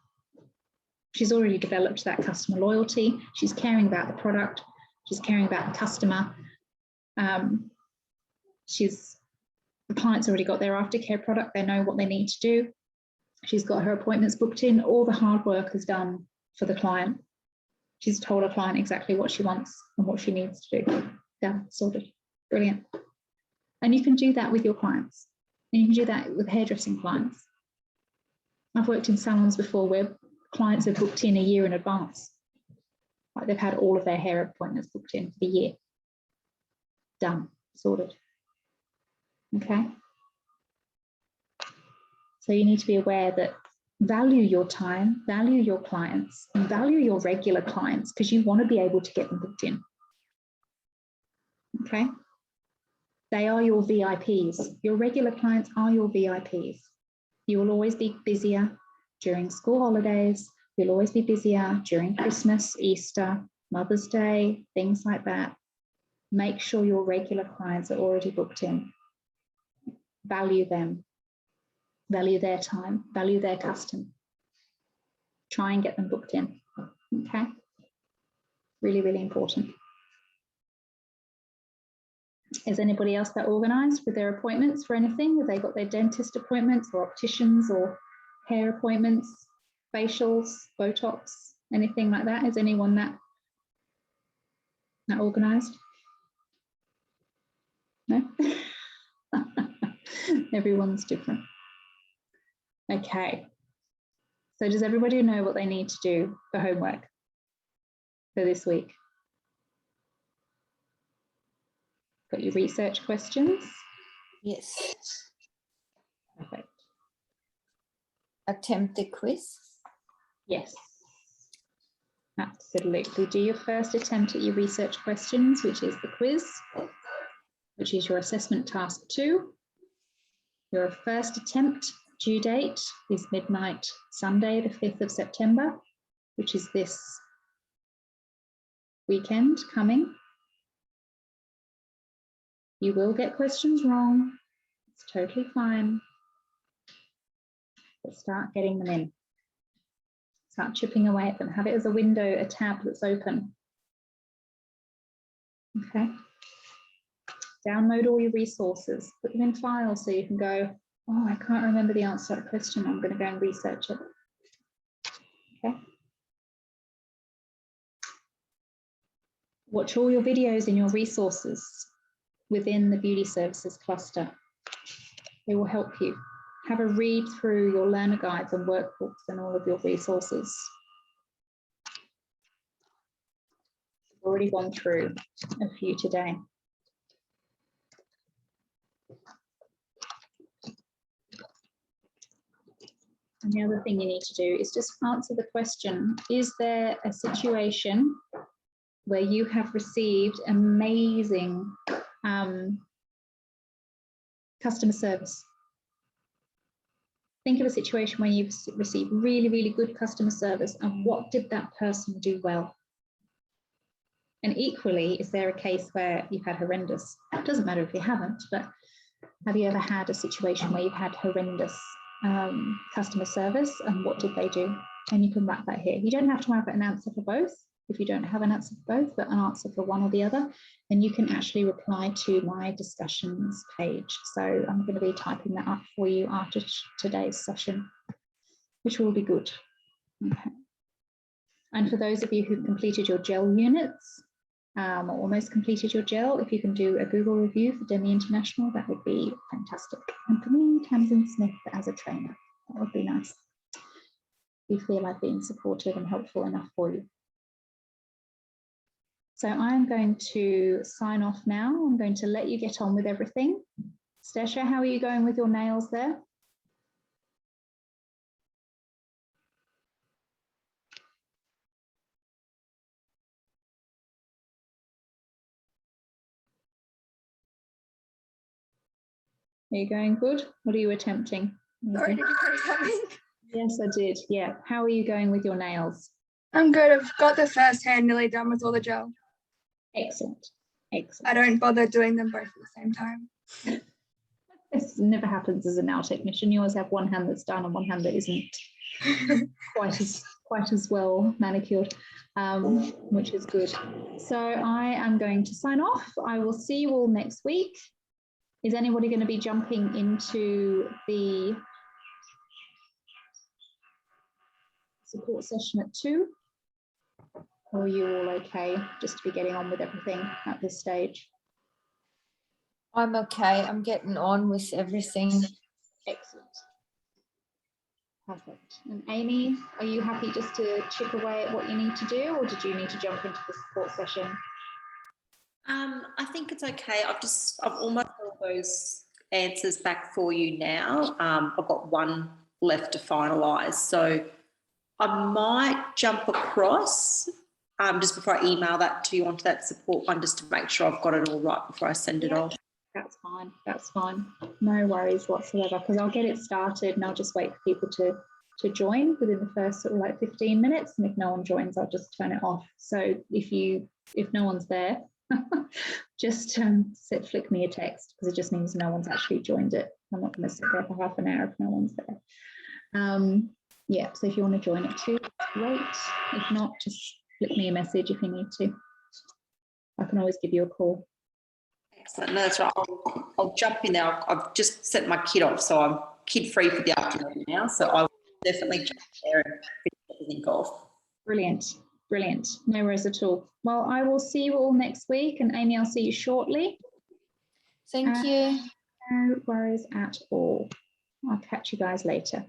She's already developed that customer loyalty. She's caring about the product. She's caring about the customer. The client's already got their aftercare product. They know what they need to do. She's got her appointments booked in. All the hard work is done for the client. She's told her client exactly what she wants and what she needs to do. Yeah, sorted. Brilliant. And you can do that with your clients. And you can do that with hairdressing clients. I've worked in salons before where clients have booked in a year in advance. Like they've had all of their hair appointments booked in for the year. Done, sorted. Okay. So you need to be aware that value your time, value your clients, and value your regular clients because you want to be able to get them booked in. Okay. They are your VIPs. Your regular clients are your VIPs. You will always be busier during school holidays. You'll always be busier during Christmas, Easter, Mother's Day, things like that. Make sure your regular clients are already booked in. Value them. Value their time. Value their custom. Try and get them booked in. Okay? Really, really important. Is anybody else that organised with their appointments for anything? Have they got their dentist appointments or opticians or hair appointments, facials, Botox, anything like that? Is anyone that organised? No? Everyone's different. Okay. So does everybody know what they need to do for homework for this week? Got your research questions? Yes. Perfect. Attempt a quiz. Yes. Absolutely. Do your first attempt at your research questions, which is the quiz, which is your assessment task 2. Your first attempt due date is midnight, Sunday, the 5th of September, which is this weekend coming. You will get questions wrong. It's totally fine. But start getting them in. Start chipping away at them. Have it as a window, a tab that's open. Okay. Download all your resources. Put them in files so you can go, oh, I can't remember the answer to that question. I'm going to go and research it. Okay. Watch all your videos in your resources within the beauty services cluster. They will help you. Have a read through your learner guides and workbooks and all of your resources. I've already gone through a few today. And the other thing you need to do is just answer the question, is there a situation where you have received amazing customer service? Think of a situation where you've received really, really good customer service and what did that person do well? And equally, is there a case where you've had horrendous? It doesn't matter if you haven't, but have you ever had a situation where you've had horrendous customer service and what did they do? And you can write that here. You don't have to have an answer for both. If you don't have an answer for both, but an answer for one or the other, then you can actually reply to my discussions page. So I'm going to be typing that up for you after today's session, which will be good. Okay. And for those of you who've completed your gel units, or almost completed your gel, if you can do a Google review for Demi International, that would be fantastic. And for me, Tamsin Smith as a trainer, that would be nice. You feel I've been supportive and helpful enough for you. So I'm going to sign off now. I'm going to let you get on with everything. Stesha, how are you going with your nails there? Are you going good? What are you attempting? Sorry, did you say something? Yes, I did. Yeah. How are you going with your nails? I'm good. I've got the first hand nearly done with all the gel. Excellent. Excellent. I don't bother doing them both at the same time. This never happens as a nail technician. You always have one hand that's done and one hand that isn't quite as well manicured, which is good. So I am going to sign off. I will see you all next week. Is anybody going to be jumping into the support session at 2? Or are you all okay just to be getting on with everything at this stage? I'm okay. I'm getting on with everything. Excellent. Perfect. And Amy, are you happy just to chip away at what you need to do, or did you need to jump into the support session? I think it's okay. I've almost got all those answers back for you now. I've got one left to finalise. So I might jump across just before I email that to you onto that support one, just to make sure I've got it all right before I send it off. That's fine. That's fine. No worries whatsoever, because I'll get it started and I'll just wait for people to join within the first sort of like 15 minutes. And if no one joins, I'll just turn it off. So if no one's there, just flick me a text, because it just means no one's actually joined it. I'm not going to sit there for half an hour if no one's there. Yeah, so if you want to join it too, that's great. If not, just flick me a message if you need to. I can always give you a call. Excellent. No, that's right. I'll jump in there. I've just sent my kid off, so I'm kid free for the afternoon now. So I'll definitely jump there and finish everything off. Brilliant. Brilliant. No worries at all. Well, I will see you all next week, and Amy, I'll see you shortly. Thank you. No worries at all. I'll catch you guys later.